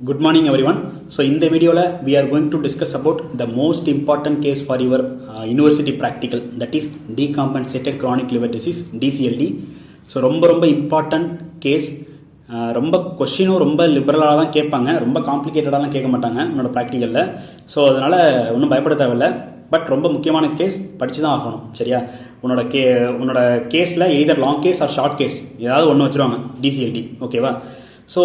Good morning everyone. So in the video we are going to discuss about the most important case for your university practical, that is decompensated chronic liver disease DCLD. So ரொம்ப important case. ரொம்ப கொஷினும் ரொம்ப லிபரலாக தான் கேட்பாங்க, ரொம்ப காம்ப்ளிகேட்டடாலாம் கேட்க மாட்டாங்க உன்னோட ப்ராக்டிக்கலில். So அதனால் ஒன்றும் பயப்பட தேவையில்லை. பட் ரொம்ப முக்கியமான கேஸ், படித்து தான் ஆகணும், சரியா? உன்னோட கேஸில் either long case or short case ஏதாவது ஒன்று வச்சுருவாங்க டிசிஎல்டி, ஓகேவா? ஸோ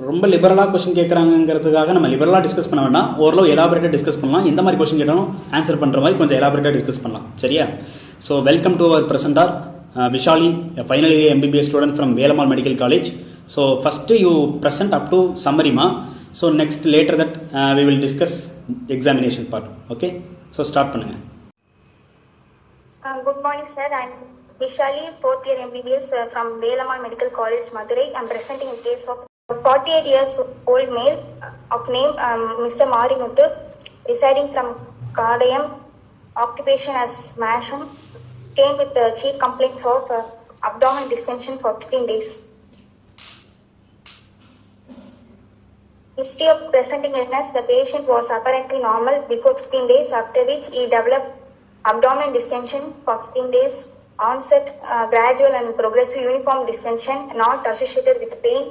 ரொம்ப லிபரலாக கொஸ்டின் கேட்குறாங்கிறதுக்காக நம்ம லிபரலாக டிஸ்கஸ் பண்ண வேண்டாம், ஓரளவு எலாபரேட்டாக டிஸ்கஸ் பண்ணலாம். எந்த மாதிரி கொஸ்டின் கேட்டாலும் ஆன்சர் பண்ணுற மாதிரி கொஞ்சம் எலாபரேட்டாக டிஸ்கஸ் பண்ணலாம், சரியா? So welcome to our presenter Vishali, a final year MBBS student from Velamal Medical College. So first you present up to summary ma. So next later that we will discuss examination part. Okay? So start பண்ணுங்க. Good morning sir. I'm Vishali, fourth year MBBS from Velamal Medical College, Madurai. I'm presenting a case of a 48 years old male of name Mr. Marimuthu, residing from Kadayam, occupation as Masham. Came with the chief complaints of abdominal distension for 15 days. History of presenting illness: the patient was apparently normal before 15 days, after which he developed abdominal distension for 15 days. Onset gradual and progressive uniform distension, not associated with pain.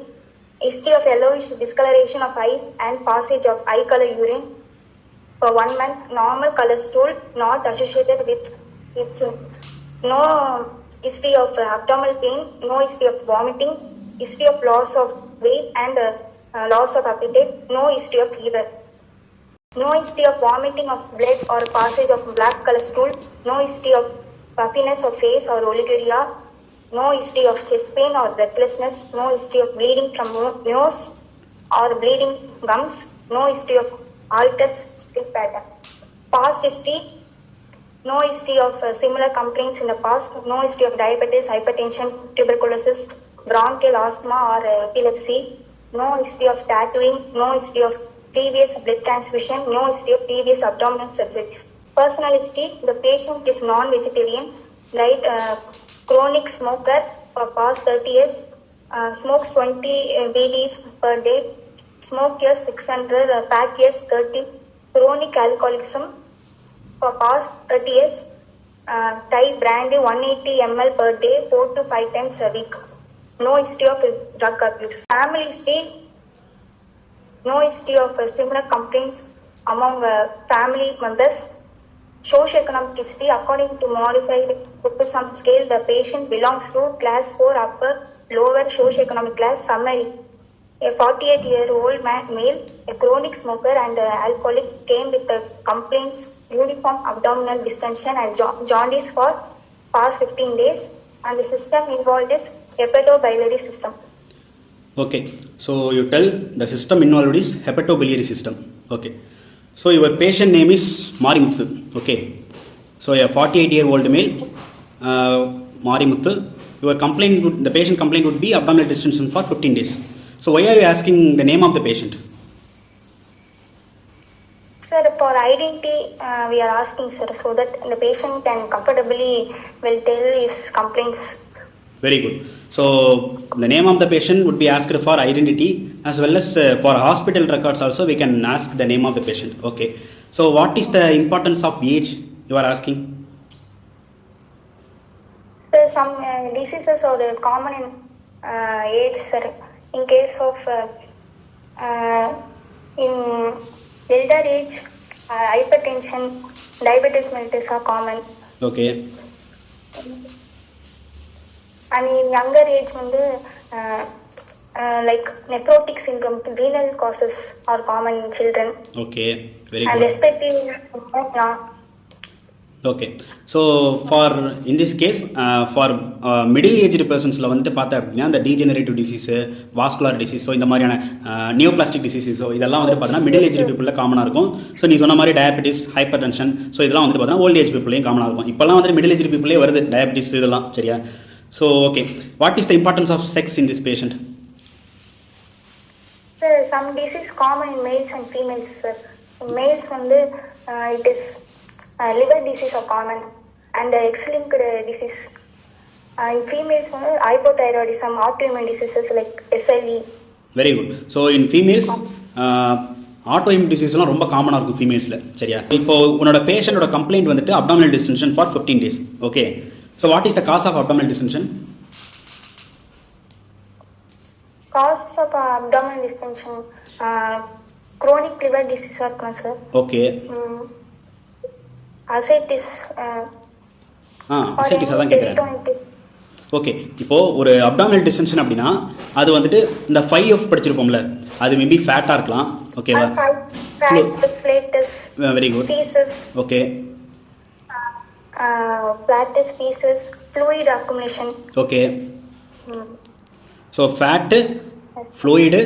History of yellowish discoloration of eyes and passage of eye color urine for 1 month. Normal color stool, not associated with itching. No history of abdominal pain, no history of vomiting, history of loss of weight and loss of appetite, no history of fever, no history of vomiting of blood or passage of black color stool, no history of puffiness of face or oliguria, no history of chest pain or breathlessness, no history of bleeding from nose or bleeding gums, no history of altered sleep pattern. Past history: no history of similar complaints in the past, no history of diabetes, hypertension, tuberculosis, bronchial asthma or epilepsy, no history of tattooing, no history of previous blood transfusion, no history of previous abdominal surgeries. Personal history: the patient is non-vegetarian, right, chronic smoker for past 30 years, smokes 20 BDs per day, smoke years 600, pack years 30, chronic alcoholism for past 30 years, type brandy 180 ml per day, 4 to 5 times a week. No history of drug abuse. Family history: no history of similar complaints among family members. Socioeconomic history: according to modified Kupusam scale, the patient belongs to class 4 upper lower socioeconomic class. Summary: a 48-year-old male, a chronic smoker and alcoholic, came with the complaints uniform abdominal distension and jaundice for past 15 days, and the system involved is hepatobiliary system. Okay, so you tell the system involved is hepatobiliary system. Okay, so your patient name is Marimuthu. Okay, so a 48-year-old male, Marimuthu. Your the patient complaint would be abdominal distension for 15 days. So why are you asking the name of the patient? Sir, for identity we are asking, sir, so that the patient can comfortably will tell his complaints. Very good. So the name of the patient would be asked for identity, as well as for hospital records also we can ask the name of the patient. Okay, so what is the importance of age you are asking? Sir, some diseases are common in age, sir. In case of in elder age, hypertension, diabetes mellitus are common. Okay. And in younger age, like nephrotic syndrome, renal causes are common in children. Okay, very and good. Respectively, okay, so for in this case for middle aged பர்சன்ஸில் வந்துட்டு பார்த்தா அப்படின்னா இந்த degenerative disease, vascular disease, so இந்த மாதிரியான neoplastic டிசீஸோ இதெல்லாம் வந்துட்டு பார்த்தீங்கன்னா மிடில் ஏஜ் பீப்புளில் காமனாக இருக்கும். ஸோ நீ சொன்ன மாதிரி டயபெட்டிஸ், ஹைப்பர் டென்ஷன், ஸோ இதெல்லாம் வந்துட்டு பார்த்தீங்கன்னா ஓல்ட் ஏஜ் பீப்புளையும் காமனாக இருக்கும். இப்போல்லாம் வந்துட்டு மிடில் ஏஜ் பீப்புளே வருது டயபெட்டிஸ் இதெல்லாம், சரியா? So okay, what is the importance of sex in this patient? Sir, some disease common in males and females, sir. In males it is liver disease are common and X-linked disease. In females, hypothyroidism, autoimmune diseases like SLE. Very good. So in females, autoimmune டிசீஸ்லாம் ரொம்ப காமனாக இருக்கும் ஃபீமேல்ஸில். சரியா? இப்போ உன்னோட பேஷண்டோட complaint வந்துட்டு abdominal distension for 15 days. Okay, so what is the cause of abdominal distension? Cause of abdominal distension, chronic liver disease இருக்கும் சார். ஓகே, ascites, அசைட்டிஸ் அதான் கேட்குறேன். ஓகே, இப்போ ஒரு அப்டாமினல் டிஸ்டென்ஷன் அப்படின்னா அது வந்துட்டு இந்த 5F படிச்சிருப்போம்ல, அது மேபி ஃபேட்டாக இருக்கலாம். ஓகேவா? flatus, very good. feces, okay, flatus, feces, fluid accumulation. Okay, so fat, fluid,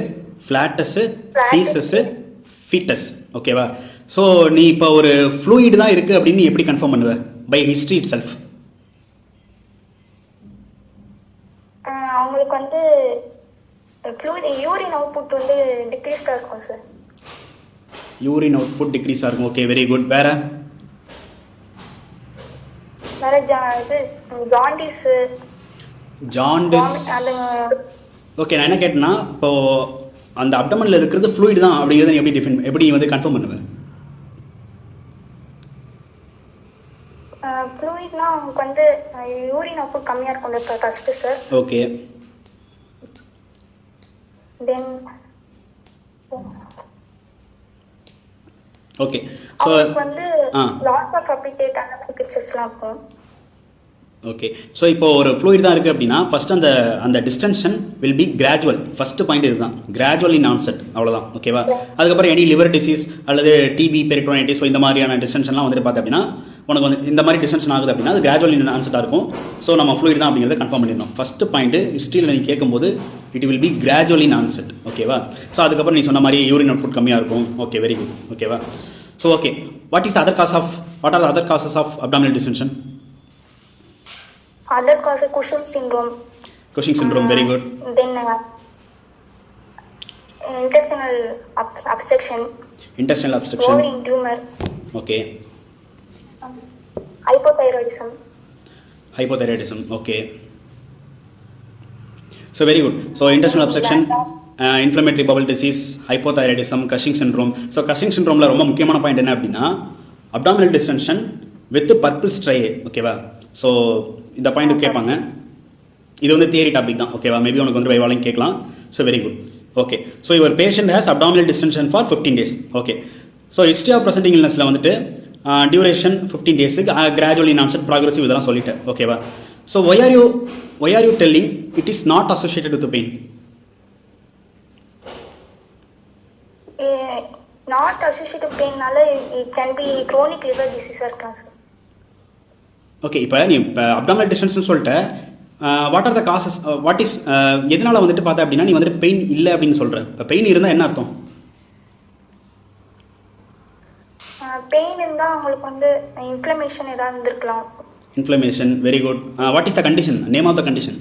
flatus, feces, fetus. ஓகேவா? ஸோ நீ இப்போ ஒரு ஃப்ளூயிடு தான் இருக்குது அப்படின்னு நீ எப்படி கன்ஃபார்ம் பண்ணுவ? By history itself. அவங்களுக்கு வந்து ஃப்ளூயிட் யூரின் அவுட்புட் வந்து டிக்ரீஸ்டாக இருக்கும் சார். யூரின் அவுட்புட் டிக்ரீஸாக இருக்கும். Okay, very good. வேற வேற இது ஜாண்டிஸ். அது ஓகே, நான் என்ன கேட்டேன்னா இப்போ அந்த அப்டமனில் இருக்கிறது ஃப்ளூயிட் தான் அப்படிங்கிறத எப்படி வந்து கன்ஃபார்ம் பண்ணுவேன்? ஃப்ளூயிட்னா உங்களுக்கு வந்து யூரின் அவுட்புட் கம்மியாக இருக்கும் first sir. Okay, then okay, so வந்து லாட் ஆஃப் அப்ளிகேட் அந்த பிக்சர்ஸ்லாம் இருக்கும். ஓகே, ஸோ இப்போ ஒரு ஃப்ளூயிட் தான் இருக்குது அப்படின்னா ஃபர்ஸ்ட் அந்த distinction will be gradual. First point இதுதான், கிராஜுவல் இன் ஆன்செட், அவ்வளோதான். ஓகேவா? அதுக்கப்புறம் எனி லிவர் டிசீஸ் அல்லது டிபி, பெரிட்டோனைட்டிஸ், இந்த மாதிரியான டிஸ்டென்ஷன்லாம் வந்துட்டு பார்த்தா அப்படின்னா உனக்கு வந்து இந்த மாதிரி டிஸ்டென்ஷன் ஆகுது அப்படின்னா அது கிராஜுவல் இன் ஆன்செட்டாக இருக்கும். ஸோ நம்ம ஃப்ளூயிட் தான் அப்படிங்கிறத கன்ஃபார்ம் பண்ணிடணும். ஃபர்ஸ்ட் பாயிண்ட் ஹிஸ்ட்ரியில் நீ கேட்கும்போது it will be gradual in onset. ஓகேவா? ஸோ அதுக்கப்புறம் நீ சொன்ன மாதிரி யூரின் அவுட்புட் கம்மியாக இருக்கும். Okay, very good. ஓகேவா? So okay, what are the other causes of abdominal distension? Other causes, Cushing syndrome. Cushing syndrome, very good. Then intestinal obstruction. Intestinal obstruction. Ovarian tumor. Okay. Hypothyroidism. Hypothyroidism, okay. So very good. So intestinal obstruction, inflammatory bowel disease, hypothyroidism, Cushing syndrome. So Cushing syndromeல ரொம்ப முக்கியமான point என்ன அப்படின்னா abdominal distension with purple striae. ஓகேவா? So இந்த point கேட்பாங்க. இது வந்து theory topic தான். ஓகேவா? மேபி உனக்கு வந்து வைவாலையும் கேட்கலாம். So very good. Okay, so your patient has abdominal distension for 15 days. Okay, so history of presenting இல்னஸில் வந்துட்டு duration 15 days, gradually in onset, progressive, இதெல்லாம் சொல்லிட்டேன். ஓகேவா? So why are you telling it is not associated with pain? Not associated with பெயின்னால it can be chronic liver டிசீஸாக இருக்கலாம் sir. Okay, இப்போ நீ அப்டாமினல் டிஸ்டென்ஷன் சொல்லிட்டு what are the causes, what is எதனால வந்துட்டு பார்த்தா அப்படின்னா நீ வந்துட்டு பெயின் இல்லை அப்படின்னு சொல்கிற. இப்போ பெயின் இருந்தால் என்ன அர்த்தம்? பெயின் இருந்தால் அவங்களுக்கு வந்து இன்ஃப்ளமேஷன் ஏதாவது இருந்திருக்கலாம். Inflammation, very good. What is the condition, name of the condition?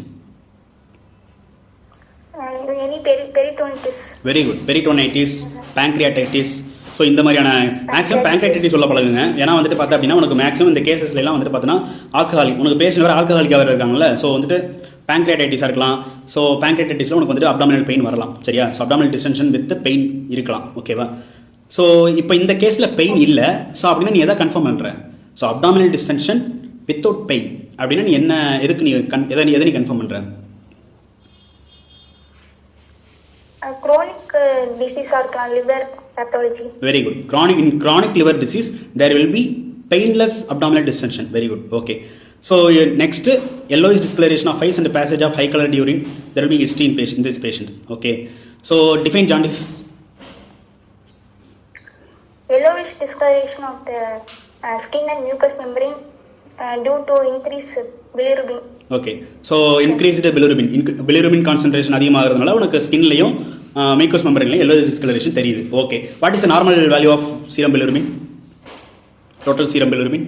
Any peritonitis. Very good. Peritonitis, pancreatitis. So இந்த மாதிரியான மேக்ஸிமம் பேங்க்ரைட்டிஸ் சொல்ல பழகுங்க. ஏன்னா வந்துட்டு பார்த்தா அப்படின்னா உனக்கு மேக்ஸிமம் இந்த கேசஸ்லாம் வந்துட்டு பார்த்தீங்கன்னா ஆல்கஹாலிக், உனக்கு பேஷண்ட் வேறு ஆல்கஹாலிக்காக வேறு இருக்காங்கல்ல. ஸோ வந்துட்டு பேங்க்ரைட்டிஸாக இருக்கலாம். ஸோ பேங்க்ரைட்டிஸில் உனக்கு வந்துட்டு அப்டாமினல் பெயின் வரலாம். சரியா? So abdominal distinction with pain இருக்கலாம். ஓகேவா? ஸோ இப்போ இந்த கேஸில் பெயின் இல்லை. ஸோ அப்படின்னா நீ எதை கன்ஃபார்ம் பண்ணுற? So abdominal distinction without pain அப்படின்னா நீ என்ன, எதுக்கு நீ எதை நீ கன்ஃபார்ம் பண்ணுற? chronic disease இருக்கலாம், liver pathology. Very good. Chronic liver disease there will be painless abdominal distension. Very good. Okay, so next, yellowish discoloration of eyes and passage of high colored urine, there will be history in this patient. Okay, so define jaundice. Yellowish discoloration of the skin and mucous membrane due to increased bilirubin. Okay, so increased bilirubin concentration அதிகமாகிறதுனால உனக்கு ஸ்கின்லையும் mucous மெம்பரேன்லையும் yellow discolouration தெரியுது. Okay, what is the normal value of serum bilirubin, total serum bilirubin?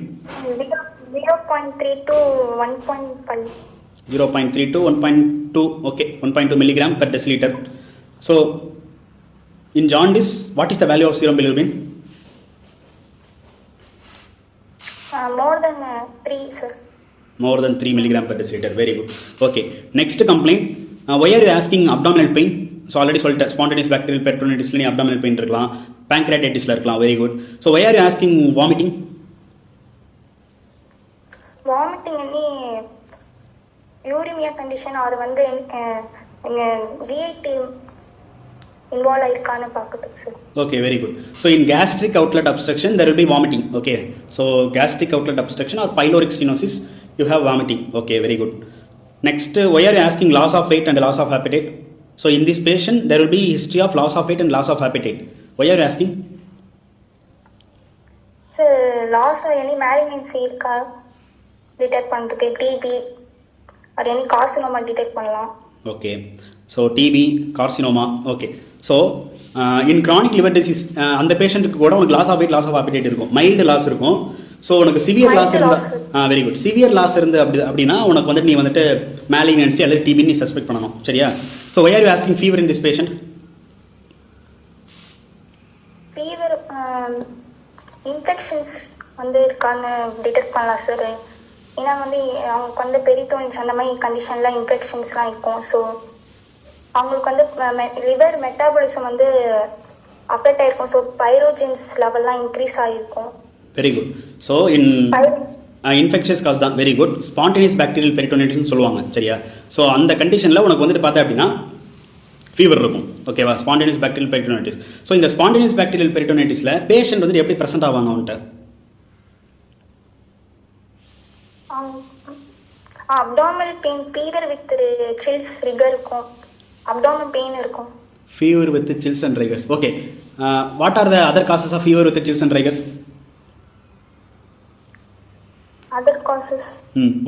0.3 to 1.5. 0.3 to 1.2. ஓகே, 1.2 milligram per deciliter. So in jaundice, what is the value of serum bilirubin? More than 3, sir. More than 3 milligram per deciliter. Very good. Okay, next complaint. Why are you asking abdominal pain? So already சொல்லிட்டேன் spontaneous bacterial பெரிட்டோனிட்டிஸ்ல நீ abdominal pain இருக்கலாம், pancreatitisல இருக்கலாம். Very good. So why are you asking vomiting? Vomiting any uraemia condition R வந்து GIT involve ஆயிருக்கான்னு பார்க்குறதுக்கு sir. Okay, very good. So in gastric outlet obstruction there will be vomiting. Okay, so gastric outlet obstruction or pyloric stenosis you have vomiting. Okay, very good. Next, why are you asking loss of weight and loss of appetite? So in this patient there will be history of loss of weight and loss of appetite. Why are you asking? Sir loss any malignancy இருக்கா detect பண்ணுறதுக்கு, TB or any carcinoma detect பண்ணலாம். Okay, so TB, carcinoma. Okay, so in chronic liver disease அந்த பேஷண்ட்டுக்கு கூட உனக்கு loss of weight, loss of appetite இருக்கும், mild loss இருக்கும். So உனக்கு சிவியர் லாஸ் இருந்தால் வெரி குட், சிவியர் லாஸ் இருந்து அப்படின்னா உனக்கு வந்துட்டு நீ வந்துட்டு மேலினன்சி அல்லது டிபின்னு நீ சஸ்பெக்ட் பண்ணணும். சரியா? So why are you asking fever in this patient? Fever infections வந்து இருக்கான்னு டிடெக்ட் பண்ணலாம் சார். ஏன்னா வந்து அவங்களுக்கு வந்து பெரிட்டோனிஸ் அந்த மாதிரி கண்டிஷனில் இன்ஃபெக்ஷன்ஸ்லாம் இருக்கும். ஸோ அவங்களுக்கு வந்து லிவர் மெட்டாபாலிசம் வந்து அஃபெக்ட் ஆகிருக்கும். ஸோ பைரோஜென்ஸ் லெவல்லாம் இன்க்ரீஸ் ஆகிருக்கும். Very good. So in infectious cause தான். Very good. ஸ்பான்டேனியஸ் பாக்டீரியல் பெரிட்டோனிட்டிஸ்னு சொல்லுவாங்க. சரியா? ஸோ அந்த கண்டிஷனில் உனக்கு வந்துட்டு பார்த்தா அப்படின்னா ஃபீவர் இருக்கும். ஓகேவா? Spontaneous bacterial peritonitis. ஸோ இந்த ஸ்பான்டேனியஸ் பாக்டீரியல் பெரிட்டோனிட்டிஸில் பேஷண்ட் வந்து எப்படி ப்ரெசென்ட் ஆவாங்க அவன்கிட்ட? Abdominal pain, fever with chills, rigor இருக்கும். அப்டாமினல் பெயின் இருக்கும். Fever with chills and rigors. Okay, what are the other causes of fever with chills and rigors? Other causes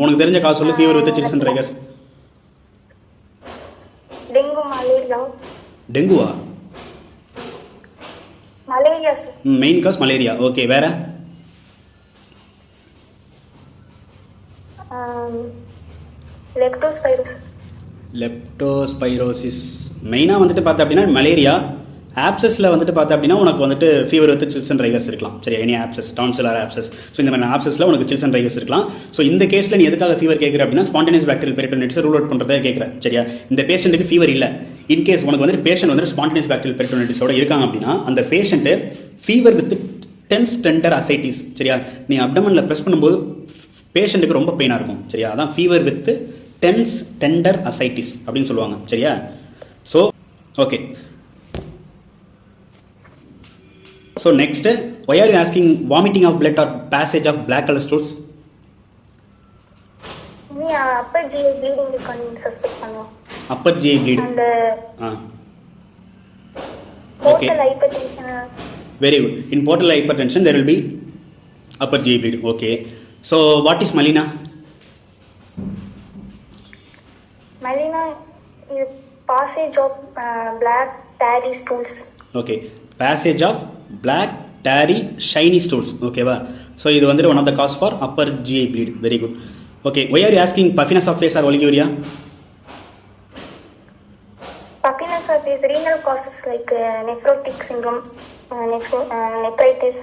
உனக்கு தெரிஞ்ச cause சொல்லு. Fever with chills and rigors. Dengue, malaria. டெங்குவா? Malaria sir. Main cause malaria. Okay, வேற? Leptospirosis மெயினாக வந்துட்டு பார்த்தா அப்படின்னா malaria. ஆப்சஸில் வந்துட்டு பார்த்தா அப்படின்னா உனக்கு வந்துட்டு ஃபீவர் வித் சில்ஸ் அண்ட் ரைகர்ஸ் இருக்கலாம். சரி, எனி ஆப்சஸ், டான்சிலர் ஆப்சஸ். ஸோ இந்த மாதிரி ஆப்சஸில் உனக்கு சில்ஸ் அண்ட் ரைகர்ஸ் இருக்கலாம். ஸோ இந்த கேஸில் நீ எதுக்காக ஃபீவர் கேட்குற அப்படின்னா spontaneous bacterial peritonitis rule out பண்ணுறதா கேட்குறேன். சரியா? இந்த பேஷண்ட்டுக்கு ஃபீவர் இல்லை. இன்கேஸ் உனக்கு வந்துட்டு பேஷண்ட் வந்துட்டு ஸ்பான்டேனியஸ் பாக்டீரியல் பெரிட்டோனிட்டிஸோட இருக்காங்க அப்படின்னா அந்த patient fever with tense tender ascites. சரியா? நீ அப்டமனில் ப்ரெஸ் பண்ணும்போது பேஷண்ட்டுக்கு ரொம்ப பெயினாக இருக்கும். சரியா? அதான் fever with tense tender ascites அப்படின்னு சொல்லுவாங்க. சரியா? So okay. So next, why are you asking vomiting of blood or passage of black color stools? Upper GI bleeding இருக்குன்னு சஸ்பெக்ட் பண்ணுவோம். அப்பர் ஜிஐ ப்ளீடிங் அந்த portal hypertension. Very good. In portal hypertension there will be upper GI bleeding. Okay, so what is melena? Melena is passage of black tarry stools. Okay, passage of black tarry shiny stools. Okay va? So இது வந்து one of the cause for upper GI bleed. Very good. Okay, why are you asking puffiness of face or oliguria? Puffiness of face, renal causes like nephrotic syndrome, nephritis.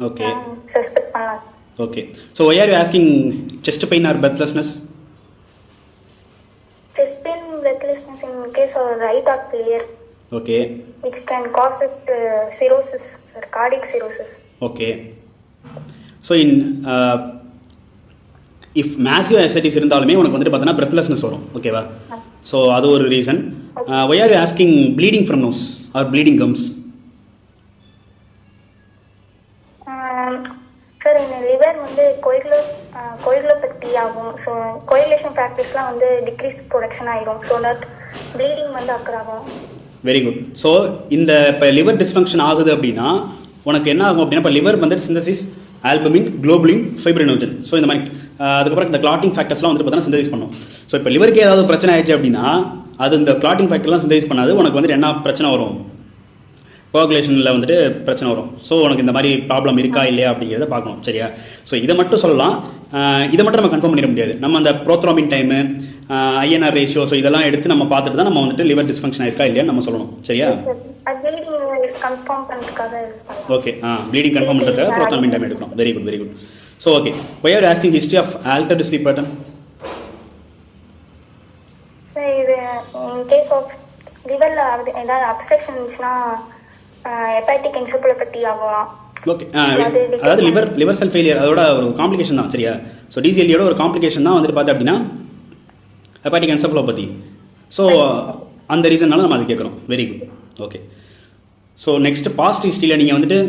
Okay, suspect பண்ணலாம். Okay, so why are you asking chest pain or breathlessness? Chest pain, breathlessness in case of right heart failure. Okay, which can cause it cirrhosis or cardiac cirrhosis. Okay, so in if massive ascites இருந்தாலுமே உனக்கு வந்துட்டு பார்த்தனா breathlessness வரும். ஓகேவா? So அது ஒரு reason. why are you asking bleeding from nose or bleeding gums? Sir இந்த liver வந்து கோயிலோபதி ஆகும். ஸோ கோயிலேஷன் ப்ராக்டிஸ்லாம் வந்து டிக்ரீஸ் ப்ரொடக்ஷன் ஆகிடும். ஸோ தட் ப்ளீடிங் வந்து அக்கர் ஆகும். Very good. ஸோ இந்த இப்போ லிவர் டிஸ்ஃபங்க்ஷன் ஆகுது அப்படின்னா உனக்கு என்ன ஆகும் அப்படின்னா இப்போ லிவர் வந்துட்டு synthesis albumin, globulin, fibrinogen. So இந்த மாதிரி அதுக்கப்புறம் இந்த கிளாட்டிங் ஃபேக்டர்ஸ்லாம் வந்துட்டு பார்த்தீங்கன்னா சிந்தசிஸ் பண்ணும். ஸோ இப்போ லிவருக்கு ஏதாவது பிரச்சனை ஆயிடுச்சு அப்படின்னா அது இந்த கிளாட்டிங் ஃபேக்டர்லாம் சிந்தசிஸ் பண்ணாது. உனக்கு வந்துட்டு என்ன பிரச்சனை வரும்? கோகுலேஷனில் வந்துட்டு பிரச்சனை வரும். ஸோ உனக்கு இந்த மாதிரி ப்ராப்ளம் இருக்கா இல்லையா அப்படிங்கிறத பார்க்கணும். சரியா? ஸோ இதை மட்டும் சொல்லலாம். இதை மட்டும் நம்ம கன்ஃபார்ம் பண்ணிட முடியாது. நம்ம அந்த prothrombin time, INR ratio, so இதெல்லாம் எடுத்து நம்ம பார்த்துட்டு தான் நம்ம வந்துட்டு லிவர் டிஸ்ஃபங்க்ஷன் இருக்கா இல்லையான்னு நம்ம சொல்லணும். சரியா? ஓகே, ப்ளீடிங் கன்ஃபார்ம் பண்ணுறதுக்காக ப்ரோத்ரோம்பின் டைம் எடுக்கணும். Very good, very good. So okay, why are you asking history of altered sleep pattern? இது in case of லிவர்ல ஏதாவது அப்ஸ்ட்ரக்ஷன் இருந்துச்சுன்னா ஹெப்பாட்டிக் என்செஃபாலோபதி ஆகலாம். ஓகே, அதாவது லிவர் செல் ஃபெயிலியர் அதோட ஒரு காம்ப்ளிகேஷன் தான் சரியா. ஸோ டிசிஎல்டியோட ஒரு காம்ப்ளிகேஷன் தான் வந்துட்டு பார்த்தா அப்படின்னா ஹெப்பாட்டிக் என்செஃபாலோபதி. ஸோ அந்த ரீசன்னால நம்ம அது கேட்குறோம். Very good. Okay, so next past ஹிஸ்ட்ரியில் நீங்கள் வந்துட்டு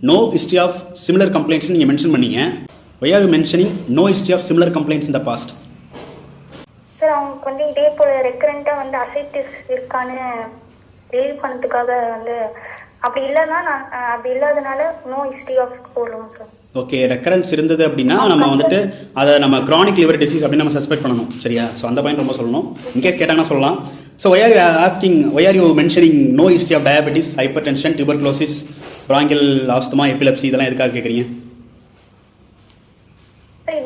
no history of similar complaints நீங்கள் மென்ஷன் பண்ணீங்க. Why are you mentioning no history of similar complaints in the past? Sir அவங்களுக்கு வந்து இதே போல ரெக்கரண்டா வந்து அசைட்டிஸ் இருக்கான்னு ரிலீவ் பண்ணதுக்காக வந்து அப்படி இல்லாதனால நோ ஹிஸ்ட்ரி ஆஃப் போடுறோம் சார். ஓகே, ரெக்கரன்ஸ் இருந்தது அப்படின்னா நம்ம வந்துட்டு அதை நம்ம கிரானிக் லிவர் டிசீஸ் அப்படின்னு நம்ம சஸ்பெக்ட் பண்ணணும் சரியா. ஸோ அந்த பாயிண்ட் ரொம்ப சொல்லணும். இன்கேஸ் கேட்டாங்கன்னா சொல்லலாம். So why are you mentioning no history of diabetes, hypertension, tuberculosis, bronchial asthma, epilepsy இதெல்லாம் எதுக்காக கேட்குறீங்க?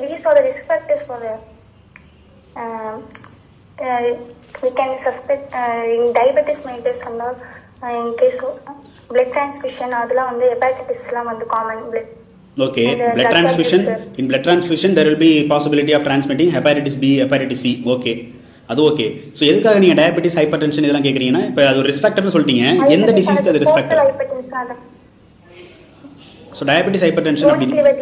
These are the risk factors for we can suspect in diabetes mellitus and in case of blood transfusion அதெல்லாம் வந்து ஹெப்பாட்டிட்டிஸ்லாம் வந்து common blood. Okay, blood transfusion. In blood transfusion there will be possibility of transmitting hepatitis B, hepatitis C. Okay, அது okay. So எதுக்காக நீங்கள் diabetes, hyper tension இதெல்லாம் கேட்குறீங்கன்னா இப்போ அது ஒரு ரிஸ்க் ஃபேக்டர்னு சொல்லிட்டீங்க. எந்த டிசீஸ்க்கு அது risk factor? So diabetes, hypertension அப்படின்னு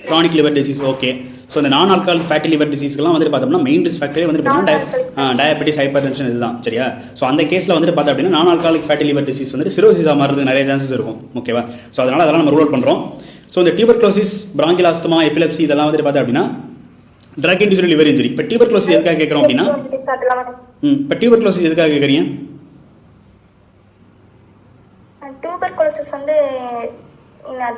chronic liver disease. Okay, so இந்த நான் ஆல்கஹாலிக் ஃபேட்டி லிவர் டிசீஸ்க்குலாம் வந்துட்டு பார்த்தோம்னா மெயின் ரிஸ்க் ஃபேக்டரே வந்துட்டு பார்த்தீங்கன்னா டயபெட்டிஸ், ஹைப்பர் டென்ஷன் இதுதான் சரியா. ஸோ அந்த கேஸில் வந்துட்டு பார்த்தா அப்படின்னா நான் ஆல்கஹாலிக் ஃபேட்டி லிவர் டிசீஸ் வந்துட்டு சிரோசிஸாக மாறுறது நிறைய சான்சஸ் இருக்கும். ஓகேவா? ஸோ அதனால் அதெல்லாம் நம்ம ரூல் அவுட் பண்ணுறோம். ஸோ இந்த டியூபர்குலோசிஸ், பிராங்கியல் ஆஸ்துமா, எபிலெப்சி இதெல்லாம் வந்துட்டு பார்த்தா அப்படின்னா ட்ரக் இன்டியூஸ்டு லிவர் இன்ஜுரி. இப்போ டியூபர்குலோசிஸ் எதுக்காக கேட்குறோம் அப்படின்னா இப்போ டியூபர்குலோசிஸ் எதுக்காக கேட்குறீங்க? டியூபர்குலோசிஸ் வந்து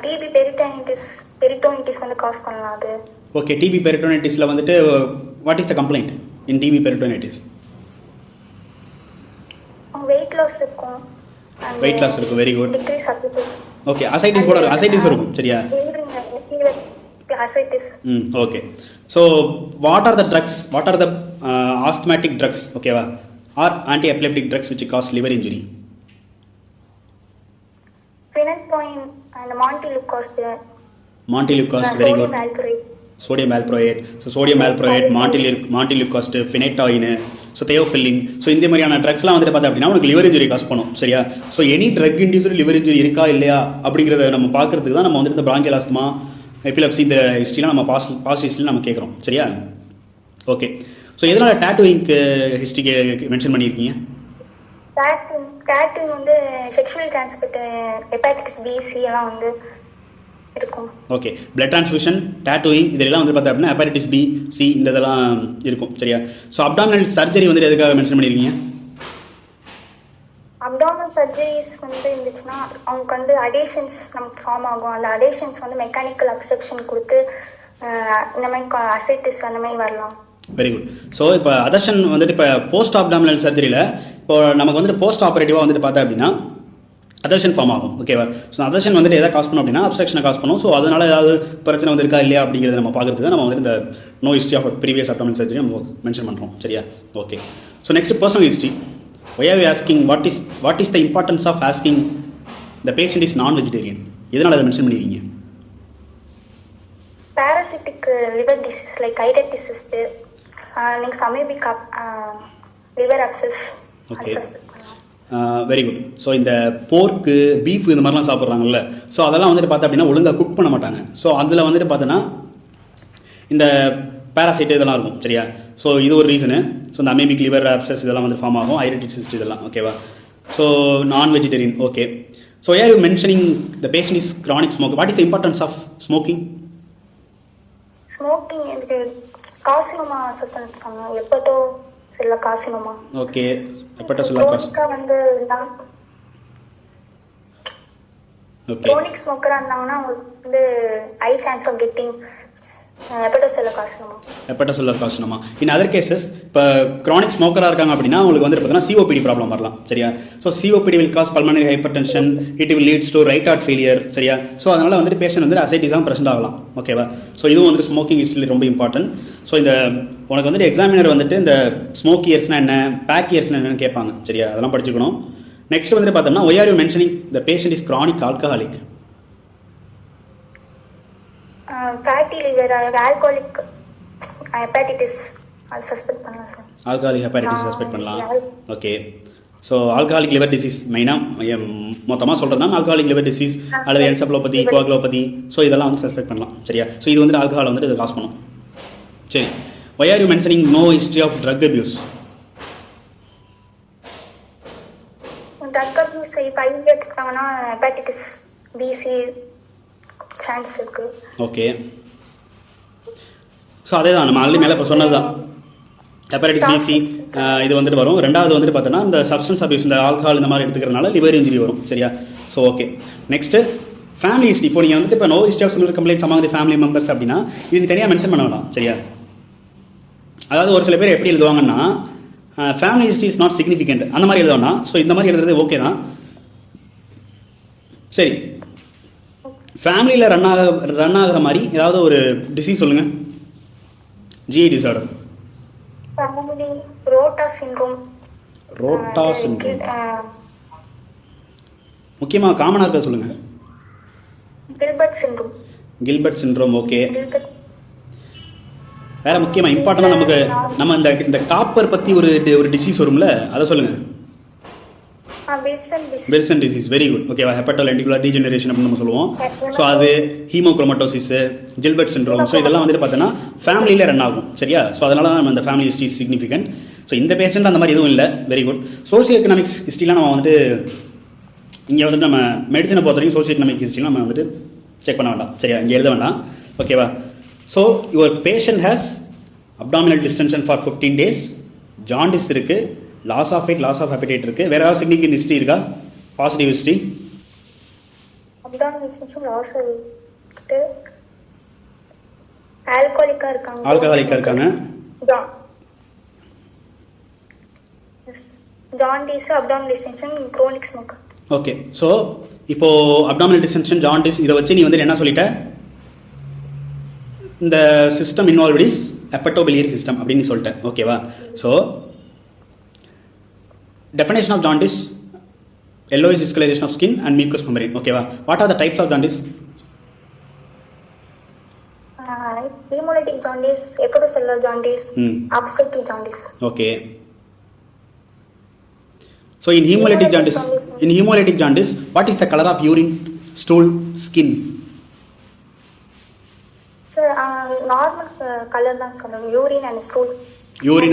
டிபி பெரிட்டோனிட்டிஸ் வந்து காஸ் பண்ணலாம் அது. ஓகே, டிபி பெரிட்டோனிட்டிஸ்ல வந்துட்டு what is the complaint in TB peritonitis? Weight loss இருக்கும். வெயிட் லாஸ் இருக்கும். Very good. Decrease appetite. Okay, ascites கூட அசைட்டிஸ் இருக்கும் சரியா. Ascites. Okay, so what are the drugs, what are the asthmatic drugs ஓகேவா or anti epileptic drugs which cause liver injury? Phenytoin and Montelukast. Very good. Sodium valproate. So sodium valproate, Montelukast, phenytoin, so theophylline. So இந்த மாதிரியான ட்ரக்ஸ்லாம் வந்துட்டு பார்த்தா அப்படின்னா உங்களுக்கு liver injury cause பண்ணும் சரியா. So any drug induced liver injury இருக்கா இல்லையா அப்படிங்கிறத நம்ம பார்க்கறதுக்கு தான் நம்ம வந்துட்டு இந்த பிராங்கியல் ஆஸ்துமா, எபிலெப்சி இந்த ஹிஸ்ட்ரிலாம் நம்ம பாஸ்ட் ஹிஸ்ட்ரியில் நம்ம கேட்குறோம் சரியா. ஓகே, ஸோ எதனால் டாட்டூயிங்க்கு ஹிஸ்ட்ரிக்கு மென்ஷன் பண்ணியிருக்கீங்க? டாட்டூயிங் வந்து sexually transmit hepatitis B, C எல்லாம் வந்து இருக்கும். ஓகே, பிளட் டிரான்ஸ்ஃபியூஷன், டாட்டூயிங் இதெல்லாம் வந்து பார்த்தா அப்படின்னா ஹெப்பாட்டிட்டிஸ் பி, சி இந்த இதெல்லாம் இருக்கும் சரியா. ஸோ அப்டாமினல் சர்ஜரி வந்து எதுக்காக மென்ஷன் பண்ணியிருக்கீங்க? அப்டாமினல் சர்ஜரிஸ் வந்து இருந்துச்சுன்னா அவங்களுக்கு வந்து அடேஷன்ஸ் நமக்கு ஃபார்ம் ஆகும். அந்த அடேஷன்ஸ் வந்து மெக்கானிக்கல் அப்ஸ்ட்ரக்ஷன் கொடுத்து இந்த மாதிரி அசைட்டிஸ் அந்த மாதிரி வரலாம். Very good. ஸோ இப்போ அதர்ஷன் வந்துட்டு இப்போ போஸ்ட் அப்டாமினல் சர்ஜரியில் இப்போ நமக்கு வந்துட்டு போஸ்ட் ஆப்ரேட்டிவாக வந்துட்டு பார்த்தா அப்படின்னா அதர்ஷன் ஃபார்ம் ஆகும் ஓகேவா. ஸோ அதர்ஷன் வந்துட்டு எதாவது காஸ் பண்ணும் அப்படின்னா அப்ஸ்ட்ரக்ஷனை காஸ் பண்ணும். ஸோ அதனால் ஏதாவது பிரச்சனை வந்து இருக்கா இல்லையா அப்படிங்கிறத நம்ம பார்க்குறதுக்கு நம்ம வந்துட்டு இந்த no history of previous abdominal surgery நம்ம மென்ஷன் பண்ணுறோம் சரியா. Okay, so next personal history. Why are you asking what is the importance of asking the patient is non-vegetarian? எதனால அதை மென்ஷன் பண்ணிருக்கீங்க? Parasitic liver disease like iritis cyst, next amoebic liver abscess. Okay. Very good. So இந்த போர்க்கு, beef இந்த மாதிரிலாம் சாப்பிட்றாங்கல்ல, so அதெல்லாம் வந்துட்டு பார்த்தா அப்படின்னா ஒழுங்காக குக் பண்ண மாட்டாங்க. ஸோ அதில் வந்துட்டு பார்த்தோன்னா இந்த பேராசைட் இதெல்லாம் இருக்கும் சரியா. ஸோ இது ஒரு ரீசனு. ஸோ இந்த அமேபிக் லிவர் அப்சஸ் இதெல்லாம் வந்து ஃபார்ம் ஆகும், ஐரிட்டிஸ் சிஸ்ட் இதெல்லாம் ஓகேவா. ஸோ நான் vegetarian. Okay, so are you mentioning the patient is chronic smoke. What is the importance of smoking? Smoking இதுக்கு கார்சினோமா அசஸ்மென்ட் பண்ணாங்க. எப்பட்டோ செல்ல கார்சினோமா. ஓகே, எப்பட்டோ செல்ல கார்சினோமா வந்து ஓகே. க்ரோனிக் ஸ்மோக்கரா இருந்தாங்கன்னா உங்களுக்கு வந்து high chance of getting hepatocellular carcinoma. In other cases இப்போ கிரானிக் ஸ்மோக்கராக இருக்காங்க அப்படின்னா உங்களுக்கு வந்து பார்த்தீங்கன்னா சிஓபிடி ப்ராப்ளம் வரலாம் சரியா. So COPD will cause pulmonary hypertension, it will leads to right heart failure சரியா. ஸோ அதனால் வந்துட்டு பேஷண்ட் வந்து அசைட்டிஸாக ப்ரெசென்ட் ஆகலாம் ஓகேவா. ஸோ இதுவும் வந்து ஸ்மோக்கிங் ஹிஸ்ட்ரியில் ரொம்ப இம்பார்ட்டன்ட். ஸோ இந்த உனக்கு வந்துட்டு எக்ஸாமினர் வந்துட்டு இந்த ஸ்மோக் இயர்ஸ்னா என்ன, பேக் இயர்ஸ்னா என்னன்னு கேட்பாங்க சரியா. அதெல்லாம் படிச்சுக்கணும். நெக்ஸ்ட் வந்துட்டு பார்த்தோம்னா why are you mentioning the patient is chronic alcoholic? Fatty liver, alcoholic hepatitis அது சஸ்பெக்ட் பண்ணலாம் சார். ஆல்கஹாலிக் ஹெப்பாட்டிட்டிஸ் சஸ்பெக்ட் பண்ணலாம். Okay, so alcoholic liver disease மெயினாக மொத்தமாக சொல்கிறதுனா ஆல்கஹாலிக் லிவர் டிசீஸ் அல்லது என்செஃபலோபதி கோஆகுலோபதி ஸோ இதெல்லாம் வந்து சஸ்பெக்ட் பண்ணலாம். சரியா? ஸோ இது வந்துட்டு ஆல்கஹால் வந்துட்டு இது காஸ் பண்ணும். சரி, why are you mentioning no history of drug abuse? Drug abuse இப்போ ஐவி எடுத்துக்கிட்டாங்கன்னா ஹெப்பாட்டிட்டிஸ் பிசி சான்ஸ் இருக்கு. ஓகே, ஸோ அதே தான் நம்ம ஆல்ரெடி மேலே இப்போ சொன்னது தான். ஹெப்பாட்டிஸ் பிசி இது வந்துட்டு வரும். ரெண்டாவது வந்துட்டு பார்த்தோன்னா இந்த சப்ஸ்டன்ஸ் அபியூஸ், இந்த ஆல்கஹால் இந்த மாதிரி எடுத்துக்கிறதுனால லிவர் இன்ஜுரி வரும். சரியா? So okay, next family history. இப்போ நீங்கள் வந்துட்டு இப்போ no history of similar complaints among the family members அப்படின்னா இது தனியாக மென்ஷன் பண்ண வேண்டாம். சரியா? அதாவது ஒரு சில பேர் எப்படி எழுதுவாங்கன்னா family history is not significant அந்த மாதிரி எழுதுவாங்கன்னா, ஸோ இந்த மாதிரி எழுதுறது ஓகே தான். சரி, ஃபேமிலியில் ரன் ஆகிற மாதிரி ஏதாவது ஒரு டிசீஸ் சொல்லுங்கள். GI disorder. Rotor syndrome. Rotor syndrome முக்கியமாக காமனாக இருக்க சொல்லுங்கள். Gilbert syndrome. Gilbert syndrome. Okay, வேற முக்கியமாக இம்பார்ட்டண்டாக நமக்கு நம்ம இந்த காப்பர் பற்றி ஒரு டிசீஸ் வரும்ல, அதை சொல்லுங்கள். Wilson disease. Very good. ஓகேவா? ஹெப்படோலெண்டிகுலர் டீஜெனரேஷன் அப்படின்னு நம்ம சொல்லுவோம். ஸோ அது ஹீமோக்ரோமட்டோசிஸ், ஜில்பர்ட் சிண்ட்ரோம். ஸோ இதெல்லாம் வந்துட்டு பார்த்தோன்னா ஃபேமிலியில் ரன் ஆகும். சரியா? ஸோ அதனால தான் நம்ம இந்த ஃபேமிலி ஹிஸ்ட்ரி சிக்னிஃபிகண்ட். ஸோ இந்த பேஷண்ட் அந்த மாதிரி எதுவும் இல்லை. Very good. சோசியோ எக்கனாமிக்ஸ் ஹிஸ்ட்ரிலாம் நம்ம வந்துட்டு இங்கே வந்துட்டு நம்ம மெடிசனை பொறுத்த வரைக்கும் சோசியோ எக்கனாமிக் ஹிஸ்ட்ரிலாம் நம்ம வந்துட்டு செக் பண்ண வேண்டாம். சரியா? இங்கே எழுத வேண்டாம். ஓகேவா? So your patient has abdominal distension for 15 days, jaundice இருக்குது, loss of weight, loss of appetite இருக்குது. வேறு ஏதாவது சிக்னிஃபிகண்ட் ஹிஸ்ட்ரி இருக்கா? Positive history. ஆல்கஹாலிக்கா இருக்காங்க. Jaundice, abdominal distension, chronic smoker. Okay, so இப்போ அப்டாமினல் டிஸ்டென்ஷன், ஜாண்டிஸ் இதை வச்சு நீ வந்துட்டு என்ன சொல்லிட்ட? இந்த system involved is hepatobiliary system அப்படின்னு சொல்லிட்டேன். ஓகேவா? So definition of jaundice: yellowish discoloration of skin and mucous membrane. Okay, what are the types of jaundice? Hemolytic jaundice, hepatocellular jaundice, obstructive jaundice. Okay, so in hemolytic jaundice, what is the color of urine, stool, skin? Sir, normal color தான் சொல்றோம். urine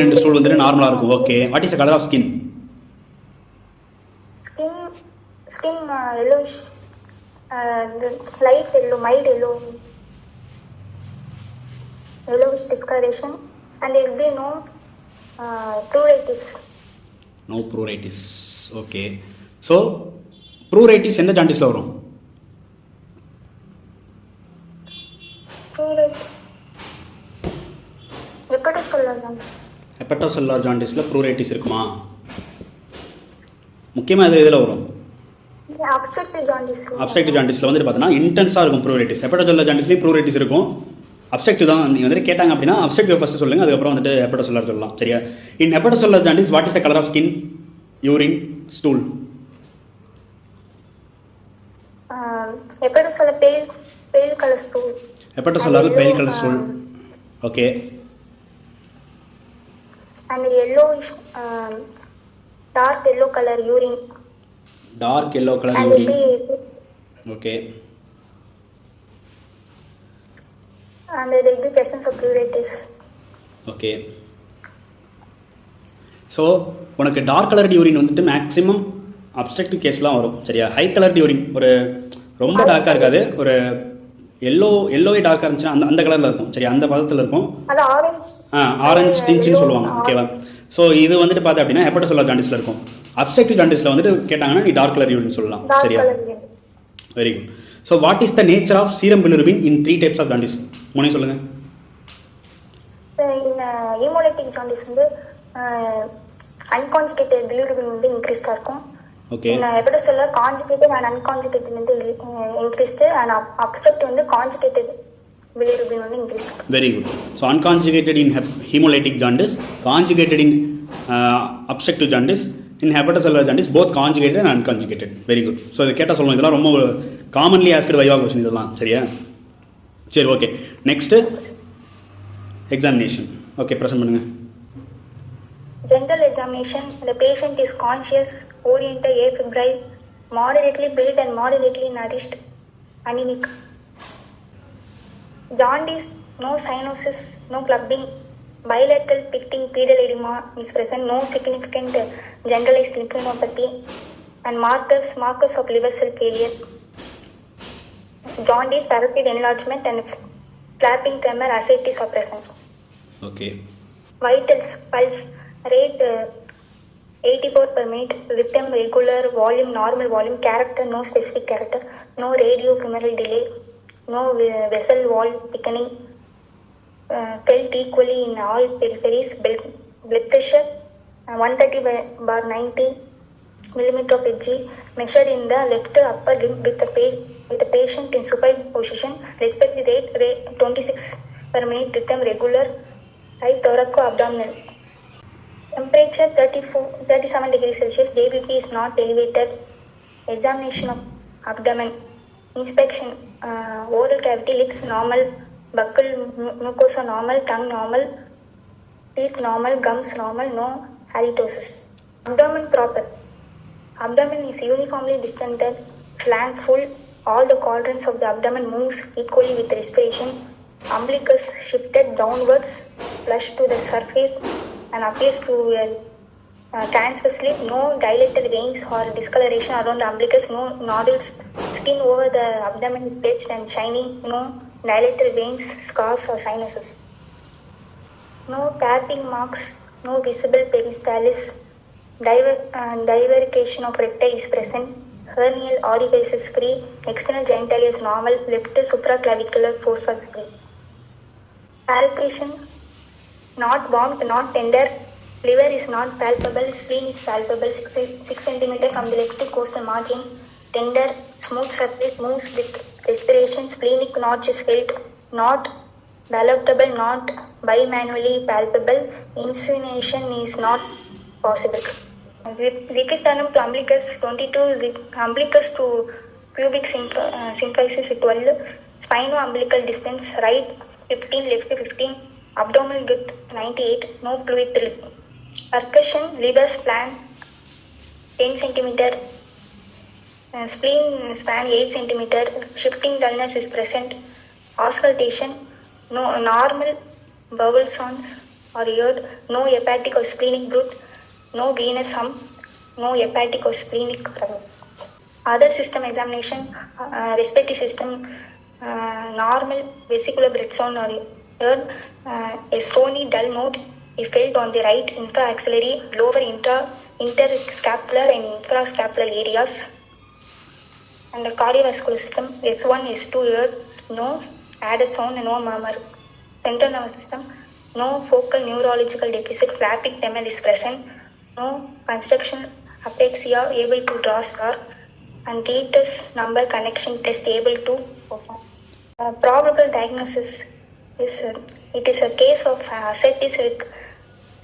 and stool வந்து நார்மலா இருக்கும். Okay, what is the color of skin? Skin yellowish, light yellow, mild yellowish discoloration, and there will be no pruritus. No pruritus. Okay, so pruritus எந்த ஜாண்டிஸ்ல வரும்? ஹெப்படோசெல்லுலர் ஜாண்டிஸ்ல pruritus இருக்குமா? முக்கியமாக இது இதில் வரும். அப்ஸ்ட்ரக்டிவ் ஜாண்டிஸில் வந்துட்டு பார்த்தோன்னா இன்டென்ஸாக இருக்கும் ப்ரூரைட்டிஸ். ஹெப்படோசெல்லுலர் ஜாண்டிஸ்லேயும் ப்ரூரைட்டிஸ் இருக்கும். அப்ஸ்ட்ரக்டிவ் தான் நீங்கள் வந்துட்டு கேட்டாங்க அப்படின்னா அப்ஸ்ட்ரக்டிவ் ஃபஸ்ட்டு சொல்லுங்கள், அதுக்கப்புறம் வந்துட்டு ஹெப்படோசெல்லுலர் சொல்லலாம். சரியா? In hepatocellular jaundice what is the colour of skin, urine, stool? Hepatocellular pale colour stool. Hepatocellular pale colour stool. Okay. And yellowish, dark yellow color urine. Dark yellow color urine. Okay. And there will be presence of pruritus. Okay. So உனக்கு dark coloured urine வந்துட்டு maximum obstructive கேஸ்லாம் வரும். சரியா? High coloured urine ஒரு ரொம்ப டார்க்காக இருக்காது, ஒரு எல்லோவே டார்க்காக இருந்துச்சுன்னா அந்த கலரில் இருக்கும். சரி, அந்த பதத்தில் இருக்கும். ஆரஞ்சு டிஞ்சுன்னு சொல்லுவாங்க. ஓகேவா? ஸோ இது வந்துட்டு பார்த்தா அப்படின்னா ஹெப்படோசெல்லுலர் ஜாண்டிஸில் இருக்கும். அப்ஸ்ட்ரக்டிவ் ஜாண்டிஸில் வந்துட்டு கேட்டாங்கன்னா நீ டார்க் கலர் யூரின் சொல்லலாம். சரியா? Very good. So what is the nature of serum bilirubin in 3 types of jaundice? முன்னே சொல்லுங்க. ஹீமோலைட்டிக் ஜாண்டிஸ் வந்து அன்கான்ஜுகேட்டட் பிலிருபின் வந்து இன்க்ரீஸ்டாக இருக்கும். Okay. Hepatocellular conjugated and unconjugated வந்து increased and obstructive வந்து conjugated bilirubin வந்து increased. Very good. So unconjugated in hemolytic jaundice, conjugated in obstructive jaundice, in hepatocellular jaundice both conjugated and unconjugated. Very good. So இது கேட்டா சொல்லுங்க, இதெல்லாம் ரொம்ப commonly asked viva question இதெல்லாம். சரியா? சரி, okay. Next examination. Okay, present பண்ணுங்க. General examination, the patient is conscious, oriented, afebrile, moderately built and moderately nourished, anemic. Jaundice, no cyanosis, no clubbing, bilateral picting pedal edema is present, no significant generalized lymphadenopathy, and markers of liver cell failure. Jaundice, parotid enlargement, and flapping tremor, ascites are present. Okay. Vitals, pulse rate 84 per minute, rhythm regular, volume normal volume, character no specific character, no radiofemoral delay, no vessel wall thickening, felt equally in all peripheries. Blood pressure 130/90 millimeter of Hg, measured in the left upper limb with the patient in supine position. Respiratory rate 26 per minute, rhythm regular, right thoraco-abdominal. Temperature 37 degrees Celsius, JBP is not elevated. Examination of abdomen, inspection, oral cavity, lips normal, buccal mucosa normal, tongue normal, teeth normal, gums normal, no halitosis. Abdomen proper. Abdomen is uniformly distended, flank full, all the quadrants of the abdomen moves equally with respiration. Umbilicus shifted downwards, flush to the surface, and appears to transversely. No dilated veins or discoloration around the umbilicus, no nodules. Skin over the abdomen is stretched and shining, no dilated veins, scars or sinuses. No tapping marks, no visible peristalsis. Divarication of recti is present. Hernial orifice is free. External genitalia is normal. Left supraclavicular fossa is free. Palpation, not warm, not tender. Liver is not palpable. Spleen is palpable. 6 cm from the left costal margin. Tender, smooth surface, moves with respiration. Splenic notch is felt. Not palatable, not bimanually palpable. Insinuation is not possible. Ricusternum to umbilicus 22, umbilicus to pubic symphysis 12, spino-umbilical distance right 15, left 15, abdominal width 98, no fluid lip. Percussion, liver span 10 cm, spleen span 8 cm, shifting dullness is present. Auscultation, no normal bowel sounds are heard, no hepatic or splenic growth, no venous hum, no hepatic or splenic problem. Other system examination, respiratory system, normal vesicular breath sound are heard, a stony dull note is felt on the right intra-axillary, lower interscapular and infrascapular areas. And the cardiovascular system, S1, S2 heard, no added sound and no murmur. Central nervous system, no focal neurological deficit, flapping tremor is present, no construction ataxia able to draw star, and Retus number connection test able to perform. Probable diagnosis is it is a case of ascites with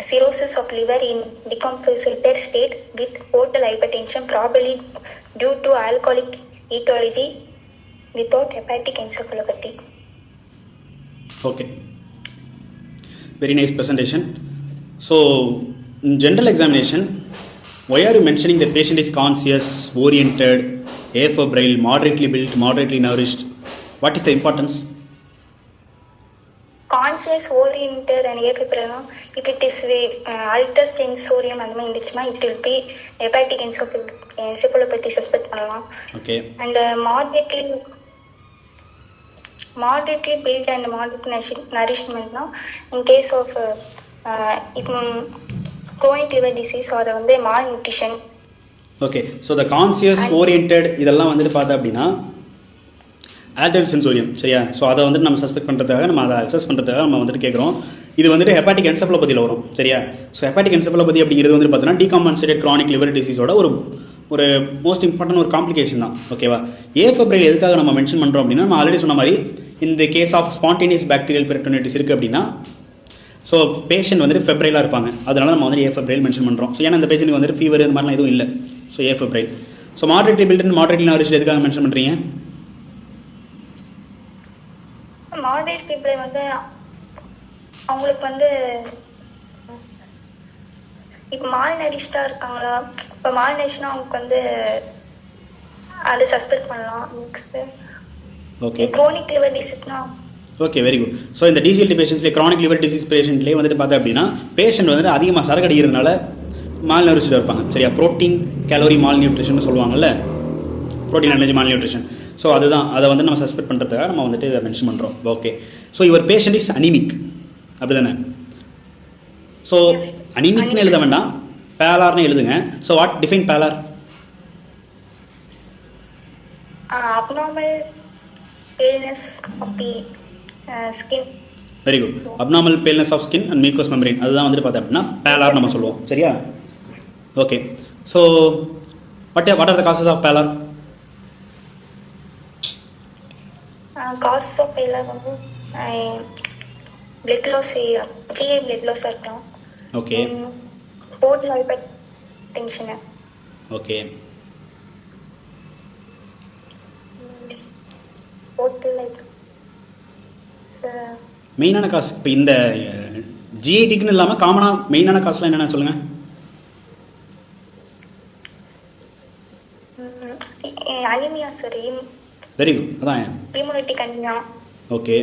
cirrhosis of liver in decompensated state with portal hypertension, probably due to alcoholic etiology without hepatic encephalopathy. Okay. Very nice presentation. So, in general examination, why are you mentioning the patient is conscious, oriented, afebrile, moderately built, moderately nourished? What is the importance? Conscious, oriented and afebrile, if it is ultrasensorium and it will be hepatic encephalopathy suspect. Okay. And moderately built and moderate nourishment now, in case of chronic liver disease or malnutrition. Okay, so the conscious, oriented இதெல்லாம் வந்துட்டு பார்த்தா அப்படின்னா altered sensorium, சரியா? So அதை வந்துட்டு நம்ம suspect பண்ணுறதுக்காக, நம்ம அதை அக்சஸ் பண்ணுறதுக்காக நம்ம வந்துட்டு கேட்குறோம். இது வந்துட்டு ஹெப்பாட்டிக் என்செஃபலோபதியில் வரும், சரியா? ஸோ ஹெப்பாட்டிக் என்செஃபலோபதி அப்படிங்கிறது வந்து பார்த்தீங்கன்னா டீகாம்பன்சேட்டட் கிரானிக் லிவர் டிசீஸோட ஒரு மோஸ்ட் இம்பார்ட்டன்ட் ஒரு காம்ப்ளிகேஷன் தான், ஓகேவா? ஏஃபெப்ரைல் எதுக்காக நம்ம மென்ஷன் பண்ணுறோம் அப்படின்னா, நம்ம ஆல்ரெடி சொன்ன மாதிரி இந்த case of spontaneous bacterial peritonitis இருக்குது அப்படின்னா, ஸோ பேஷண்ட் வந்துட்டு ஃபெப்ரைலாக இருப்பாங்க, அதனால நம்ம வந்துட்டு ஏஃபெப்ரைல் மென்ஷன் பண்ணுறோம். ஸோ ஏன்னா அந்த பேஷண்ட்டுக்கு வந்துட்டு ஃபீவர் இந்த மாதிரிலாம் எதுவும் இல்லை, so afebrile. So moderately built and moderately nourished எதுக்காக மென்ஷன் பண்ணுறீங்க? மாடரேட் பீப்புள் வந்து அவங்களுக்கு வந்து இப்போ மால் நடிஸ்டா இருக்காங்களா, இப்போ மால் நடிச்சுனா அவங்களுக்கு வந்து அதை சஸ்பெக்ட் பண்ணலாம். நெக்ஸ்ட் ஓகே குரோனிக் லிவர் டிசீஸ்னா ஓகே வெரி குட். ஸோ இந்த டிஜிஎல்டி பேஷண்ட்ஸ்லேயே க்ரானிக் லிவர் டிசீஸ் பேஷண்ட்லேயே வந்துட்டு பார்த்தா அப்படின்னா பேஷண்ட் வந்துட்டு அதிகமாக சரக்கு அடிக்கிறதுனால மால் நியூட்ரிஷன் இருப்பாங்க சரியா. ப்ரோட்டீன் கேலோரி மால் நியூட்ரிஷன் சொல்லுவாங்கல்ல, protein energy mall nutrition. So அதுதான் அதை வந்து நம்ம சஸ்பெக்ட் பண்ணுறதுக்காக நம்ம வந்துட்டு இதை மென்ஷன் பண்ணுறோம். Okay. So your patient is anaemic அப்படி தானே? ஸோ அனிமிக்னு எழுத வேண்டாம், பேலார்னு எழுதுங்க. So what define pallor? abnormal paleness of the skin. Very good. Abnormal paleness of skin and mucous membrane, அதுதான் வந்துட்டு பார்த்தா அப்படின்னா பேலார் நம்ம சொல்லுவோம் சரியா. Okay. So what are the causes of pallor? Causes of pallor வந்து blood loss, GI blood loss இருக்கலாம். Okay portal hypertension. Okay portal like மெயினான காசு இப்போ இந்த ஜிஐடிக்குன்னு இல்லாமல் காமனாக மெயினான காசுலாம் என்னென்ன சொல்லுங்கள். அனிமியா சரி. Very good. அதான் ஹீமோலைட்டிக் அனிமியா. ஓகே.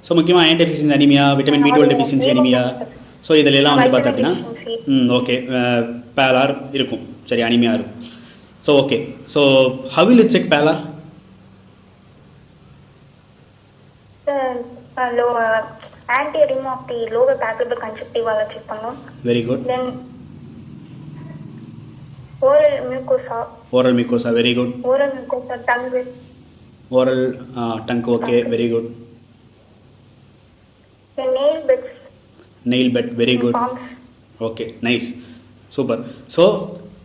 ஸோ முக்கியமாக iron deficiency anaemia, vitamin B12 deficiency anaemia, so இதில் எல்லாம் வந்து பார்த்தா அப்படின்னா ஓகே பேலார் இருக்கும் சரி, அனிமியா இருக்கும். So okay. So how will you check pallor? anti-edema of the lower palpebral conjunctiva check பண்ணோம். Very good. Then oral mucosa. Oral mucosa, very good. Oral mucosa, tongue. Oral tongue, okay, very good. The nail beds. Nail bed, very good. Palms. Okay, nice, super. So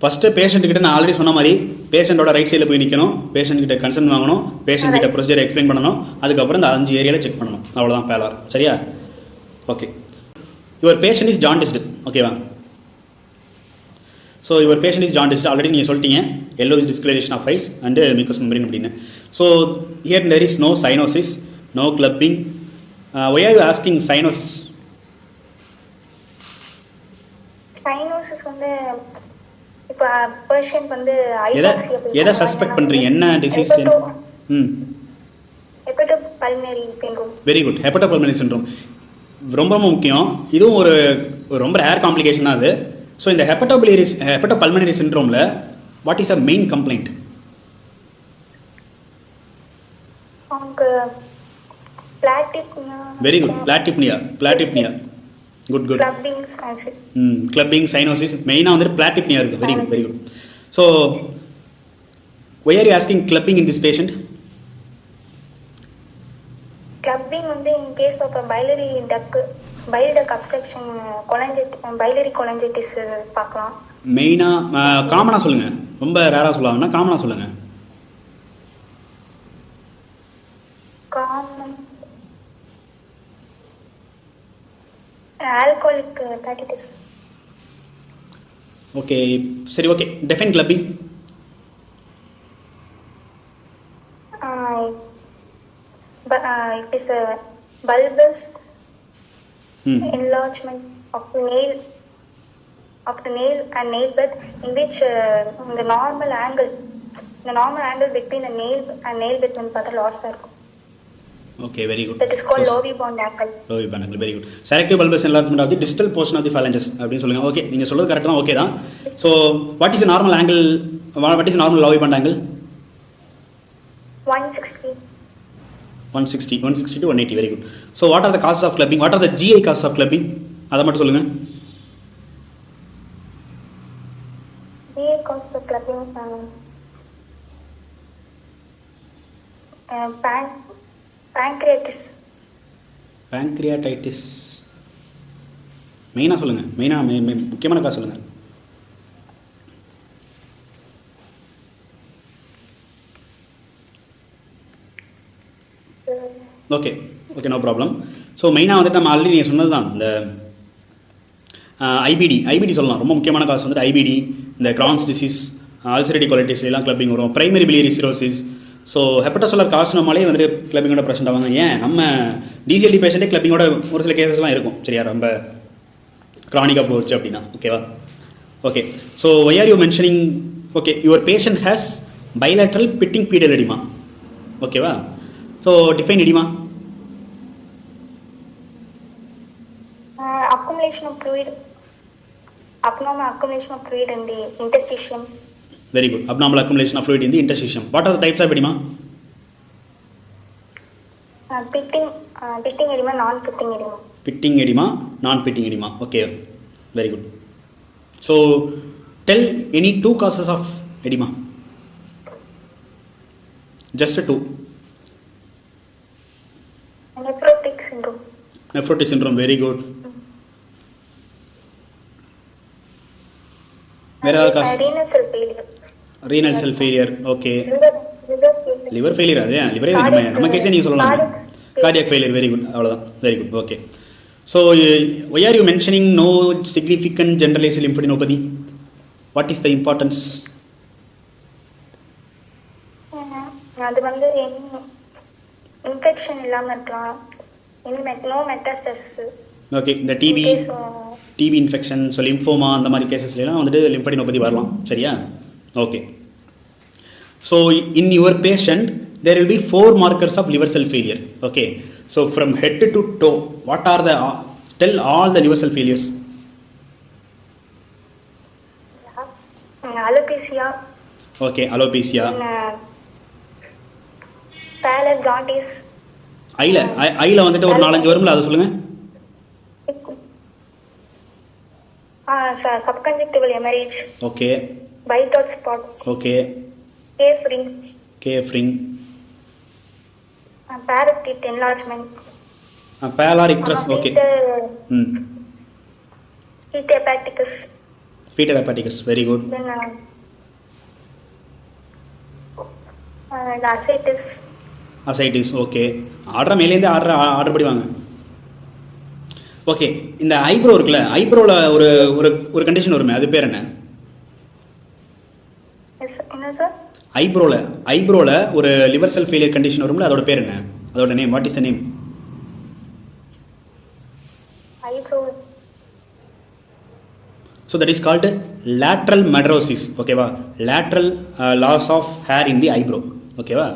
first patient கிட்ட நான் already சொன்ன மாதிரி பேஷண்ட்டோட right சைடில் போய் நிற்கணும், patient கிட்ட concern வாங்கணும், patient கிட்ட ப்ரொசீஜர் எக்ஸ்பிளைன் பண்ணணும், அதுக்கப்புறம் இந்த 5 ஏரியாவில் செக் பண்ணணும். அவ்வளோதான் பேலார் சரியா. Okay. Your patient is jaundiced ஓகேவா. So your patient is jaundiced already நீங்கள் சொல்லிட்டீங்க, yellow is discolouration of eyes and mucous membrane அப்படின்னு. So here there is no cyanosis, no clubbing. Why are you asking cyanosis? Cyanosis வந்து இப்போ patient வந்து எதை suspect பண்றீங்க, என்ன disease? Hepatopulmonary syndrome. Very good. Hepatopulmonary syndrome ரொம்ப முக்கியம். இதுவும் ஒரு ரொம்ப ரேர் காம்ப்ளிகேஷன் அது. ஸோ இந்த ஹெபடோபல்மனரி சிண்ட்ரோம்ல what is a main complaint? Very good. Platypnoea. Good good. Clubbing cyanosis மெயினாக வந்துட்டு பிளாட்டிப்னியா இருக்குது. Very good very good. So why are you asking clubbing in this patient? Clubbing வந்து in case of biliary duct obstruction biliary cholangitis பார்க்கலாம். மெயினாக காமனாக சொல்லுங்கள், ரொம்ப ரேராக சொல்லாங்கன்னா காமனாக சொல்லுங்கள். Common alcoholic hepatitis. ஓகே சரி okay. Define clubbing. It is a bulbous enlargement of the nail and nail bed in which the normal angle between the nail and nail bed வந்து பார்த்தா லாஸ் இருக்கும். Okay, very good. That is called Lovibond angle. Lovibond angle, very good. Selective bulbous enlargement of the distal portion of the phalanges அப்படினு சொல்லுங்க. Okay, நீங்க சொல்றது கரெக்ட்டா தான். Okay தான். So what is the normal angle? What is the normal Lovibond angle? 160 to 180. Very good. So what are the causes of clubbing? What are the GI causes of clubbing? அத மட்டும் சொல்லுங்க. GI causes of clubbing pancreatitis. மெயினா சொல்லுங்க. மெயினா முக்கியமான காசு சொல்லுங்க. Okay okay, no problem. So மெயினாக வந்துட்டு நம்ம ஆல்ரெடி நீங்கள் சொன்னது தான், இந்த ஐபிடி சொல்லலாம். ரொம்ப முக்கியமான காசு வந்துட்டு ஐபிடி, இந்த கிரான்ஸ் டிசீஸ், அல்சரேட்டிவ் கொலைட்டிஸ் எல்லாம் கிளப்பிங் வரும். Primary biliary cirrhosis. ஸோ ஹெப்படோசோலர் கார்சினோமாலே வந்துட்டு கிளப்பிங்கோட ப்ரெசென்ட் ஆவாங்க. ஏன் நம்ம டிசிஎல்டி பேஷண்ட்டே கிளப்பிங்கோட ஒரு சில கேசஸ்லாம் இருக்கும் சரியா. ரொம்ப க்ரானிக்காக போச்சு அப்படின்னா. ஓகேவா? Okay. So why are you mentioning? Okay, your patient has bilateral pitting pedal oedema. ஓகேவா? So define oedema. Accumulation of fluid, abnormal accumulation of fluid in the interstitium. Very good. Abnormal accumulation of fluid in the interstitium. What are the types of edema? Pitting edema, non-pitting edema. Pitting edema, non-pitting edema. Okay, very good. So, tell any two causes of edema. Just two. Nephrotic syndrome. Nephrotic syndrome, very good. Where are causes? Renal cell failure. Renal cell failure, okay. Liver failure, அதே liver நம்ம கேஸே நீங்க சொல்லலாம். Cardiac failure, very good. அவ்வளவுதான், very good, okay. So, why are you mentioning no significant generalized lymphadenopathy? What is the importance? அது வந்து infection இல்லாம இருக்கலாம். No மெட்டாஸ்டஸ். Okay, இந்த டிபி இன்ஃபெக்ஷன், ஸோ லிம்ஃபோமா அந்த மாதிரி கேசஸ்லாம் வந்துட்டு லிம்ஃபடினோபதி வரலாம். சரியா? Okay. So in your patient there will be 4 markers of liver cell failure. Okay, so from head to toe, what are the tell all the liver cell failures? Alopecia. Okay, alopecia. Pallor, jaundice. ஐல வந்துட்டு ஒரு 4-5 வரும்ல, அதை சொல்லுங்க. Subconjunctival hemorrhage. Okay. White dot spots. Okay. Cave rings. Cave ring. Parotid enlargement. Pallor icterus. Okay. Feet hepaticus. Feet hepaticus, very good. Then ascites. Ascites, okay. Order மேலேருந்து order படி வாங்க. Okay, இந்த eyebrow இருக்குல்ல, ஐப்ரோல ஒரு ஒரு ஒரு கண்டிஷன் வருமே, அது பேர் என்ன? என்ன சார்? ஐப்ரோல ஒரு லிவர் செல் ஃபெயிலியர் கண்டிஷன் வரும்ல, அதோட பேர் என்ன? அதோட name, what is the name? Eyebrow. So that is called lateral madarosis. ஓகேவா? Lateral loss of hair in the eyebrow. ஓகேவா?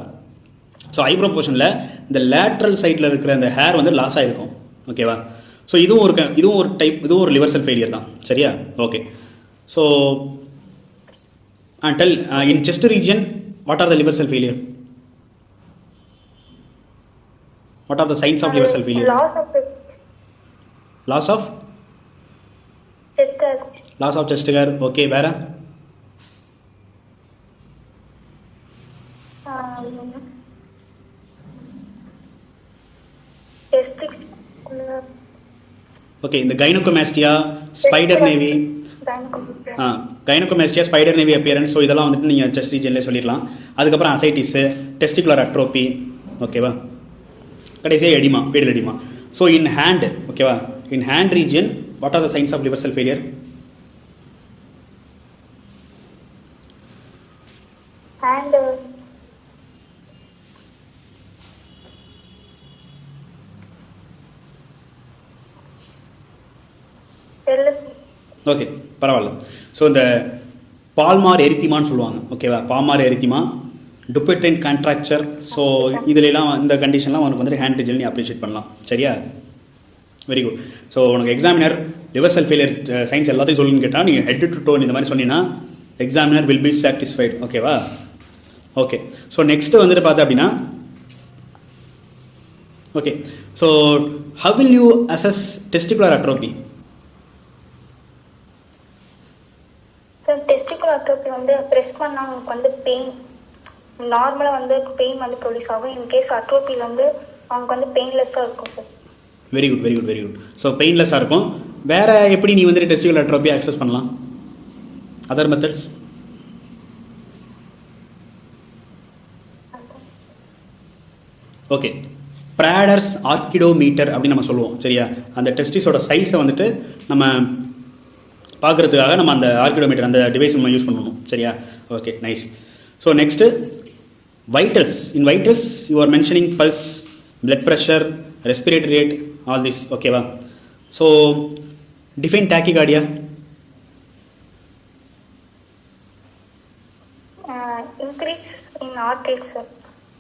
ஸோ ஐப்ரோ போர்ஷனில் இந்த லேட்ரல் சைடில் இருக்கிற அந்த ஹேர் வந்து லாஸ் ஆகிருக்கும். ஓகேவா? ஸோ இதுவும் ஒரு டைப், இதுவும் ஒரு லிவர் செல் ஃபெயிலியர் தான். சரியா? Okay. So tell in chest region what are the liver cell failure? What are the signs of liver cell failure? Loss of chest hair. Okay, வேற? Okay, இந்த gynaecomastia, spider naevi, gynaecomastia, spider naevi appearance, so இதெல்லாம் வந்துட்டு நீங்கள் chest ரீஜன்லேயே சொல்லிடலாம். அதுக்கப்புறம் அசைட்டிஸு, testicular atrophy. ஓகேவா? கடைசியாக oedema, pedal oedema. So in hand, ஓகேவா, in hand region what are the signs of liver cell failure? Hand okay, பரவாயில்ல. ஸோ இந்த பால்மார் எரித்திமான்னு சொல்லுவாங்க. ஓகேவா? Palmar erythema, Dupuytren contracture. So இதுலலாம் இந்த கண்டிஷன்லாம் உனக்கு வந்துட்டு ஹேண்ட் ரீஜன் நீ அப்ரிஷியேட் பண்ணலாம். சரியா? Very good. ஸோ உனக்கு examiner liver cell failure science எல்லாத்தையும் சொல்லுன்னு கேட்டால் நீங்கள் ஹெட் டு டோ இந்த மாதிரி சொன்னீங்கன்னா எக்ஸாமினர் வில் பி சாட்டிஸ்ஃபைட். ஓகேவா? ஓகே. ஸோ நெக்ஸ்ட் வந்துட்டு பார்த்தா அப்படின்னா, okay, so how will you assess testicular atrophy? Testicular atrophy வந்து பிரஸ் பண்ணா உங்களுக்கு வந்து பெயின், நார்மலாக வந்து பெயின் வந்து ப்ரொடியூஸ் ஆகும். இன்கேஸ் அட்ரோபியில் வந்து அவங்களுக்கு வந்து பெயின்லெஸ்ஸாக இருக்கும் sir. Very good, very good, very good. So பெயின்லெஸ்ஸாக இருக்கும். வேற எப்படி நீ வந்துட்டு டெஸ்டிகுலர் அட்ரோபி அக்சஸ் பண்ணலாம்? Other methods? Okay, Prader's orchidometer அப்படின்னு நம்ம சொல்லுவோம். சரியா? அந்த டெஸ்டிஸோட சைஸை வந்துட்டு நம்ம பார்க்குறதுக்காக நம்ம அந்த ஆர்கிடோமீட்டர், அந்த டிவைஸ் நம்ம யூஸ் பண்ணணும். சரியா? Okay, nice. So next vitals. In vitals you are mentioning pulse, blood pressure, respiratory rate, all this. ஓகேவா? So Define tachycardia. Increase in heart rate, sir.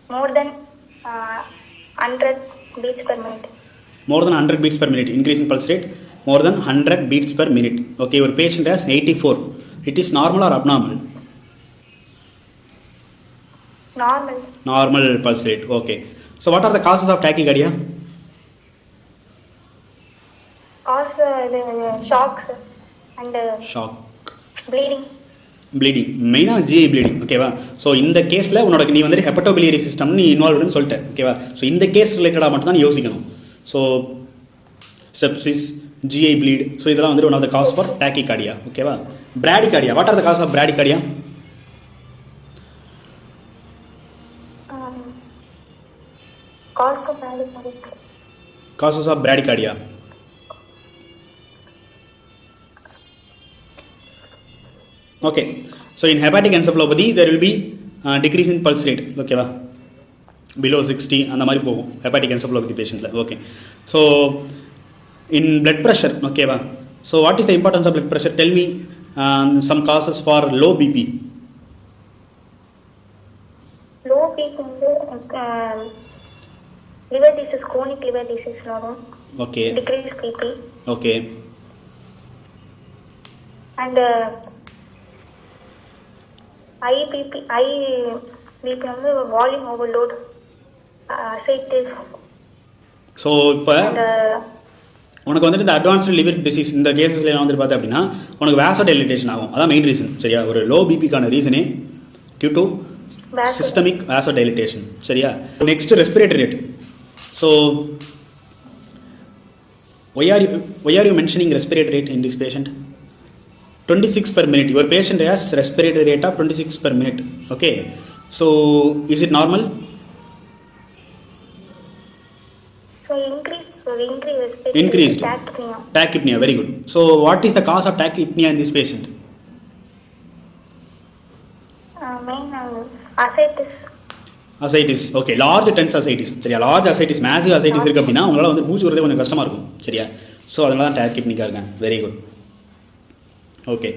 More than 100 beats per minute. More than 100 beats per minute. Increase in pulse rate more than 100 beats per minute. Okay, your patient has 84. It is normal or abnormal? Normal. Normal pulse rate. Okay. So what are the causes of tachycardia? Cause shocks and Shock. bleeding. Bleeding மெயினாக GI bleeding. ஓகேவா? So இந்த கேஸில் உன்னோட நீ வந்துட்டு ஹெப்படோபிலியரி system நீ இன்வால்வ்டுன்னு சொல்லிட்ட. ஓகேவா? ஸோ இந்த கேஸ் ரிலேட்டடாக மட்டும் தான் நீ யோசிக்கணும். So sepsis, GI bleed, so இதெல்லாம் வந்துட்டு one of the cause for tachycardia. ஓகேவா? Bradycardia. What are the cause of bradycardia? Causes of bradycardia. Okay, so in hepatic encephalopathy there will be decrease in pulse rate. Okay va, below 60 அந்த மாதிரி போகும் hepatic encephalopathy patientல. Okay, so in blood pressure, okay va, so what is the importance of blood pressure? Tell me some causes for low BP. Low BP liver disease, chronic liver disease வரும். Okay, decrease BP. Okay, and high BP வந்து volume overload, ascites. So இப்போ உனக்கு வந்துட்டு இந்த advanced liver disease இந்த கேசஸ்ல வந்துட்டு பார்த்தா அப்படின்னா உனக்கு வேசோடைலேஷன் ஆகும். அதான் மெயின் ரீசன். சரியா? ஒரு லோ பிபிக்கான ரீசனே டியூ டு சிஸ்டமிக் வேசோடைலேஷன். சரியா? Next respiratory rate. So why are you mentioning respiratory rate in this patient? 26 per minute. Your patient has respiratory rate of 26 per minute. Okay, so is it normal? So increased tachypnea. Very good. So what is the cause of tachypnea in this patient? Main ascites. Okay, large tense ascites. சரியா? large ascites, massive ascites இருக்கு அப்படின்னா உங்களால வந்து மூச்சு விடுறதே கொஞ்சம் கஷ்டமா இருக்கும். சரியா? ஸோ அதனால தான் tachypnea இருக்காங்க. Very good. Okay,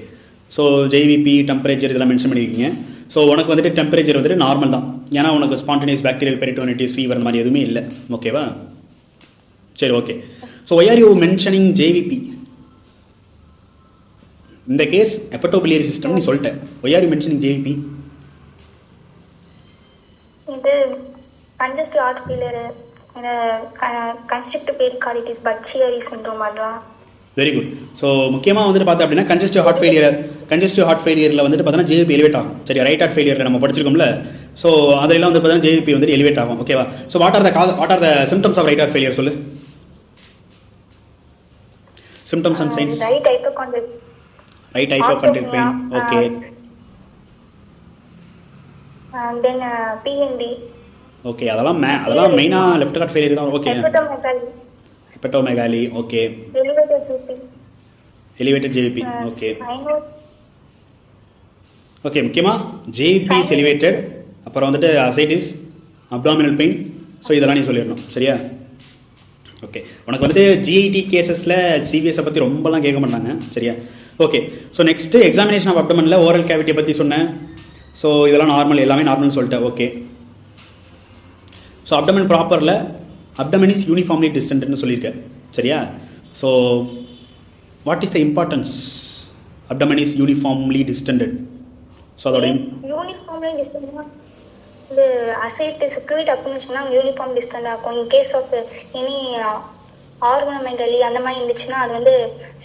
so JVP, temperature இதெல்லாம் மென்ஷன் பண்ணியிருக்கீங்க. ஸோ உனக்கு வந்துட்டு டெம்பரேச்சர் வந்துட்டு நார்மல் தான். ஏன்னா உனக்கு ஸ்பான்டேனியஸ் பாக்டீரியல் பெரிட்டோனிட்டிஸ், ஃபீவர் அந்த மாதிரி எதுவுமே இல்லை. ஓகேவா? சரி, okay. So why are you mentioning JVP? இந்த கேஸ் ஹெப்படோபிலியரி சிஸ்டம் நீ சொல்லிட்டேன். Why are you mentioning JVP? இது congestive heart failure, constrictive pericarditis, Budd-Chiari syndrome அதெல்லாம். Very good. ஸோ முக்கியமாக வந்துட்டு பார்த்தா அப்படின்னா கன்ஜஸ்டிவ் ஹார்ட் ஃபெயிலியரில் வந்துட்டு பார்த்தோன்னா ஜேவிபி எலிவேட் ஆகும். சரியா? ரைட் ஹார்ட் ஃபெயிலியரில் நம்ம படிச்சிருக்கோம்ல. ஸோ அதெல்லாம் வந்து பார்த்தீங்கன்னா ஜேவிபி வந்து எலிவேட் ஆகும். ஓகேவா? So what are the symptoms of right heart failure சொல்லு. Symptoms and signs. Right hypochondriac pain. Okay. then PND. Okay, அதெல்லாம் மெயினாக லெஃப்ட் ஹார்ட் ஃபெயிலியர் தான். Okay. Hepatomegaly. Okay. Elevated JVP. Okay. Okay, முக்கியமாக JVP is elevated, அப்புறம் வந்துட்டு ascites, abdominal pain. So இதெல்லாம் நீ சொல்லிடணும். சரியா? ஓகே. உனக்கு வந்துட்டு ஜிஐடி கேசஸில் சிவிஎஸை பற்றி ரொம்பலாம் கேட்க மாட்டாங்க. சரியா? Okay. So next examination of அப்டமனில் ஓரல் கேவிட்டியை பற்றி சொன்னேன். ஸோ இதெல்லாம் நார்மல், எல்லாமே நார்மல்னு சொல்லிட்டேன். ஓகே. ஸோ அப்டமன் ப்ராப்பரில் அப்டமன் இஸ் யூனிஃபார்ம்லி டிஸ்டன்ட்னு சொல்லியிருக்கேன். சரியா? So what is the importance? Abdomen is uniformly distended. So அதோட யூனிஃபார்ம்லி டிஸ்டன்ட்னா இந்த அசைட்டிஸ் ஃப்ளூயிட் அக்குமுலேஷன்னா யூனிஃபார்ம் டிஸ்டன்ட் ஆகும். In case of any organomegaly அந்த மாதிரி இருந்துச்சுன்னா அது வந்து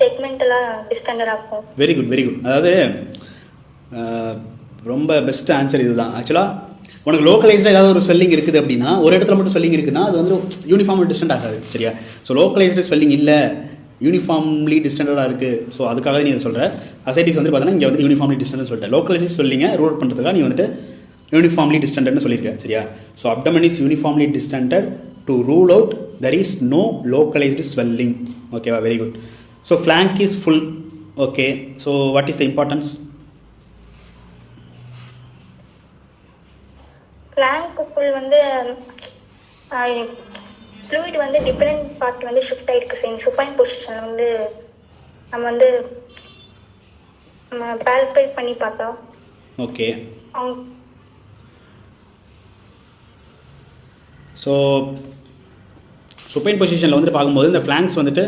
செக்மெண்டலாக டிஸ்டன்டட் ஆகும். Very good, very good. அதாவது ரொம்ப பெஸ்ட் ஆன்சர் இதுதான். ஆக்சுவலாக உனக்கு லோக்கலைஸ்டாக ஏதாவது ஒரு ஸ்வெல்லிங் இருக்குது அப்படின்னா, ஒரு இடத்துல மட்டும் ஸ்வெல்லிங் இருக்குன்னா அது வந்து யூனிஃபார்ம்லி டிஸ்டன்ட் ஆகாது. சரியா? ஸோ லோக்கலைஸ்டு ஸ்வெல்லிங் இல்லை, யூனிஃபார்ம்லி டிஸ்டன்டாக இருக்குது. ஸோ அதுக்காக நீ இதை சொல்கிற. அசைட்டிஸ் வந்து பார்த்தீங்கன்னா இங்கே வந்து யூனிஃபார்ம்லி டிஸ்டன்ட்னு சொல்லிட்டேன். லோக்கலைஸ்டு ஸ்வெல்லிங்கை ரூல் அவுட் பண்ணுறதுக்காக நீ வந்துட்டு யூனிஃபார்ம்லி டிஸ்டன்ட்னு சொல்லியிருக்க. சரியா? So abdomen is uniformly distended to rule out there is no localized swelling. ஓகேவா? Very good. So flank is full. Okay. So what is the importance? ஃபிளாங்க்குள் வந்து ஃப்ளூயிட் வந்து டிஃபரெண்ட் பார்ட் வந்து ஷிஃப்ட் ஆயிருக்கு. சேம் சுப்பைன் பொசிஷன் வந்து நம்ம வந்து palpate பண்ணி பார்த்தா ஓகே. அவங்க ஸோ சுப்பைன் பொசிஷனில் வந்துட்டு பார்க்கும்போது இந்த ஃப்ளாங்க்ஸ் வந்துட்டு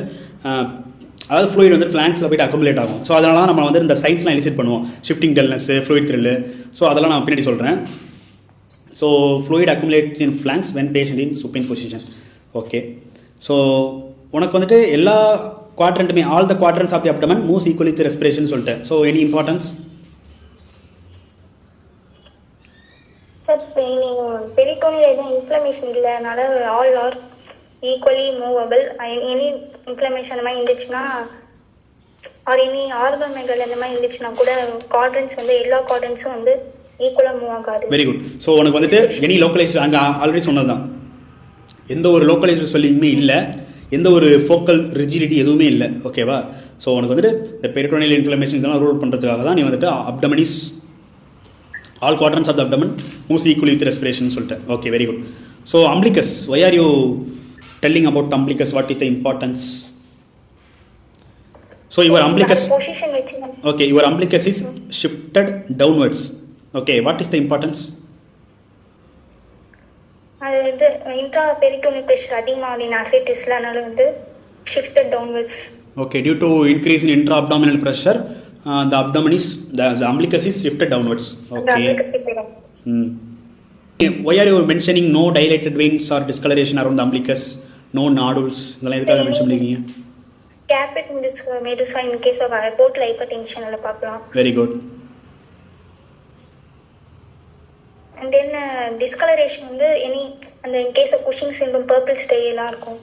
அதாவது ஃப்ளூயிட் வந்து ஃப்ளாங்க்ஸில் போய்ட்டு அக்குமுலேட் ஆகும். ஸோ அதனால நம்ம வந்து இந்த சைட்ஸ்லாம் எலிசிட் பண்ணுவோம், shifting dullness, fluid thrill. So அதெல்லாம் நான் பின்னாடி சொல்கிறேன். So fluid accumulates in flanks when patient in supine position. Okay. So உனக்கு வந்துட்டு எல்லா குவாட்ரண்ட்டுமே all the quadrants of the abdomen moves equally to respiration சொல்லிட்டேன். So any importance? Sir peritoneal எதுவும் இன்ஃப்ளமேஷன் இல்லைனால all are equally movable. Any inflammation அந்த மாதிரி இருந்துச்சுன்னா ஆர் எனி ஆர்கன்மெண்டல் அந்த மாதிரி இருந்துச்சுன்னா கூட குவாட்ரண்ட்ஸ் வந்து எல்லா குவாட்ரண்ட்ஸும் வந்து ஈக்குவலாக மூவ் ஆகாது. Very good. ஸோ உனக்கு வந்துட்டு எனி லோக்கலைஸ்டு அங்கே ஆல்ரெடி சொன்னது தான், எந்த ஒரு லோக்கலைஸ்டு ஸ்வெல்லிங்குமே இல்லை, எந்த ஒரு ஃபோக்கல் ரிஜிடிட்டி எதுவுமே இல்லை. ஓகேவா? ஸோ உனக்கு வந்துட்டு இந்த பெரிட்டோனியல் இன்ஃப்ளமேஷன் இதெல்லாம் ரூல் பண்ணுறதுக்காக தான் நீ வந்துட்டு abdomen is all quadrants of the abdomen moves equally with respiration சொல்லிட்டேன். Okay, very good. So umbilicus, why are you telling about umbilicus? What is the importance? So your umbilicus position which okay, your umbilicus is shifted downwards. Okay, what is the importance? அது intra peritoneal pressure அதிகமாக அசைட்டிஸ்ல அதனால வந்து shifted downwards. Okay, due to increase in intra abdominal pressure, the abdomen is the umbilicus is shifted downwards. Okay. Why are you mentioning no dilated veins or discoloration around the umbilicus? No nodules. இதெல்லாம் எதுக்காக mention பண்ணிருக்கீங்க? கேபிட் Medusa in case of portal hypertension ல பார்க்கலாம். Very good. And then discoloration வந்து any அந்த in case of Cushing syndrome purple stay எல்லாம் இருக்கும்.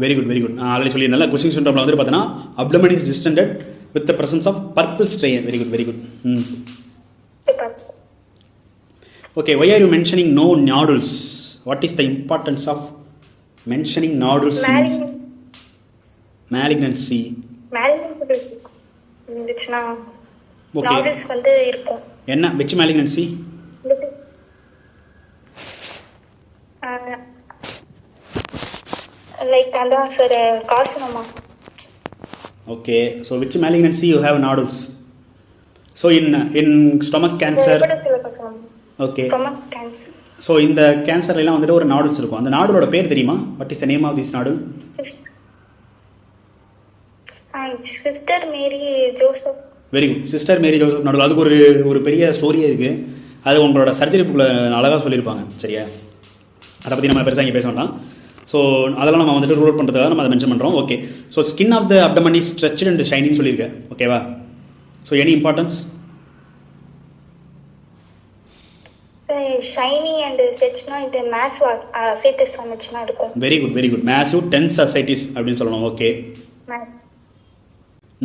Very good, very good. Already சொல்லியிருந்தேன்ல, Cushing syndromeல வந்து பார்த்தீங்கன்னா abdomen is distended with the presence of purple stray. Very good, very good. Okay, why are you mentioning no nodules? What is the importance of mentioning nodules? Malignancy. இருந்துச்சுன்னா nodules வந்து இருக்கும். என்ன which malignancy? Like அதான் sir carcinoma. Okay, so which malignancy you have nodules? So in stomach cancer. Okay. Stomach cancer. So இந்த கேன்சர்லாம் வந்துட்டு ஒரு nodules இருக்கும். அந்த நாடுலோட பேர் தெரியுமா? What is the name of this nodule? Sister Mary Joseph. Very good. Sister Mary Joseph nodule. அதுக்கு ஒரு பெரிய ஸ்டோரியே இருக்குது. அது உங்களோட சர்ஜரி புக்கில் அழகாக சொல்லியிருப்பாங்க. சரியா? அதை பற்றி நம்ம பெருசாக இங்கே பேச வேண்டாம். ஸோ அதெல்லாம் நம்ம வந்துட்டு ரூல் பண்ணுறதுக்காக நம்ம அதை மென்ஷன் பண்ணுறோம். Okay. So skin of the abdomen is stretched and shining சொல்லியிருக்கேன். ஓகேவா? So any importance? Shiny and ஸ்ட்ரெச்னா இந்த மேசிவ் அசைட்டிஸ் வந்துச்சுனா இருக்கும். Very good, very good. Massive tense ascites அப்படின்னு சொல்லணும். Okay.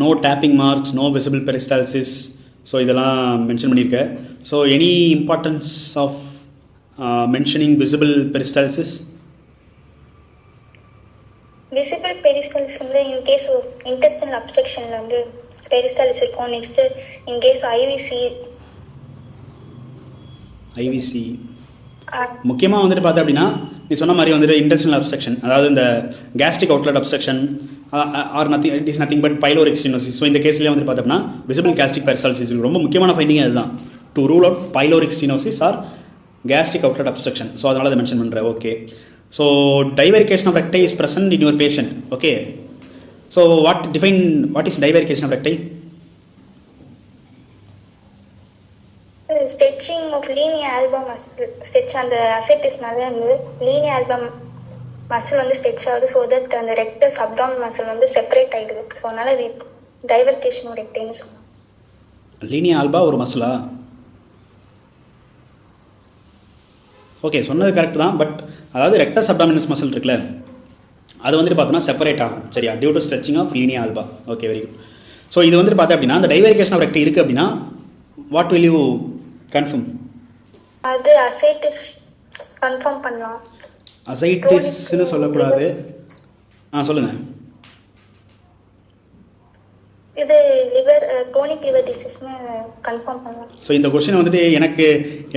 No tapping marks, no visible peristalsis. So இதெல்லாம் mention பண்ணியிருக்கேன். So any importance of mentioning visible peristalsis? Visible peristalsis வந்து in case of intestinal அப்ஸ்ட்ரக்ஷன்ல வந்து peristalsis இருக்கும். நெக்ஸ்ட் இன் கேஸ் ஐவிசி முக்கியமாக வந்துட்டு பார்த்தா அப்படின்னா நீ சொன்ன மாதிரி வந்துட்டு இன்டெஸ்டினல் அப்ஸ்ட்ரக்ஷன், அதாவது இந்த gastric outlet obstruction or nothing, it is nothing but pyloric stenosis. So இந்த கேஸ்லேயே வந்து பார்த்தோம்னா விசிபிள் கேஸ்ட்ரிக் பெரிஸ்டால்சிஸ் ரொம்ப முக்கியமான ஃபைண்டிங் அதுதான், to rule out pyloric stenosis or gastric outlet obstruction. So அதனால அதை மென்ஷன் பண்ணுறேன். Okay. So divarication of recti is present in your patient. Okay. So what is divarication of recti? Stretching of linear alba muscle stretch அந்த அசைட்டிஸ்னால வந்து linear alba muscle வந்து stretch ஆகுது. So that அந்த rectus abdominal muscle வந்து separate ஆகிடுது. So அதனால இது டைவர்கேஷன் ஆஃப் ரெக்டைன்னு சொல்லுவாங்க. லீனியர் ஆல்பா ஒரு மசிலா? ஓகே, சொன்னது கரெக்ட் தான். பட் அதாவது ரெக்டஸ் அப்டாமினஸ் மசில் இருக்குல்ல, அது வந்துட்டு பார்த்தோன்னா செப்பரேட் ஆகும். சரியா? Due to stretching of linear alba. Okay, very good. So இது வந்துட்டு பார்த்தா அப்படின்னா அந்த டைவரிகேஷன் ஆஃப் ரெக்டை இருக்குது அப்படின்னா வாட் வில் யூ கன்ஃபார்ம்? அது அசைட்டிஸ் கன்ஃபார்ம் பண்ணலாம். அசைட்டிஸ்னு சொல்லக்கூடாது. சொல்லுங்க. இது லிவர் க்ரோனிக் லிவர் டிசீஸ்னு கன்ஃபார்ம் பண்ணலாம். ஸோ இந்த கொஸ்டின் வந்துட்டு எனக்கு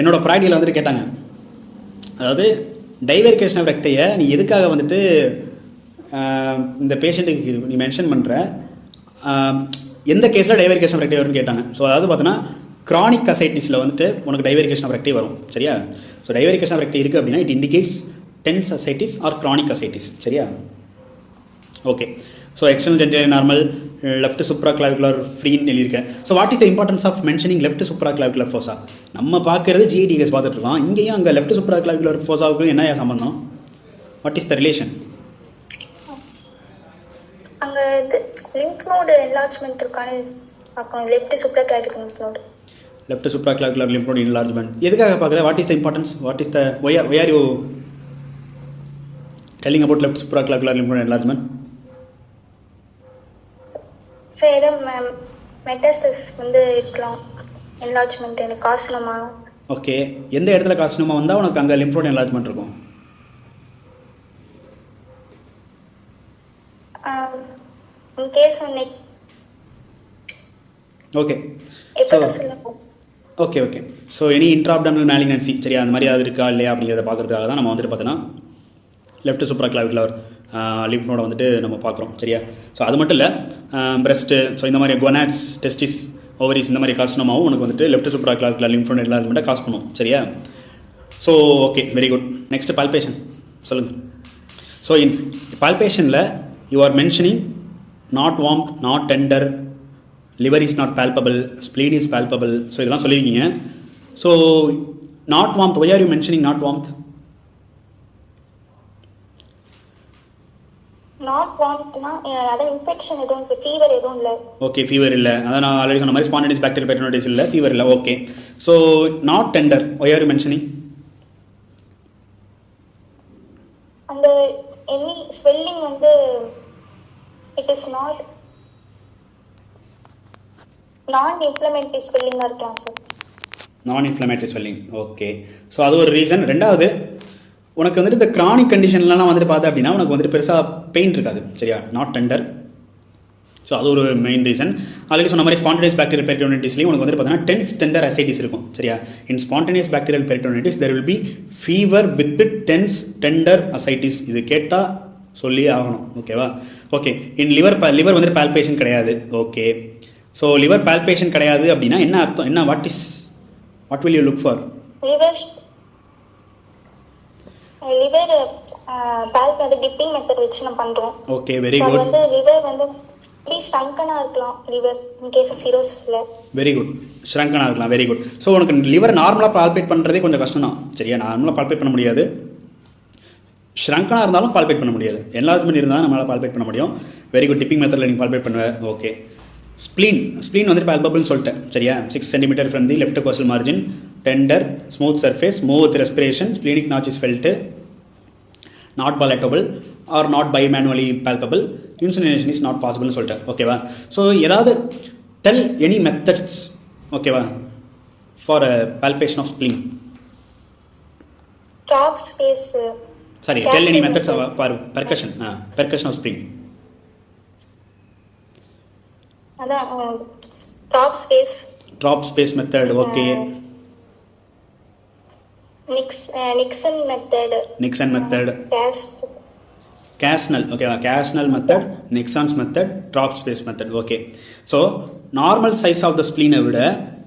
என்னோட ப்ராக்டிகலில் வந்துட்டு கேட்டாங்க. அதாவது டைவர்கேஷன் ஆஃப் ரெக்டையை நீ எதுக்காக வந்துட்டு இந்த பேஷண்ட்டுக்கு நீ மென்ஷன் பண்ணுற, எந்த கேஸில் டைவரிகேஷன் ஆஃப் ரெக்டை வரும்னு கேட்டாங்க. ஸோ அதாவது பார்த்தோன்னா கிரானிக் அசைட்டிஸில் வந்துட்டு உனக்கு டைவரிகேஷன் ஆஃப் ரெக்டை வரும். சரியா? ஸோ டைவரிகேஷன் ஆஃப் ரெக்டை இருக்குது அப்படின்னா it indicates tense ascites or chronic ascites. சரியா? Okay. So external genital normal, left supraclavicular ஃப்ரீன்னு எழுதியிருக்கேன். So what is the importance of mentioning left supraclavicular fossa? நம்ம பார்க்கறது ஜிஐடிஎஸ் பார்த்துட்டு இருக்கோம். இங்கேயும் அங்கே லெஃப்ட் சுப்ராக்ளாவிகுலர் ஃபோசாவுக்கு என்ன சம்பந்தம்? What is the relation? அங்க லிம்ப் நோட் என்லார்ஜ்மென்ட் இருக்கானே பார்க்கணும். Left supraclavicular lymph node. Left supraclavicular lymph node enlargement எதுக்காக பார்க்குற? What is the importance? What is the why are you telling about left supraclavicular lymph node enlargement? சரி, ஏதோ மெட்டாஸ்டஸ் வந்து இருக்கலாம். என்லார்ஜ்மென்ட் எனக்கு காசனமா. ஓகே. எந்த இடத்துல காசனமா வந்தால் உனக்கு அங்கே லிம்ப் நோட் என்லார்ஜ்மெண்ட் இருக்கும்? In case neck. Okay. Okay okay. So any intraabdominal malignancy, சரியா, அந்த மாதிரி அது இருக்கா இல்லையா அப்படிங்கிறத பார்க்குறதுக்காக தான் நம்ம வந்துட்டு பார்த்தோன்னா லெஃப்ட் சுப்ராக்ளாவிகுலர் லிம்ப் நோடை வந்துட்டு நம்ம பார்க்குறோம். சரியா? ஸோ அது மட்டும் இல்லை, பிரஸ்ட்டு, ஸோ இந்த மாதிரி கொனாட்ஸ், டெஸ்டிஸ், ஓவரிஸ், இந்த மாதிரி கார்சினோமாவும் உனக்கு வந்துட்டு லெஃப்ட் சுப்ராக்ளாவிகுலர் லிம்ப் நோட் என்லார்ஜ்மெண்ட்டை காஸ் பண்ணும். சரியா? So okay, very good. Next palpation சொல்லுங்கள். ஸோ இன் பால்பேஷனில் you are mentioning not warmth, not tender, liver is not palpable, spleen is palpable. So இதெல்லாம் சொல்லியிருக்கீங்க. So not warmth, why are you mentioning not warmth? Not வார்ம்த்னா அத infection எதுவும் இல்லை, fever எதுவும் இல்லை. ஓகே, ஃபீவர் இல்லை. அதான் நான் ஆல்ரெடி சொன்ன மாதிரி ஸ்பான்டேனியஸ் பாக்டீரியல் பெரிட்டோனிட்டிஸ் இல்லை, ஃபீவர் இல்லை. Okay. So not tender, why are you mentioning? அந்த எனி ஸ்வெல்லிங் வந்து இட் இஸ் நாட் நான் இன்ஃப்ளமேட்டரி ஸ்வெல்லிங்காக இருக்கலாம் சார். நான் இன்ஃப்ளமேட்டரி ஸ்வெல்லிங். ஓகே. ஸோ அது ஒரு ரீசன். ரெண்டாவது, உனக்கு வந்துட்டு இந்த கிரானிக் கண்டிஷன்லாம் வந்துட்டு பார்த்தா அப்படின்னா உனக்கு வந்துட்டு பெருசாக பெயின் இருக்காது. சரியா? Not tender. ஸோ அது ஒரு மெயின் ரீசன். ஆல்ரெடி சொன்ன மாதிரி ஸ்பான்டேனியஸ் பாக்டீரியல் பெரிட்டோனிட்டிஸ்லையும் உனக்கு வந்துட்டு பார்த்தீங்கன்னா டென்ஸ் டெண்டர் அசைட்டிஸ் இருக்கும். சரியா? In spontaneous bacterial peritonitis there will be fever with tense tender ascites. இது கேட்டால் சொல்லி ஆகணும். ஓகேவா? ஓகே. இன் லிவர் வந்துட்டு பால்பேஷன் கிடையாது. ஓகே. ஸோ லிவர் பால்பேஷன் கிடையாது அப்படின்னா என்ன அர்த்தம்? என்ன what will you look for? Liver palp வந்து டிப்பிங் மெத்தட் வச்சு நம்ம பண்றோம். Okay, very good. வந்து லிவர் வந்து ஷ்ரங்கனா இருக்கலாம் லிவர் இன் கேஸ் ஆஃப் சிரோசிஸ்ல. Very good. ஷ்ரங்கனா இருக்கலாம். Very good. ஸோ உனக்கு லிவர் நார்மலாக பால்பேட் பண்ணுறதே கொஞ்சம் கஷ்டம் தான். சரியா? நார்மலாக பால்பேட் பண்ண முடியாது. ஷ்ரங்கனா இருந்தாலும் பால்பேட் பண்ண முடியாது. என்லார்ஜ்மென்ட் இருந்தாலும் நம்மளால் பால்பேட் பண்ண முடியும். Very good. டிப்பிங் மெத்தடில் நீங்கள் பால்பேட் பண்ணுவேன். ஓகே. ஸ்ப்ளீன் வந்துட்டு பால்பபிள்னு சொல்லிட்டேன். சரியா? 6 cm from the left costal margin, tender, smooth surface, move with respiration, splenic notch is felt, not palatable or not bimanually palpable, insulination is not possible சொல்லிட்டேன். ஓகேவா? So ஏதாவது tell any methods, ஓகேவா, for palpation of spleen. Traube space. Sorry, tell any methods for percussion of spleen. அதான் Traube space method. Okay. Nixon method, Castell. ஓகேவா? Castell method, Nixon's method, Traube space method. Okay. So normal size of the ஸ்ப்ளீனை விட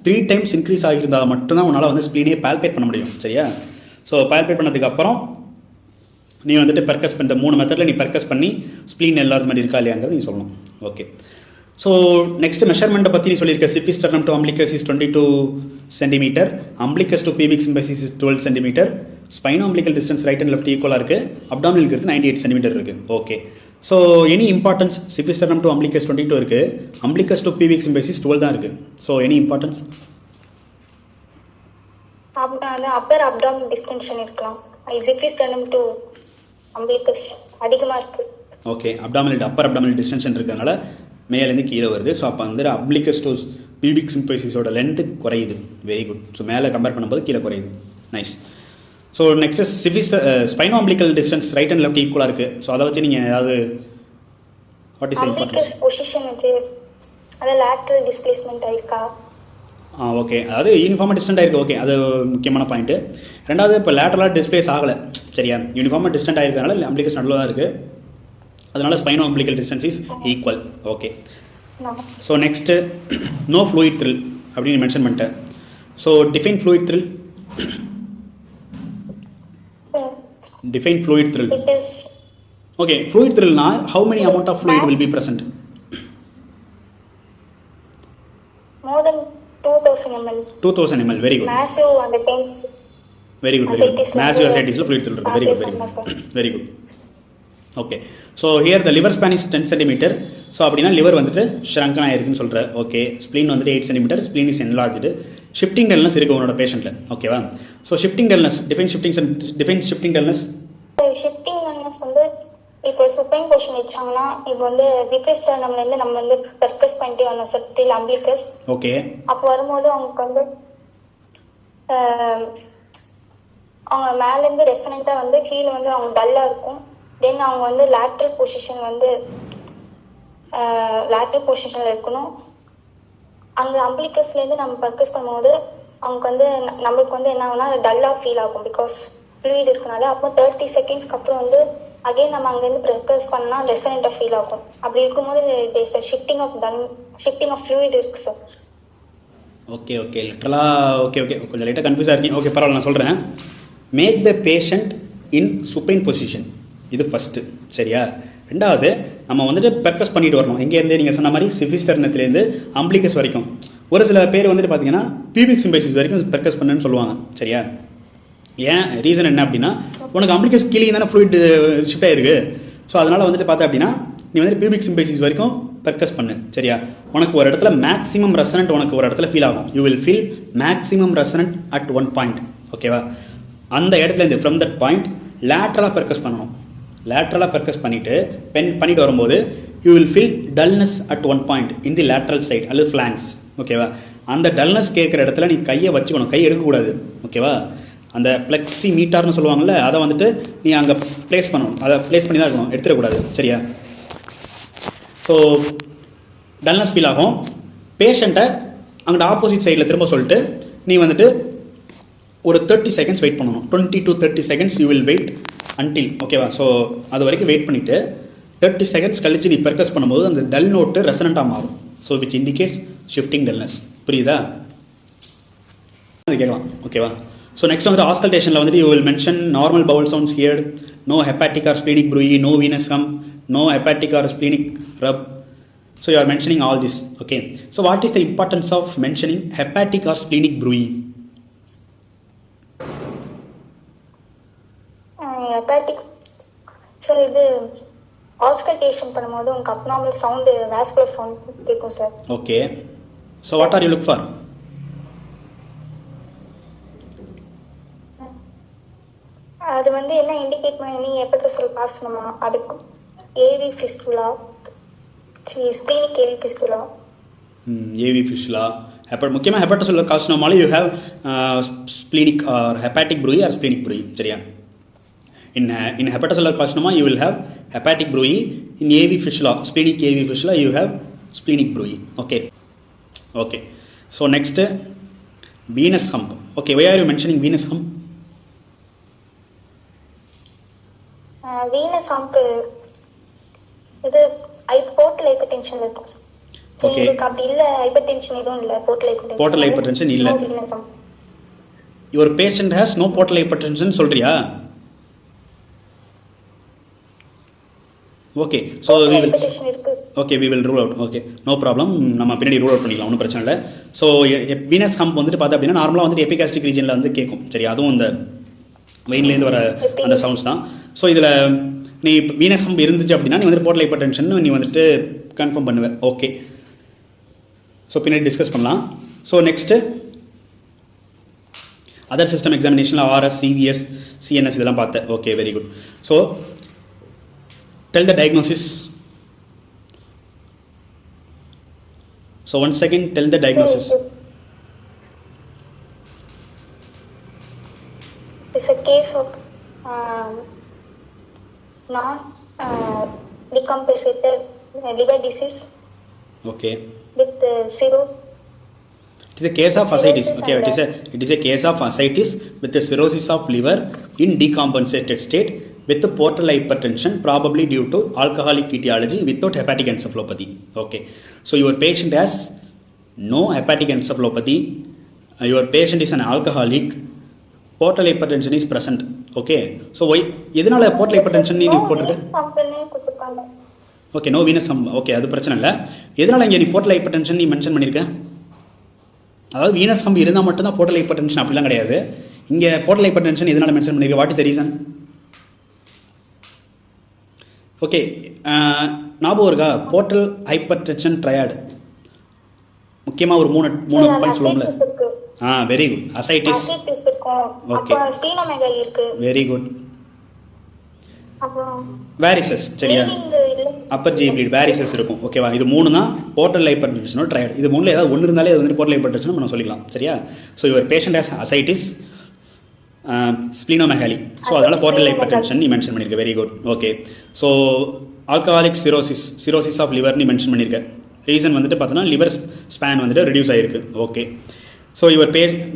3 times increase ஆகியிருந்தால் மட்டும்தான் உன்னால் வந்து ஸ்ப்ளீனே palpate பண்ண முடியும். சரியா? ஸோ பால்பேட் பண்ணதுக்கு அப்புறம் நீ வந்துட்டு பெர்கஸ் பண்ணுற 3 மெத்தடில் நீ பெர்கஸ் பண்ணி ஸ்ப்ளீன் என்லார்ஜ்மென்ட் இருக்கா இல்லையாங்கிறது நீ சொல்லணும். ஓகே. ஸோ நெக்ஸ்ட் மெஷர்மெண்ட்டை பற்றி நீ சொல்லியிருக்க. Xiphisternum to umbilicus is 22 cm, umbilicus to pubic symphysis is 12 cm, spino umbilical distance right and left ஈக்குவலாக இருக்குது, அப்டாமினல் இருக்குது 98 cm இருக்குது. Okay. So any importance? Xiphisternum to umbilicus 22 இருக்குது, umbilicus to pubic symphysis 12 தான் இருக்குது. So any importance? Upper abdominal distension இருக்கலாம். Xiphisternum to அம்பிலிகஸ் அதிகமாக இருக்குது. ஓகே. அப்பர் அப்டாமினல் டிஸ்டென்ஷன் இருக்கிறதுனால மேலேருந்து கீழே வருது. ஸோ அப்போ வந்து அப்ளிகஸ் டு பீபிக் சிம்பசிஸோட லென்த்து குறையுது. Very good. ஸோ மேலே கம்பேர் பண்ணும்போது கீழே குறையுது. Nice. So next xiphis spino umbilical distance right and left ஈக்குவலாக இருக்குது. ஸோ அதை வச்சு நீங்கள் ஏதாவது வாட் இஸ் இம்பார்ட்டன்ஸ்? பொசிஷன் வச்சு அது லேட்டரல் டிஸ்பிளேஸ்மெண்ட் ஆயிருக்கா? ஓகே. அதாவது யூனிஃபார்மாக டிஸ்டன்ட் ஆயிருக்கு. ஓகே, அது முக்கியமான பாயிண்ட்டு. ரெண்டாவது, இப்போ லேட்டரலாக டிஸ்பிளேஸ் ஆகலை. சரியா? யூனிஃபார்மாக டிஸ்டன்ட் ஆயிருக்கனால அம்பிலிகஸ் நடுவில் தான் இருக்குது. அதனால spino umbilical distance is equal. Okay. No. So next no fluid thrill அப்படின்னு மென்ஷன் பண்ணிட்டேன். So define fluid thrill. Define fluid thrill. It is. Okay, fluid thrill na how many amount of fluid will be present? More than 2000 ml. 2000 ml, very good. Massive and intense. Very good, very good. Massive ascites la fluid thrill. Very good, very good. Very good. Okay. So here the liver span is 10 cm. So அப்படினா liver வந்துட்டு shrunken ஆயிருக்குன்னு சொல்ற. Okay. Spleen வந்துட்டு 8 cm. Spleen is enlarged. Shifting dullness இருக்கு உன்னோட பேஷண்ட்ல. ஓகேவா? So shifting dullness, define shifting dullness. Shifting dullness வந்து இப்போ supine portion வச்சாங்கன்னா இப்போ வந்து விக்கஸ் நம்மல இருந்து நம்ம வந்து பெர்கஸ் பண்ணிட்டே வரணும் சப்தில் அம்பிலிகஸ். ஓகே. அப்போ வரும்போது அவங்களுக்கு வந்து அவங்க மேல இருந்து ரெசனண்டா வந்து கீழ வந்து அவங்க டல்லா இருக்கும். தென் அவங்க வந்து லேட்டரல் பொசிஷன்ல இருக்கணும். அங்க அம்பிலிகஸ்ல இருந்து நம்ம பர்கஸ் பண்ணும்போது அவங்க வந்து நம்மளுக்கு வந்து என்ன ஆகும்னா டல்லா ஃபீல் ஆகும் பிகாஸ் ஃப்ளூயிட் இருக்கனால. அப்போ 30 செகண்ட்ஸ்க்கு அப்புறம் வந்து அகைன் நம்ம அங்க இருந்து பர்கஸ் பண்ணா ரெசனண்டா ஃபீல் ஆகும். அப்படி இருக்கும்போது ஷிஃப்டிங் ஆஃப் ஃப்ளூயிட் இருக்கு சார். ஓகே ஓகே லிட்டரலா ஓகே ஓகே கொஞ்சம் லைட்டா கன்ஃபியூஸா இருக்கீங்க. ஓகே பரவாயில்ல, நான் சொல்றேன். Make the patient in supine position, இது ஃபர்ஸ்ட். சரியா? ரெண்டாவது நம்ம வந்துட்டு பெர்கஸ் பண்ணிட்டு வரணும். எங்கேருந்து நீங்கள் சொன்ன மாதிரி சிஃபிஸ்டர்னத்துலேருந்து அம்பிளிகஸ் வரைக்கும். ஒரு சில பேர் வந்துட்டு பார்த்தீங்கன்னா பியூபிக் சிம்பைசிஸ் வரைக்கும் பெர்கஸ் பண்ணுன்னு சொல்லுவாங்க. சரியா? ஏன் ரீசன் என்ன அப்படின்னா உனக்கு அம்பிளிகஸ் கீழே தானே ஃப்ளூயிட் ஷிஃப்ட் ஆயிருக்கு. ஸோ அதனால் வந்துட்டு பார்த்தா அப்படின்னா நீ வந்துட்டு பியூபிக் சிம்பைசிஸ் வரைக்கும் பெர்கஸ் பண்ணு. சரியா? உனக்கு ஒரு இடத்துல மேக்ஸிமம் ரெசனன்ட் உனக்கு ஒரு இடத்துல ஃபீல் ஆகும். You will feel maximum resonant at one point. ஓகேவா? அந்த இடத்துலேருந்து ஃப்ரம் தட் பாயிண்ட் லேட்ரலாக பெர்கஸ் பண்ணணும். லேட்ரலாக பெர்கஸ் பண்ணிட்டு வரும்போது you will feel dullness at one point in the lateral side அல்லது ஃபிளாங்ஸ். ஓகேவா? அந்த டல்னஸ் கேட்குற இடத்துல நீ கையை வச்சுக்கணும், கை எடுக்கக்கூடாது. ஓகேவா? அந்த பிளெக்ஸி மீட்டர்னு சொல்லுவாங்கல்ல, அதை வந்துட்டு நீ அங்கே ப்ளேஸ் பண்ணணும். அதை ப்ளேஸ் பண்ணி தான் இருக்கணும், எடுத்துடக்கூடாது. சரியா? ஸோ டல்னஸ் ஃபீல் ஆகும். பேஷண்ட்டை அங்கே ஆப்போசிட் சைடில் திரும்ப சொல்லிட்டு நீ வந்துட்டு ஒரு 30 செகண்ட்ஸ் வெயிட் பண்ணணும். 20 to 30 seconds you will wait until. ஓகேவா? ஸோ அது வரைக்கும் வெயிட் பண்ணிவிட்டு 30 செகண்ட்ஸ் கழிச்சு நீ பெர்கஸ் பண்ணும்போது அந்த டல் நோட்டு ரெசனண்டாக மாறும். So which indicates shifting dullness. புரியுதா? அது கேட்கலாம். ஓகேவா? ஸோ நெக்ஸ்ட் வந்து ஆஸ்கல்டேஷனில் வந்துட்டு you will mention normal bowel sounds hear, no hepatic or splenic bruit, no venous hum, no hepatic or splenic rub. So you are mentioning all this. Okay. So what is the importance of mentioning hepatic or splenic bruit? Hepatic sir இது auscultation பண்ணும்போது உங்களுக்கு abnormal sound vascular sound கேட்கும் sir. Okay. So what are you look for? அது வந்து என்ன indicate பண்ணி hepatocellular pass பண்ணுமா அதுக்கு AV fistula splenic AV fistula முக்கியமாக ஹெப்படோசல் கார்சினோமால you have splenic or hepatic bruit or splenic bruit. சரியா? In hepatocellular carcinoma you will have hepatic bruit. In AV fistula, splenic AV fistula, you have splenic bruit. Okay. So next, venous hump. Okay, why are you mentioning venous hump? Venous hump இது portal hypertension இருக்கும். Okay. அப்படி இல்ல hypertension எதுவும் இல்ல, portal hypertension இல்ல. Your patient has no portal hypertension சொல்றியா? Okay. So we will rule out. Okay, no problem. நம்ம பின்னாடி ரூல் அவுட் பண்ணிக்கலாம், ஒன்றும் பிரச்சனை இல்லை. ஸோ வீனஸ் ஹம்ப் வந்துட்டு பார்த்தா அப்படின்னா நார்மலாக வந்துட்டு எபிகாஸ்டிக் ரீஜனில் வந்து கேட்கும். சரி, அதுவும் இந்த வெயின்லேருந்து வர அந்த சவுண்ட்ஸ் தான். ஸோ இதில் நீ வீனஸ் ஹம்ப் இருந்துச்சு அப்படின்னா நீ வந்துட்டு போர்ட்டல் ஹைப்பர்டென்ஷன் நீ வந்துட்டு கன்ஃபார்ம் பண்ணுவேன். ஓகே. ஸோ பின்னாடி டிஸ்கஸ் பண்ணலாம். ஸோ நெக்ஸ்ட்டு அதர் சிஸ்டம் எக்ஸாமினேஷனில் ஆர்எஸ், சிவிஎஸ், சிஎன்எஸ் இதெல்லாம் பார்த்தேன். Okay, very good. So tell the diagnosis. So once again tell the diagnosis. It's a case of non decompensated liver disease. Okay. With cirrhosis. It is a case of ascites. Okay, it is a case of ascites with the cirrhosis of liver in decompensated state with portal hypertension probably due to alcoholic etiology without hepatic encephalopathy. Okay, so your patient has no hepatic encephalopathy, your patient is an alcoholic, portal hypertension is present. Okay, so why எதனால portal hypertension நீ போட்டுருக்க? Okay, no Venus okay, அது பிரச்சனை இல்லை. எதனால இங்கே நீ portal hypertension நீ மென்ஷன் பண்ணியிருக்க? அதாவது வீனஸ் கம்பி இருந்தால் மட்டும்தான் போர்ட்டல் ஹைப்பர்டென்ஷன் அப்படிலாம் கிடையாது. இங்கே போர்ட்டல் ஹைப்பர்டென்ஷன் எதனால மென்ஷன் பண்ணியிருக்க? What is the reason? Okay, ஞாபகம் இருக்கா? போர்ட்டல் ஹைப்பர்டென்ஷன் ட்ரையாடு முக்கியமாக ஒரு மூணு பாயிண்ட் சொல்லுவோம்ல. Very good. Ascites, okay, very good. Varices, சரியா? அப்பர் ஜி ப்ளீட், வேரிசஸ் இருக்கும். ஓகேவா? இது மூணு தான் போர்ட்டல் ஹைப்பர்டென்ஷனோட ட்ரையாட். இது மூணுல ஏதாவது ஒன்று இருந்தாலே அது வந்து போர்ட்டல் ஹைப்பர்டென்ஷன் நம்ம சொல்லிக்கலாம், சரியா? So your patient has ascites, splenomegaly. So அதனால போர்ட்டல் ஹைப்பர்டென்ஷன் நீ மென்ஷன் பண்ணியிருக்க. Very good. Okay, so alcoholic cirrhosis of liver நீ மென்ஷன் பண்ணியிருக்க. ரீசன் வந்துட்டு பார்த்தோன்னா லிவர் ஸ்பேன் வந்துட்டு ரெடியூஸ் ஆகிருக்கு. ஓகே, so your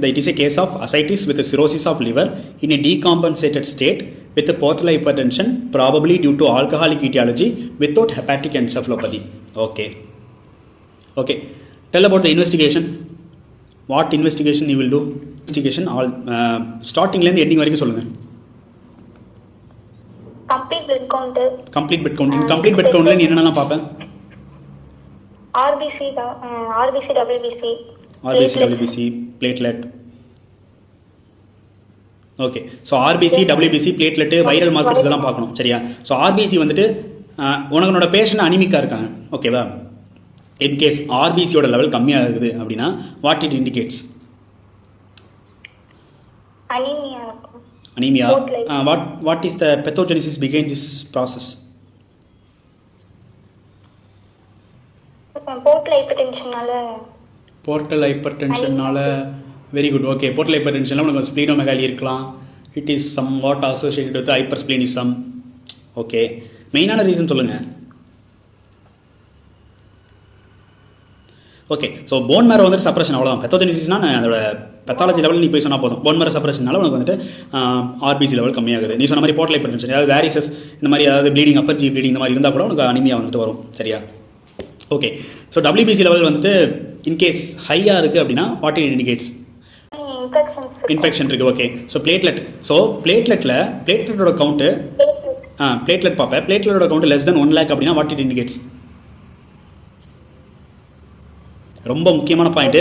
it is a case of ascites with a cirrhosis of liver in a decompensated state with a portal hypertension probably due to alcoholic etiology without hepatic encephalopathy. Okay, tell about the investigation. What investigation you will do? Investigation all starting la ending varaikku solunga. Complete blood count. Complete blood count. In complete blood count la நீ என்னெல்லாம் பாப்ப? RBC, WBC, WBC, platelet. Okay, so RBC, WBC, platelet, viral markers இதெல்லாம் பார்க்கணும், சரியா? So RBC வந்துட்டு உனக்கு patient அனிமிக்காக இருக்காங்க, ஓகேவா? இன்கேஸ் ஆர்பிசியோட லெவல் கம்மியாக இருக்குது அப்படின்னா what it indicates? Anaemia. What is the pathogenesis behind this process? Portal ஹைப்பர்டென்ஷனால. Very good. ஓகே, போர்ட்டல் ஹைப்பர்டென்ஷனில் உனக்கு ஸ்ப்ளீனோமெகாலி இருக்கலாம். It is somewhat associated with hypersplenism. Okay, மெயினான ரீசன் சொல்லுங்கள். ஓகே, ஸோ போன் மேரோ வந்துட்டு suppression, அவ்வளோதான். பெத்தோஜெனிசிஸ்னா அதோட pathology லெவலில் நீ போய் சொன்னால் போதும். போன் மேரோ சப்ரஷனால உனக்கு வந்துட்டு ஆர்பிசி லெவல் கம்மியாகுது. நீ சொன்ன மாதிரி போர்ட்டல் ஹைப்பர்டென்ஷன், அதாவது வேரிசஸ் இந்த மாதிரி, அதாவது ப்ளீடிங், அப்பர் ஜி ப்ளீடிங் இந்த மாதிரி இருந்தால் கூட உனக்கு அனிமியா வந்துட்டு வரும், சரியா? ஓகே, ஸோ டபிள்யூபிசி லெவல் வந்துட்டு இன்கேஸ் ஹையாக இருக்குது அப்படின்னா வாட் இட் இண்டிகேட்ஸ்? இன்ஃபெக்ஷன் இருக்குது. ஓகே, ஸோ பிளேட்லெட்டோட கவுண்ட்டு, பிளேட்லெட் பார்ப்பேன். பிளேட்லெட்டோட கவுண்ட் லெஸ் தென் 1 lakh அப்படின்னா வாட் இட் இண்டிகேட்ஸ்? ரொம்ப முக்கியமான பாயிண்ட்.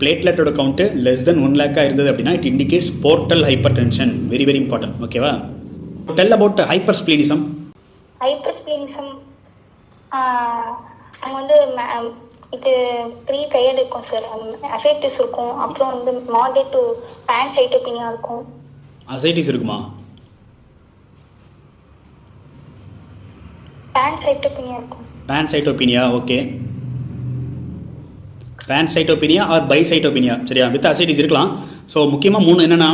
பிளேட்லெட்டோட கவுண்ட் லெஸ் தென் 1 lakh இருந்தது அப்படின்னா it indicates portal hypertension. Very very important, ஓகேவா? Tell about hypersplenism. அங்கே வந்து இது 3 ட்ரையட் இருக்கும் சார். அசைட்டிஸ் இருக்கும், அப்புறம் வந்து மாடரேட் டு பான்சைட்டோபினியா இருக்கும். அசைட்டிஸ் இருக்குமா? பான்சைட்டோபினியா இருக்கும். பான்சைட்டோபினியா, ஓகே. பான்சைட்டோபினியா ஆர் பைசைட்டோபினியா, சரியா? வித் அசைட்டிஸ் இருக்கலாம். ஸோ முக்கியமாக 3 என்னென்னா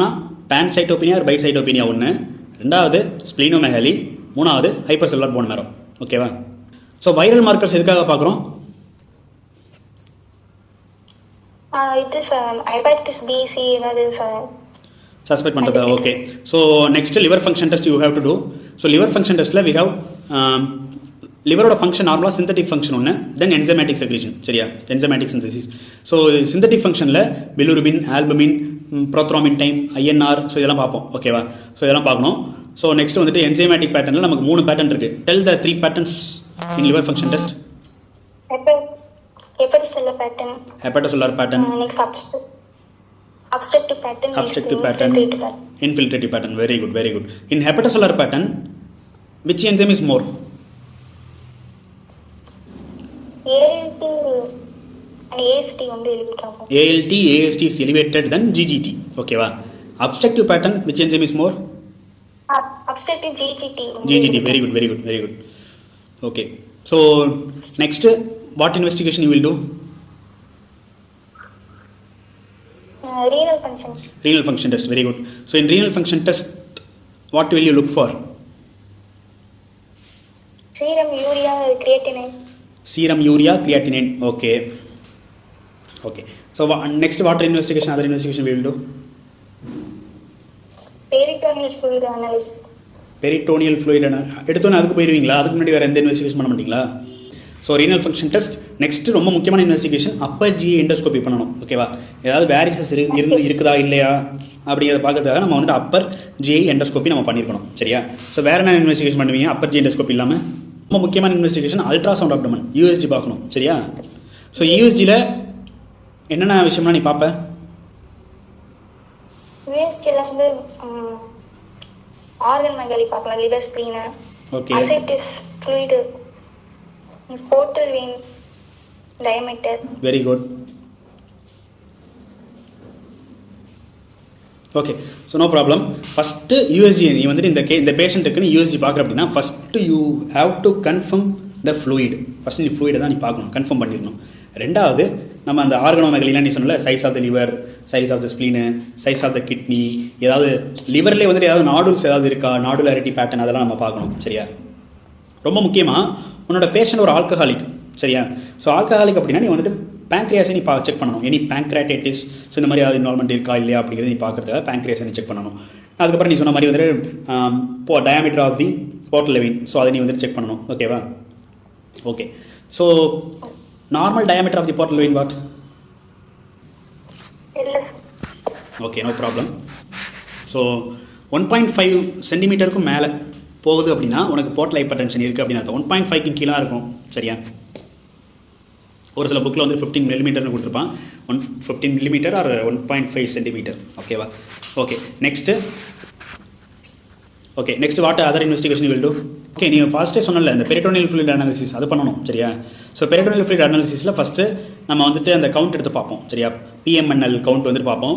பான்சைட்டோபினியா ஆர் பைசைட்டோபினியா 1, 2வது ஸ்ப்ளீனோமெகாலி, 3வது ஹைப்பர் செல்லுலார் போன் மேரோ, ஓகேவா? ஸோ வைரல் மார்க்கர்ஸ் எதுக்காக பார்க்குறோம்? இது ஹெப்படைட்டிஸ் பி, சி ஏதாவது சஸ்பெக்ட் பண்ணுறது. Okay, so next liver function test you have to do. So liver function டெஸ்ட்டில் வி ஹவ் லிவரோட ஃபங்க்ஷன் நார்மலாக சிந்தட்டிக் ஃபங்க்ஷன் ஒன்று, தென் என்சைமேட்டிக் செக்ரேஷன், சரியா? Enzymatic synthesis. ஸோ சிந்தட்டிக் ஃபங்க்ஷனில் bilirubin, albumin, prothrombin time, INR, so இதெல்லாம் பார்ப்போம், ஓகேவா? So இதெல்லாம் பார்க்கணும். ஸோ நெக்ஸ்ட் வந்துட்டு என்சைமேட்டிக் பேட்டர்னில் நமக்கு 3 பேட்டர்ன் இருக்குது. Tell the 3 patterns in liver function test. hepatocellular pattern, next obstructive pattern, infiltrative pattern. Very good. In hepatocellular pattern, which enzyme is more? ALT and AST வந்து elevated. ALT, AST is elevated than GGT, okay va? Obstructive pattern, which enzyme is more? Obstructive GGT. Very good. Okay, so next what investigation you will do? Renal function test. Very good. So in renal function test what will you look for? Serum urea creatinine. Okay. So next what other investigation we will do? peritoneal fluid analysis. Peritoneal fluid எடுத்தோன்னே அதுக்கு போயிடுவீங்களா? அதுக்கு முன்னாடி வேறு எந்த investigation பண்ண மாட்டீங்களா? So renal function test. Next ரொம்ப முக்கியமான இன்வெஸ்டிகேஷன் அப்பர் ஜிஏ எண்டோஸ்கோபி பண்ணணும். ஓகேவா? ஏதாவது வேரிசஸ் இருக்குதா இல்லையா அப்படிங்கிறத பார்க்கறதுக்காக நம்ம வந்துட்டு அப்பர் ஜிஏ எண்டோஸ்கோபி நம்ம பண்ணியிருக்கணும். சரியா? ஸோ வேறு என்ன இன்வெஸ்டிகேஷன் பண்ணுவீங்க அப்பர் ஜிஏ எண்டோஸ்கோபி இல்லாமல்? ரொம்ப முக்கியமான இன்வெஸ்டிகேஷன் அல்ட்ராசவுண்ட் அப்டமன், யூஎஸ்ஜி பார்க்கணும். சரியா? ஸோ யூஎஸ்ஜியில் என்னென்ன விஷயம்னா நீ பார்ப்ப? யூஎஸ்ஜியில் வந்து ஆர்கன் மெகாலி பார்க்கலாம், liver spleen, okay, ascites fluid, portal vein diameter. Very good. Okay, so no problem. First USG நீ வந்துட்டு இந்த பேஷண்ட்டுக்குன்னு யூஎஸ்ஜி பார்க்குற அப்படின்னா first you have to confirm the fluid. First நீ ஃப்ளூயிடை தான் நீ பார்க்கணும், கன்ஃபார்ம் பண்ணிடணும். ரெண்டாவது நம்ம அந்த ஆர்கனோமெகலிலாம் நீ சொன்னல, size of the liver, size of the spleen, size of the kidney, ஏதாவது லிவர்லேயே வந்துட்டு ஏதாவது நாடுல்ஸ் ஏதாவது இருக்கா, நாடுலாரிட்டி பேட்டர்ன், அதெல்லாம் நம்ம பார்க்கணும். சரியா? ரொம்ப முக்கியமாக உன்னோட பேஷண்ட் ஒரு ஆல்கஹாலிக். சரியா? ஸோ ஆல்கஹாலிக் அப்படின்னா நீ வந்துட்டு பேங்க்ரியாஸை நீ செக் பண்ணணும். எனி பேங்க்ராட்டைட்டிஸ், ஸோ இந்த மாதிரி ஏதாவது இன்வால்மெண்ட் இருக்கா இல்லையா அப்படிங்கிறது நீ பார்க்குறதுக்காக பேங்க்ரியாஸை நீ செக் பண்ணணும். அதுக்கப்புறம் நீ சொன்ன மாதிரி வந்துட்டு diameter of the portal vein, so அதை நீ வந்துட்டு செக் பண்ணணும். ஓகேவா? Okay, so normal diameter of the portal vein what? Okay, no problem. So 1.5 சென்டிமீட்டருக்கும் மேலே போகுது அப்படின்னா உனக்கு போர்ட்டல் ஹைப்பர் டென்ஷன் இருக்குது அப்படின்னு அர்த்தம். 1.5க்கு கீழே இருக்கும். சரியா? ஒரு சில புக்கில் வந்து 15 மில்லிமீட்டர்னு கொடுத்துருப்பான். 15 மில்லிமீட்டர் ஆர் 1.5 சென்டிமீட்டர். ஓகேவா? Okay, next what other investigation will do? Okay, நீ ஃபர்ஸ்ட்டே சொன்னல இந்த பெரிட்டோனியல் ஃப்ளூயிட் அனாலிசிஸ் அது பண்ணணும். சரியா? ஸோ பெரிட்டோனியல் ஃப்ளூயிட் அனாலிசிஸில் ஃபஸ்ட்டு நம்ம வந்துட்டு அந்த கவுண்ட் எடுத்து பார்ப்போம். சரியா? பிஎம்என்எல் கவுண்ட் வந்துட்டு பார்ப்போம்.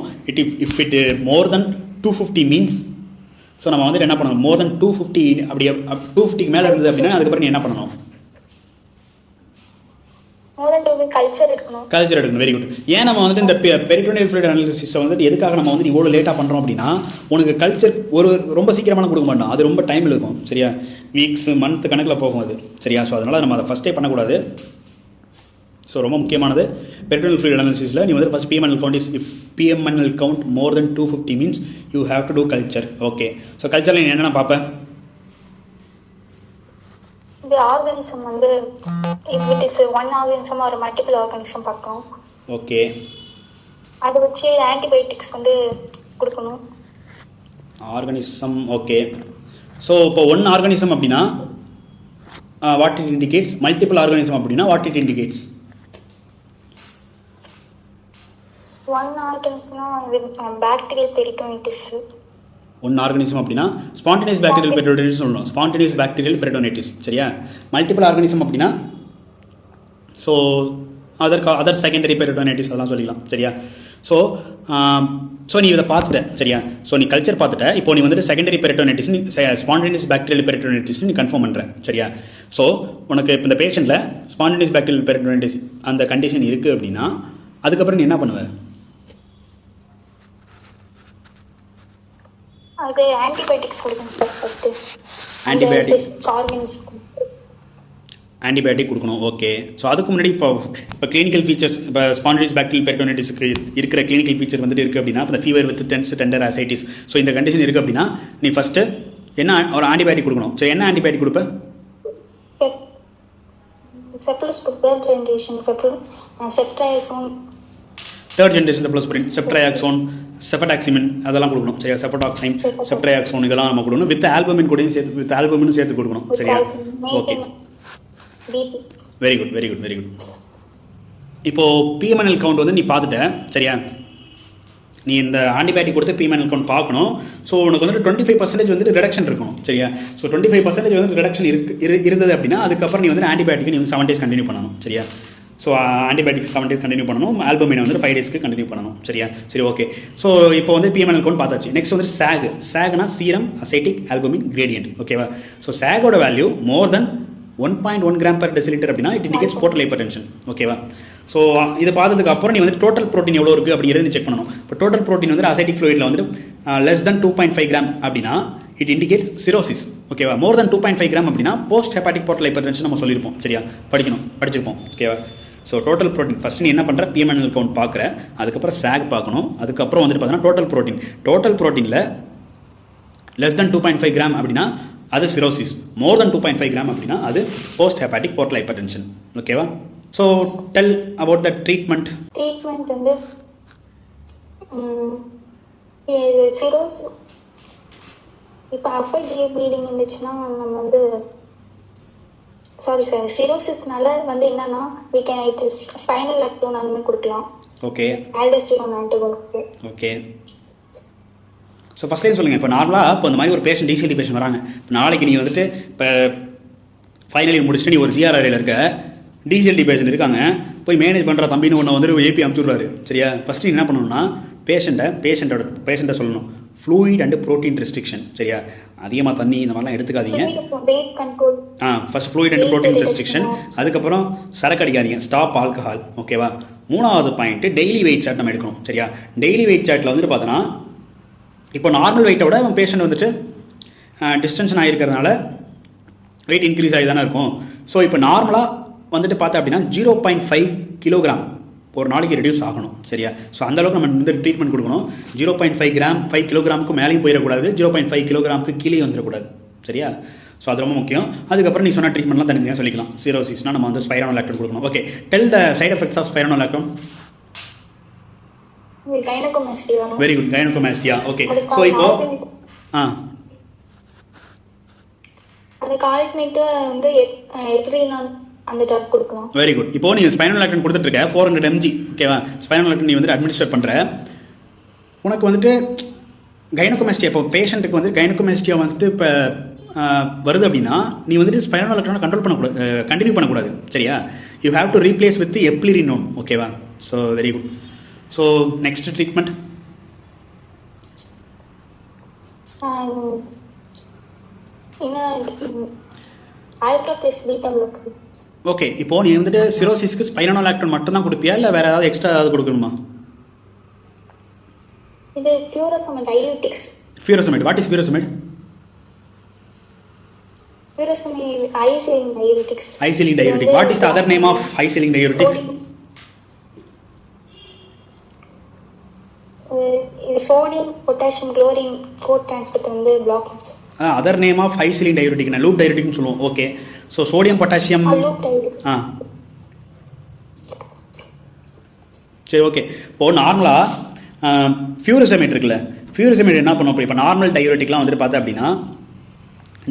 If it more than 250 means, so நம்ம வந்துட்டு என்ன பண்ணணும், மோர் தென் 250 அப்படியே 250க்கு மேலே இருந்தது அப்படின்னா அதுக்கப்புறம் நீ என்ன பண்ணணும்? கல்ச்சர் எடுக்கணும். Very good. ஏன் நம்ம வந்து இந்த பெரிட்டோனியல் ஃப்ளூயிட் அனாலிசிஸை வந்துட்டு எதுக்காக நம்ம வந்து இவ்வளோ லேட்டாக பண்ணுறோம் அப்படின்னா உனக்கு கல்ச்சர் ரொம்ப சீக்கிரமான கொடுக்க மாட்டோம், அது ரொம்ப டைம் இருக்கும். சரியா? வீக்ஸ் மந்த் கணக்கில் போகும் அது. சரியா? ஸோ அதனால் நம்ம அதை ஃபஸ்ட்டே பண்ணக்கூடாது. ஸோ ரொம்ப முக்கியமானது பெரிட்டோனியல் ஃப்ளூயிட் அனாலிசிஸில் நீ வந்து first PMNL count is if PMNL count more than 250 means you have to do culture. Okay, so கல்ச்சரில் நீ என்னென்ன பார்ப்பேன்? இந்த ஆர்கானிசம் வந்து if it is one organism or multiple organism பார்க்கணும். ஓகே, அதை வச்சு ஆன்டிபயோட்டிக்ஸ் வந்து கொடுக்கணும். ஆர்கானிசம். ஓகே, ஸோ இப்போ ஒன் ஆர்கானிசம் அப்படின்னா what it indicates? Multiple organism அப்படின்னா வாட் இட் இண்டிகேட்ஸ்? ஒன் ஆர்கானிசம்னா பாக்டீரியல் பெரிட்டோனிட்டிஸ். ஒன் ஆர்கானிசம் அப்படின்னா ஸ்பான்டேனியஸ் பாக்டீரியல் பெரிட்டோனிட்டிஸ் சொல்லணும். Spontaneous bacterial peritonitis. சரியா? மல்டிபிள் ஆர்கானிசம் அப்படின்னா ஸோ அதர் செகண்டரி பெரிட்டோனிட்டிஸ் அதெல்லாம் சொல்லிக்கலாம். சரியா? ஸோ நீ இதை பார்த்துட்ட. சரியா? ஸோ நீ கல்ச்சர் பார்த்துட்ட. இப்போ நீ வந்துட்டு secondary peritonitis spontaneous bacterial peritonitis நீ கன்ஃபார்ம் பண்ணுற. சரியா? ஸோ உனக்கு இப்போ இந்த பேஷண்ட்டில் ஸ்பான்டேனியஸ் பாக்டீரியல் பெரிட்டோனிட்டிஸ் அந்த கண்டிஷன் இருக்குது அப்படின்னா அதுக்கப்புறம் நீ என்ன பண்ணுவேன்? அது ஆன்டிபயோட்டிக்ஸ் கொடுக்கணும் சார். ஃபர்ஸ்ட் ஆன்டிபயோட்டிக் கொடுக்கணும். ஓகே, ஸோ அதுக்கு முன்னாடி இப்போ கிளினிக்கல் ஃபீச்சர்ஸ், இப்போ ஸ்பான்டேனியஸ் பாக்டீரியல் பெரிட்டோனிட்டிஸ்க்கு இருக்கிற கிளினிக்கல் ஃபீச்சர் வந்துட்டு இருக்குது அப்படின்னா இப்போ fever with tender ascites, so இந்த கண்டிஷன் இருக்குது அப்படின்னா நீ ஃபஸ்ட்டு என்ன ஒரு ஆன்டிபயோட்டிக் கொடுக்கணும். ஸோ என்ன ஆன்டிபயோட்டிக் கொடுப்பேன்? தேர்ட் ஜென்ரேஷன் செப்ட்ரையாக்சோன், செஃபடாக்சிமின் அதெல்லாம் கொடுக்கணும். சரியா? செஃபடாக்சைம், செப்ட்ரையாக்சோன் இதெல்லாம் நம்ம கொடுக்கணும். வித் ஆல்பமின் கூடயும் சேர்த்து கொடுக்கணும். சரியா? Okay, very good. இப்போ பிஎம்என்எல் கவுண்ட் வந்து நீ பார்த்துட்ட. சரியா? நீ இந்த ஆன்டிபயோட்டிக் கொடுத்து பிஎம்என்எல் கவுண்ட் பார்க்கணும். ஸோ உனக்கு வந்துட்டு 25% வந்துட்டு ரிடக்ஷன் இருக்கணும். சரியா? ஸோ 25% வந்து ரிடக்ஷன் இருந்தது அப்படின்னா அதுக்கப்புறம் நீ வந்து ஆன்டிபயோட்டிக் நீ வந்து 7 days கண்டினியூ பண்ணணும். சரியா? ஸோ ஆன்டிபயோட்டிக்ஸ் 7 days கண்டினியூ பண்ணணும். ஆல்பமினை வந்து 5 days கண்டினியூ பண்ணணும். சரியா? சரி, ஓகே. ஸோ இப்போ வந்து பிஎம்என்எல் கவுண்ட் பார்த்தாச்சு. நெக்ஸ்ட் வந்து சாக்னா சீரம் அசைட்டிக் ஆல்பமின் கிரேடியன்ட். ஓகேவா? ஸோ சாகோட வேல்யூ மோர் தென் 1.1 gram per deciliter அப்படின்னா it indicates portal hyper tension. ஓகேவா? ஸோ இதை பார்த்ததுக்கு அப்புறம் நீ வந்து டோட்டல் ப்ரோட்டீன் எவ்வளோ இருக்குது அப்படிங்கிறது செக் பண்ணணும். இப்போ டோட்டல் ப்ரோட்டீன் வந்து அசைட்டிக் ஃப்ளூயிடில் வந்து less than 2.5 gram அப்படின்னா இட் இண்டிகேட்ஸ் சிரோசிஸ். ஓகேவா? மோர் தென் 2.5 gram அப்படின்னா post hepatic portal hyper tension நம்ம சொல்லியிருப்போம். சரியா? படிச்சிருப்போம். ஓகேவா? ஸோ டோட்டல் ப்ரோட்டீன் ஃபஸ்ட் நீ என்ன பண்ணுற? பிஎம்என்எல் கவுண்ட் பார்க்குற, அதுக்கப்புறம் சாக் பார்க்கணும், அதுக்கப்புறம் வந்துட்டு பார்த்தீங்கன்னா டோட்டல் ப்ரோட்டீனில் less than 2.5 கிராம் அப்படின்னா அது சிரோசிஸ், மோர் தென் 2.5 கிராம் அப்படின்னா அது போஸ்ட் ஹெப்பாட்டிக் போர்ட்டல் ஹைப்பர்டென்ஷன். ஓகேவா? So tell about the treatment. Treatment வந்து சிரோஸ் இப்போ அப்பர் ஜிஐ ப்ளீடிங் இருந்துச்சுன்னா நம்ம வந்து சிரோசிஸ்னால வந்து என்னன்னா we can it is spinal lectone அந்த மாதிரி கொடுக்கலாம். Okay, aldosterone antibiotic. Okay. So first time சொல்லுங்கள், இப்போ நார்மலாக இப்போ இந்த மாதிரி ஒரு பேஷண்ட் டிசிஎல்டி பேஷண்ட் வராங்க, இப்போ நாளைக்கு நீ வந்துட்டு இப்போ ஃபைனல் இயர் முடிச்சுட்டு நீ ஒரு ஜிஆர்ஆரியில் இருக்க டிசிஎல்டி பேஷண்ட் இருக்காங்க, போய் மேனேஜ் பண்ணுற தம்பின்னு ஒன்று வந்துட்டு ஏபி அனுப்பிச்சுடுறாரு. சரியா? ஃபஸ்ட்டு நீ என்ன பண்ணணும்னா பேஷண்ட்டை சொல்லணும் ஃப்ளூயிட் அண்ட் ப்ரோட்டீன் ரெஸ்ட்ரிக்ஷன். சரியா? அதிகமாக தண்ணி இந்த மாதிரிலாம் எடுத்துக்காதீங்க. First fluid and protein restriction, அதுக்கப்புறம் சரக்கு அடிக்காதீங்க, ஸ்டாப் ஆல்கஹால். ஓகேவா? மூணாவது பாயிண்ட்டு டெய்லி வெயிட் சார்ட் நம்ம எடுக்கணும். சரியா? டெய்லி வெயிட் சார்ட்டில் வந்துட்டு பார்த்தோன்னா இப்போ நார்மல் வெயிட்டை விட பேஷண்ட் வந்துட்டு டிஸ்டென்ஷன் ஆகிருக்கிறதுனால வெயிட் இன்க்ரீஸ் ஆகி தானே இருக்கும். ஸோ இப்போ நார்மலாக வந்துட்டு பார்த்தா அப்படின்னா 0.5 கிலோகிராம் ஒரு நாளைக்கு ரெடியூஸ் ஆகணும். சரியா? ஸோ அந்தளவுக்கு நம்ம இந்த ட்ரீட்மெண்ட் கொடுக்கணும். 0.5 கிராம் 5 கிலோகிராமுக்கு மேலேயும் போயிடக்கூடாது, 0.5 கிலோகிராமுக்கு கீழே வந்துடக்கூடாது. சரியா? ஸோ அது ரொம்ப முக்கியம். அதுக்கப்புறம் நீ சொன்ன ட்ரீட்மெண்ட்லாம் தனியாக சொல்லிக்கலாம். சிரோசிஸ்னால் நம்ம வந்து ஸ்பைரானோலாக்டோன் கொடுக்கணும். Okay, tell the side effects of spironolactone. Very good, gynaecomastia. Okay, so இப்போ அதுக்கு ஆல்டர்னேட்டிவ் வந்து எவ்ரி நாள் அந்த ட்ரக் கொடுக்கலாம். Very good. இப்போ நீ ஸ்பைனோலாக்டன் கொடுத்துட்டு இருக்க 400 mg. ஓகேவா? ஸ்பைனோலாக்டன் நீ வந்துட்டு அட்மினிஸ்டர் பண்ணுற, உனக்கு வந்துட்டு கைனோகோமாஸ்டியா, இப்போ பேஷண்ட்டுக்கு வந்து கைனோகோமாஸ்டியா வந்துட்டு இப்போ வருது அப்படின்னா நீ வந்துட்டு ஸ்பைனோலாக்டனை கண்டினியூ பண்ணக்கூடாது. சரியா? You have to replace with eplerenone. ஓகேவா? So very good. So next treatment alpha plus beta blocker. Okay, இப்போ நீ வந்துட்டு சிரோசிஸ்க்கு ஸ்பைரானோலாக்டோன் மட்டும் தான் கொடுப்பியா, இல்லை வேற ஏதாவது எக்ஸ்ட்ரா ஏதாவது கொடுக்கணுமா? இது furosemide diuretics. Furosemide, what is furosemide? Furosemide high ceiling diuretics. High ceiling diuretic. What is the other name of high ceiling diuretic? இது sodium potassium chlorine cotransport வந்து block. Other name of high ceiling diuretic loop டயயூரிட்டிக்னு சொல்லுவோம். Okay, so sodium potassium. சரி, okay. இப்போது நார்மலாக ஃபியூரசமைட் இருக்குல்ல, ஃபியூரசமைட் என்ன பண்ணுவோம்? இப்போ நார்மல் டயயூரிட்டிக்லாம் வந்துட்டு பார்த்தா அப்படின்னா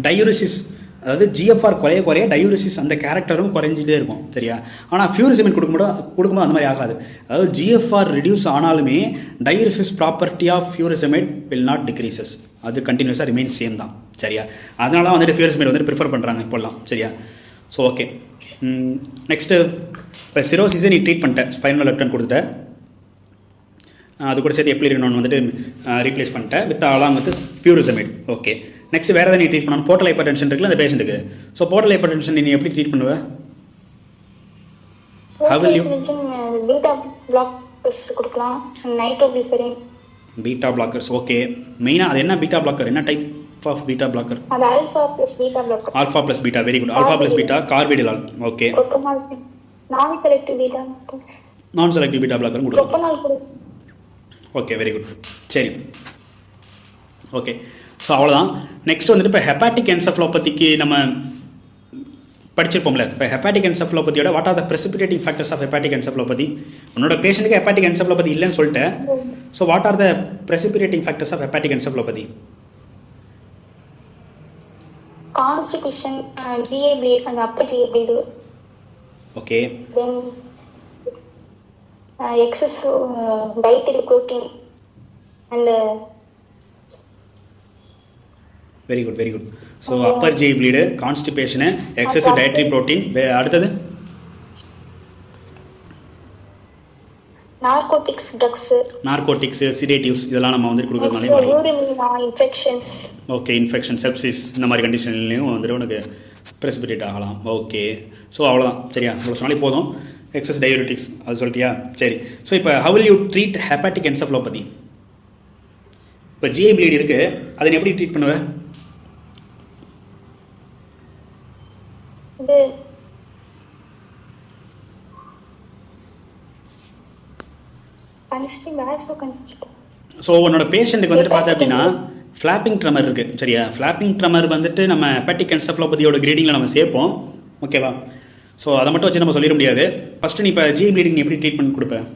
டயூரிசிஸ், அதாவது ஜிஎஃப்ஆர் குறைய டயூரிசிஸ் அந்த கேரக்டரும் குறைஞ்சிட்டே இருக்கும். சரியா? ஆனால் ஃபியூரசமைட் கொடுக்கும்போது அந்த மாதிரி ஆகாது. அதாவது ஜிஎஃப்ஆர் ரிடியூஸ் ஆனாலுமே diuresis property of furosemide will not decreases, அது கண்டினியூஸாக ரிமைன் சேம் தான். சரியா? அதனால தான் வந்துட்டு ஃபியூரசமைட் வந்துட்டு ப்ரிஃபர் பண்ணுறாங்க இப்போல்லாம். சரியா? ஸோ ஓகே, நெக்ஸ்ட்டு இப்போ சிரோசிஸை நீ ட்ரீட் பண்ணிட்ட, ஸ்பைனோலாக்டன் கொடுத்துட்ட, அது கூட சேர்த்து எப்ளிரினோன் வந்துட்டு ரீப்ளேஸ் பண்ணிட்டேன் with along with furosemide. Okay, next வேறு எதாவது நீ ட்ரீட் பண்ணணும்? போர்ட்டல் ஹைப்பர் டென்ஷன் இருக்குல்ல அந்த பேஷண்ட்டுக்கு. ஸோ போர்ட்டல் ஹைப்பர் டென்ஷன் நீ எப்படி ட்ரீட் பண்ணுவ? பீட்டா பிளாக்கர்ஸ் கொடுக்கலாம், நைட்ரோகிளிசரின். Beta blockers. ஓகே, மெயினாக அது என்ன பீட்டா பிளாக்கர், என்ன டைப் ஆஃப் பீட்டா பிளாக்கர்? அது alpha plus beta blocker. Alpha plus beta, very good. Alpha plus beta carvedilol. Okay, non selective beta, non selective beta blocker கொடுக்கலாம். Okay, very good. சரி, okay. So அவ்வளோதான். Next வந்துட்டு இப்போ hepatic என்செஃபலோபதிக்கு நம்ம படிச்சிருப்போம்ல. இப்போ ஹெப்பாட்டிக் என்செஃபலோபதியோட what are the precipitating factors of hepatic encephalopathy? உன்னோட பேஷண்ட்டுக்கு ஹெப்பாட்டிக் என்செஃபலோபதி இல்லைன்னு சொல்லிட்டேன். So what are the precipitating factors of hepatic encephalopathy? Constipation, GI bleed and upper GI bleed. Okay. Then excess dietary protein and very good, very good. So upper GI bleed, constipation, excess dietary protein. அடுத்தது narcotics drugs, sedatives இதெல்லாம் நம்ம வந்து கொடுக்கறதுனால வரும். urinary infections. Okay, infection, sepsis இந்த மாதிரி கண்டிஷன்லையும் வந்துட்டு உனக்கு ப்ரெசிபிடேட் ஆகலாம். ஓகே, ஸோ அவ்வளோதான். சரியா? இவ்வளோ சொன்னாலே போதும். எக்ஸஸ் டயூரிட்டிக்ஸ் அது சொல்லிட்டியா? சரி. ஸோ இப்போ how will you treat hepatic encephalopathy? இப்போ GI bleed இருக்குது, அதை எப்படி ட்ரீட் பண்ணுவேன்? இது ஸோ உன்னோட பேஷண்ட்டுக்கு வந்துட்டு பார்த்தா அப்படின்னா ஃப்ளாப்பிங் ட்ரமர் இருக்குது சரியா. ஃப்ளாப்பிங் ட்ரமர் வந்துட்டு நம்ம ஹெப்பாட்டிக் என்செஃபலோபதியோட கிரேடிங்கில் நம்ம சேர்ப்போம், ஓகேவா. ஸோ அதை மட்டும் வச்சு நம்ம சொல்லிட முடியாது. ஃபஸ்ட்டு நீ இப்போ ஜிஐ ப்ளீடிங் எப்படி ட்ரீட்மெண்ட் கொடுப்பேன்?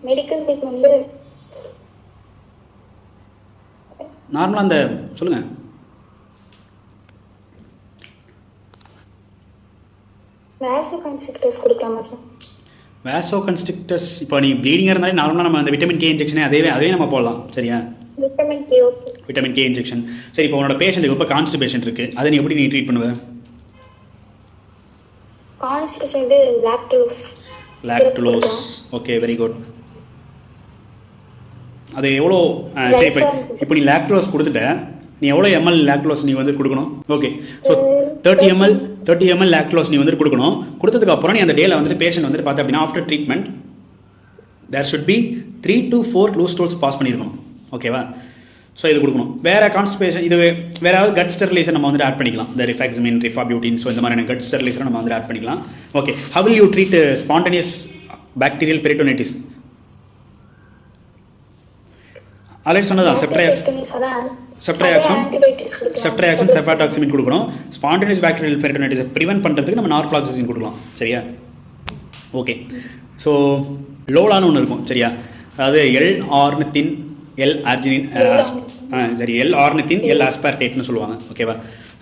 மெடிக்கல் பிக் வந்து நார்மலாக அந்த சொல்லுங்கள். வேசோகன்ஸ்ட்ரிக்டர்ஸ் கொடுக்கலாமா சார்? வேசோகன்ஸ்ட்ரிக்டர்ஸ் இப்போ நீ ப்ளீடிங்காக இருந்தாலே நார்மலாக நம்ம அந்த விட்டமின் கே இன்ஜெக்ஷனே அதே நம்ம போடலாம் சரியா. Vitamin K okay. Vitamin K injection சரி. இப்போ உன்னோட பேஷண்ட்டுக்கு இப்போ கான்ஸ்டிபேஷன் இருக்குது, அதை நீ எப்படி ட்ரீட் பண்ணுவ? கான்ஸ்டிபேஷன் இது லாக்டுலோஸ் ஓகே வெரி குட். அது எவ்வளோ சரி இப்போ நீ லாக்டுலோஸ் கொடுத்துட்ட, நீ எவ்வளோ எம்எல் லாக்டுலோஸ் நீ வந்து கொடுக்கணும்? ஓகே ஸோ 30 ml லாக்டுலோஸ் நீ வந்து கொடுக்கணும். கொடுத்ததுக்கப்புறம் நீ அந்த டேல வந்துட்டு பேஷண்ட் வந்துட்டு பார்த்த அப்படின்னா after treatment there should be 3 to 4 loose stools pass பண்ணியிருக்கணும், ஓகேவா. ஸோ இது கொடுக்கணும். வேறு கான்ஸ்டிபேஷன் இது வேறு ஏதாவது கட் ஸ்டெரிலைசர் நம்ம வந்துட்டு ஆட் பண்ணிக்கலாம், இந்த ரிஃபாக்ஸிமின், ரிஃபாபியூட்டின், ஸோ இந்த மாதிரியான கட் ஸ்டெரிலைசர் நம்ம வந்துட்டு ஆட் பண்ணிக்கலாம். Okay, how will you treat spontaneous bacterial peritonitis? Already சொன்னதான் செப்ட்ரையாக்சன் செஃபாடாக்சிமின் கொடுக்கணும். ஸ்பான்டேனியஸ் பாக்டீரியல் பெரிட்டோனைட்டிஸை ப்ரிவென்ட் பண்ணுறதுக்கு நம்ம நார்ஃப்ளாக்சிசின் கொடுக்கலாம் சரியா. ஓகே, ஸோ லோலான்னு ஒன்று இருக்கும் சரியா. அதாவது எல் ஆர்னித்தின், எல் அர்ஜினின், சரி எல் ஆர்னித்தின், எல் ஆஸ்பார்டேட்னு சொல்லுவாங்க, ஓகேவா.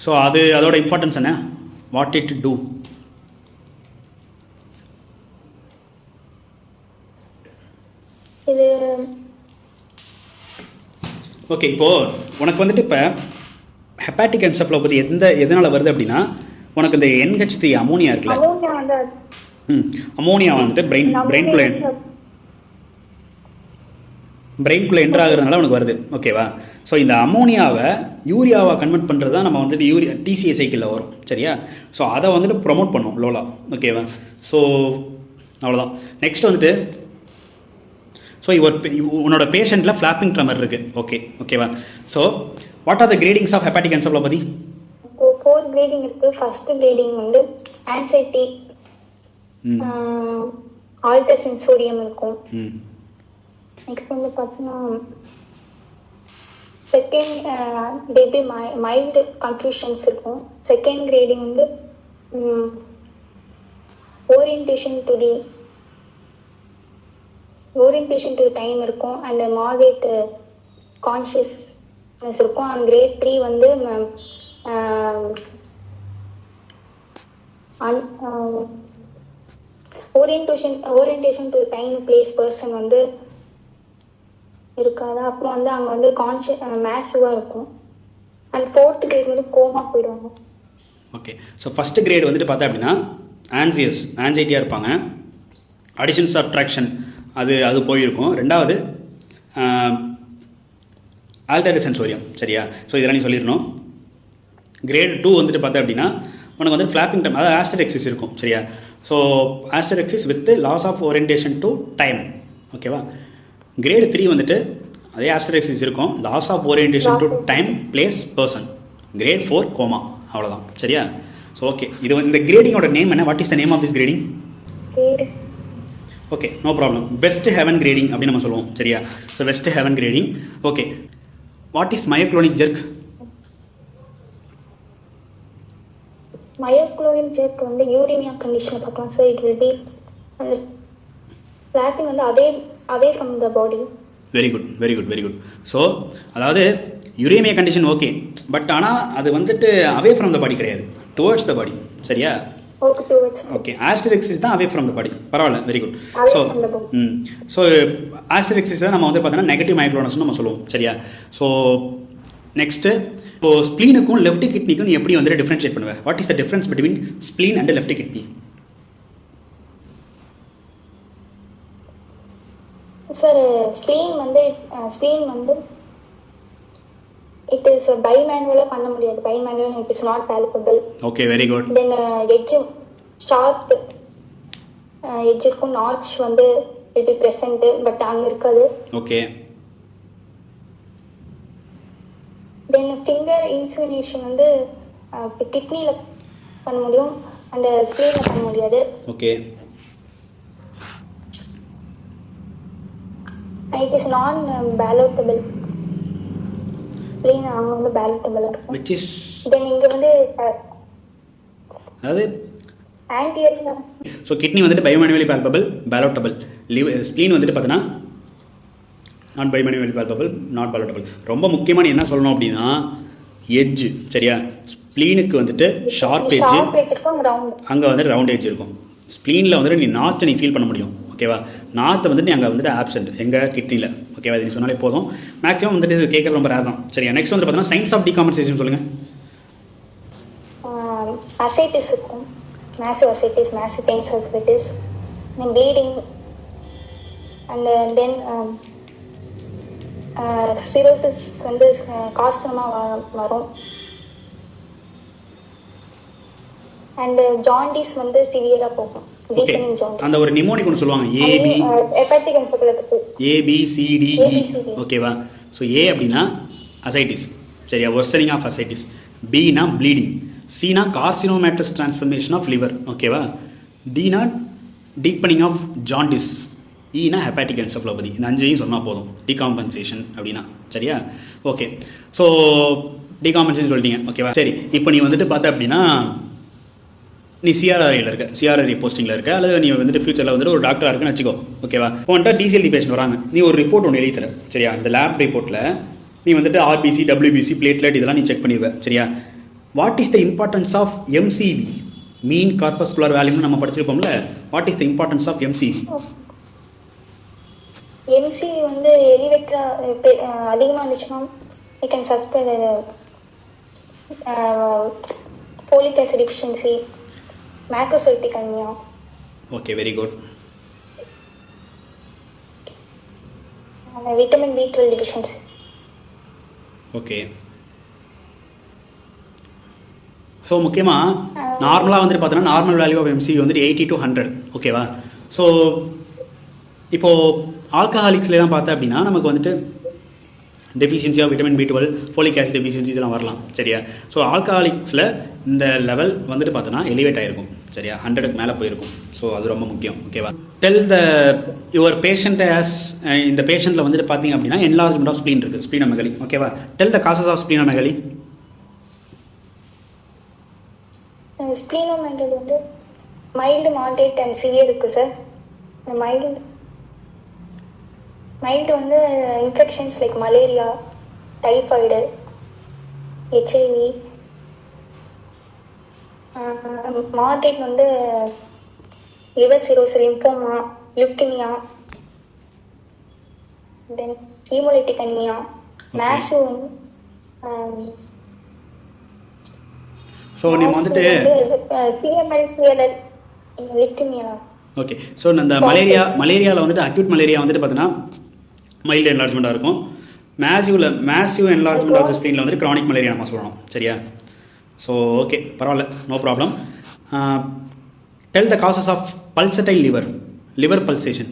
ஸோ அதோட இம்பார்ட்டன்ஸ் என்ன, வாட் இட் டூ? ஓகே, இப்போது உனக்கு வந்துட்டு இப்போ ஹெப்பாட்டிக் என்செஃபலோபதி எதனால் வருது அப்படின்னா, உனக்கு இந்த NH3 அமோனியா இருக்குல்ல, அமோனியா வந்துட்டு பிரெயின்குள்ளே என்ட்ரு ஆகுறதுனால உனக்கு வருது, ஓகேவா. ஸோ இந்த அமோனியாவை யூரியாவை கன்வெர்ட் பண்ணுறது தான் நம்ம வந்துட்டு TCA சைக்கிளில் வரும் சரியா. ஸோ அதை வந்துட்டு ப்ரொமோட் பண்ணும் லோலா, ஓகேவா. ஸோ அவ்வளோதான். நெக்ஸ்ட் வந்துட்டு ஸோ உன்னோட பேஷண்ட்டில் ஃப்ளாப்பிங் ட்ரமர் இருக்குது, ஓகேவா. So what are the gradings of hepatic encephalopathy? 4 grading இருக்கு. ஃபர்ஸ்ட் கிரேடிங் வந்து ஆன்சைட்டி, ஆல்டர் சென்சோரியம் இருக்கும். நெக்ஸ்ட் வந்து பார்த்தீங்கன்னா செகண்ட் பேபி மைல்டு கன்ஃபியூஷன்ஸ் இருக்கும். செகண்ட் கிரேடிங் வந்து ஓரியன்டேஷன் டு டைம் இருக்கும். அண்ட் மாடரேட் கான்ஷியஸ்னஸ் இருக்கும். அண்ட் கிரேட் 3 வந்து orientation to time place person வந்து இருக்காது. அப்புறம் வந்து அங்கே வந்து மேசிவாக இருக்கும். அண்ட் 4th கிரேட் வந்து கோமா போயிடுவாங்க. ஓகே, ஸோ ஃபஸ்ட்டு கிரேட் வந்துட்டு பார்த்தா அப்படின்னா ஆன்சைட்டியாக இருப்பாங்க. அடிஷன் சப்ட்ராக்ஷன் அது போயிருக்கும். ரெண்டாவது ஆல்டர்டு சென்சோரியம் சரியா. ஸோ இதெல்லாம் நீ சொல்லிடணும். கிரேட் 2 வந்துட்டு பார்த்தா அப்படின்னா உனக்கு வந்து ஃப்ளாப்பிங் டைம், அதாவது ஆஸ்டரெக்சிஸ் இருக்கும் சரியா. So asterixis with loss of orientation to time, ஓகேவா. கிரேட் 3 வந்துட்டு அதே ஆஸ்டரெக்சிஸ் இருக்கும், loss of orientation to time, place, person. Grade 4 coma, அவ்வளோதான் சரியா. ஸோ ஓகே, இந்த கிரேடிங்கோட நேம் என்ன? What is the name of this grading? Okay, no problem. West Haven grading அப்படின்னு நம்ம சொல்லுவோம் சரியா. So West Haven grading. Okay, what is myoclonic jerk? Myoclonic jerk வந்து யூரிமியா கண்டிஷன் பார்க்கலாம். ஸோ இட் வில் பி அந்த flapping வந்து அவே from the body. Very good. So அதாவது யூரேமியா condition okay, but ஆனால் அது வந்துட்டு அவே ஃப்ரம் த பாடி கிடையாது, டுவர்ட்ஸ் த பாடி சரியா. ஓகே, ஆஸ்டரெக்சிஸ் தான் அவே ஃப்ரம் த பாடி, பரவாயில்ல, வெரி குட். ஸோ ஆஸ்டரெக்சிஸ் தான் நம்ம வந்து பார்த்தீங்கன்னா நெகட்டிவ் மைக்ரோனஸ்னு நம்ம சொல்லுவோம் சரியா. ஸோ நெக்ஸ்ட்டு இப்போ ஸ்ப்ளீனுக்கும் லெஃப்ட் கிட்னிக்கும் நீ எப்படி வந்து டிஃபரன்ஷியேட் பண்ணுவேன்? What is the difference between spleen and left kidney? Sir spleen வந்து இட் இஸ் பைமேனுவலா பண்ண முடியாது. Bimanual it is not palpable. Okay, very good. Then edge sharp edge இருக்கும், நாட்ச் வந்து இட் இஸ் பிரசன்ட், பட் அங்க இருக்காது. Okay. தென் finger இன்சுமினேஷன் வந்து கிட்னில பண்ண முடியும் அண்ட் ஸ்ப்ளீன்ல பண்ண முடியாது. Okay. It is non-palatable. Spleen அவங்க வந்து பேலட்டபிள் இருக்கும். which is தென் இங்க வந்து அதாவது ஆன்டியர். ஸோ கிட்னி வந்துட்டு பயோமேனுவலி பால்பபிள், பேலோட்டபிள். ஸ்ப்ளீன் வந்துட்டு பார்த்தீங்கன்னா நாட் பயோமேனுவலி பால்பபிள், நாட் பேலோட்டபிள். ரொம்ப முக்கியமான என்ன சொல்லணும் அப்படின்னா எட்ஜ், சரியா? ஸ்ப்ளீனுக்கு வந்துட்டு ஷார்ப் எட்ஜ் இருக்கும், ரவுண்ட். அங்கே வந்துட்டு ரவுண்ட் எட்ஜ் இருக்கும். ஸ்ப்ளீனில் வந்துட்டு நீ நார்த்தை நீ ஃபீல் பண்ண முடியும், ஓகேவா? நார்த்தை வந்துட்டு அங்கே வந்துட்டு ஆப்சென்ட் எங்கள் கிட்னியில், ஓகேவா? இது சொன்னாலே போதும். மேக்ஸிமம் வந்துட்டு இது கேட்குறது ரொம்ப ரேர் தான், சரியா? நெக்ஸ்ட் வந்து பார்த்தீங்கன்னா சயின்ஸ் ஆஃப் டீகாம்பன்சேஷன் சொல்லுங்கள். அசைட்டிஸ் இருக்கும், massive ascites, massive pains ascites, and bleeding, and then cirrhosis வந்து காஸ்டமா வரும். and jaundice வந்து சிவியரா போகும், deepening jaundice. அந்த ஒரு நிமோனிக் ஒன்று சொல்லுவாங்க, ஏபி ஹெப்பாட்டிக் என்செஃபாலிட்டிஸ், ABCDE, ஓகேவா? ஸோ ஏ அப்படின்னா அசைட்டிஸ், சரியா? Worsening of ascites. பினா ப்ளீடிங், சினா கார்சினோமேட்டஸ் டிரான்ஸ்ஃபர்மேஷன் ஆஃப் லிவர், ஓகேவா? டினா டீப்பனிங் ஆஃப் ஜாண்டிஸ், ஈனா ஹெப்பாட்டிக் என்செஃபாலோபதி. இந்த அஞ்சையும் சொன்னால் போதும் டீகாம்பன்சேஷன் அப்படின்னா, சரியா? ஓகே, ஸோ டீகாம்பன்சேஷன் சொல்லிட்டீங்க, ஓகேவா? சரி, இப்போ நீ வந்துட்டு பார்த்த அப்படின்னா நீ சிஆர்ஆரியில் இருக்க, சிஆர்ஆரி போஸ்டிங்கில் இருக்க, அல்லது நீ வந்துட்டு ஃபியூச்சரில் வந்துட்டு ஒரு டாக்டராக இருக்குன்னு வச்சுக்கோ, ஓகேவா? வந்துட்டு டிசிஎல்டி பேஷண்ட் வராங்க, நீ ஒரு ரிப்போர்ட் ஒன்று எழுதி தர, சரியா? அந்த லேப் ரிப்போர்ட்டில் நீ வந்துட்டு ஆர்பிசி, WBC, பிளேட்லெட் இதெல்லாம் நீ செக் பண்ணிடுவ, சரியா? What is the importance of MCV, mean corpuscular வேல்யூம்னு நம்ம படிச்சிருப்போம்ல. What is the importance of MCV? MCV வந்து எலிவேட்டரா அதிகமாக இருந்துச்சுன்னா we can suspect folic acid deficiency, macrocytic anemia. Okay, very good. Vitamin B12 deficiency. Okay. So முக்கியமாக நார்மலாக வந்துட்டு பார்த்தோன்னா நார்மல் வேல்யூ ஆஃப் MCV வந்துட்டு 80 to 100, ஓகேவா? ஸோ இப்போது ஆல்கஹாலிக்ஸ்லாம் பார்த்தா அப்படின்னா நமக்கு வந்துட்டு deficiency of vitamin B12, folic acid deficiency இதெல்லாம் வரலாம், சரியா? ஸோ ஆல்கஹாலிக்ஸில் இந்த லெவல் வந்துட்டு பார்த்தோன்னா எலிவேட் ஆகிருக்கும், சரியா? 100க்கு மேலே போயிருக்கும். ஸோ அது ரொம்ப முக்கியம், ஓகேவா? Tell the your patient as, இந்த பேஷண்ட்டில் வந்துட்டு பார்த்தீங்க அப்படின்னா என்லார்ஜ்மெண்ட் ஆஃப் ஸ்ப்ளீன் இருக்குது, ஸ்ப்ளீனோமெகலி, ஓகேவா? Tell the causes of splenomegaly. Splenomegaly வந்து மைல்டு, மாடரேட் அண்ட் சிவியர் இருக்குது சார். மைல்டு வந்து infections like malaria, typhoid, HIV. Moderate வந்து liver cirrhosis, lymphoma, leukaemia, then haemolytic anaemia. Massive வந்து ஸோ நீங்கள் வந்துட்டு okay. So அந்த மலேரியாவில் வந்துட்டு அக்யூட் மலேரியா வந்துட்டு பார்த்தீங்கன்னா மைல்டு என்லார்ஜ்மெண்ட்டாக இருக்கும். மேசிவ் என்லார்ஜ்மெண்ட் ஆஃப் த ஸ்ப்ளீனில் வந்துட்டு கிரானிக் மலேரியா நம்ம சொல்லணும், சரியா? ஸோ ஓகே, பரவாயில்ல, no problem. Tell the causes of pulsatile liver pulsation.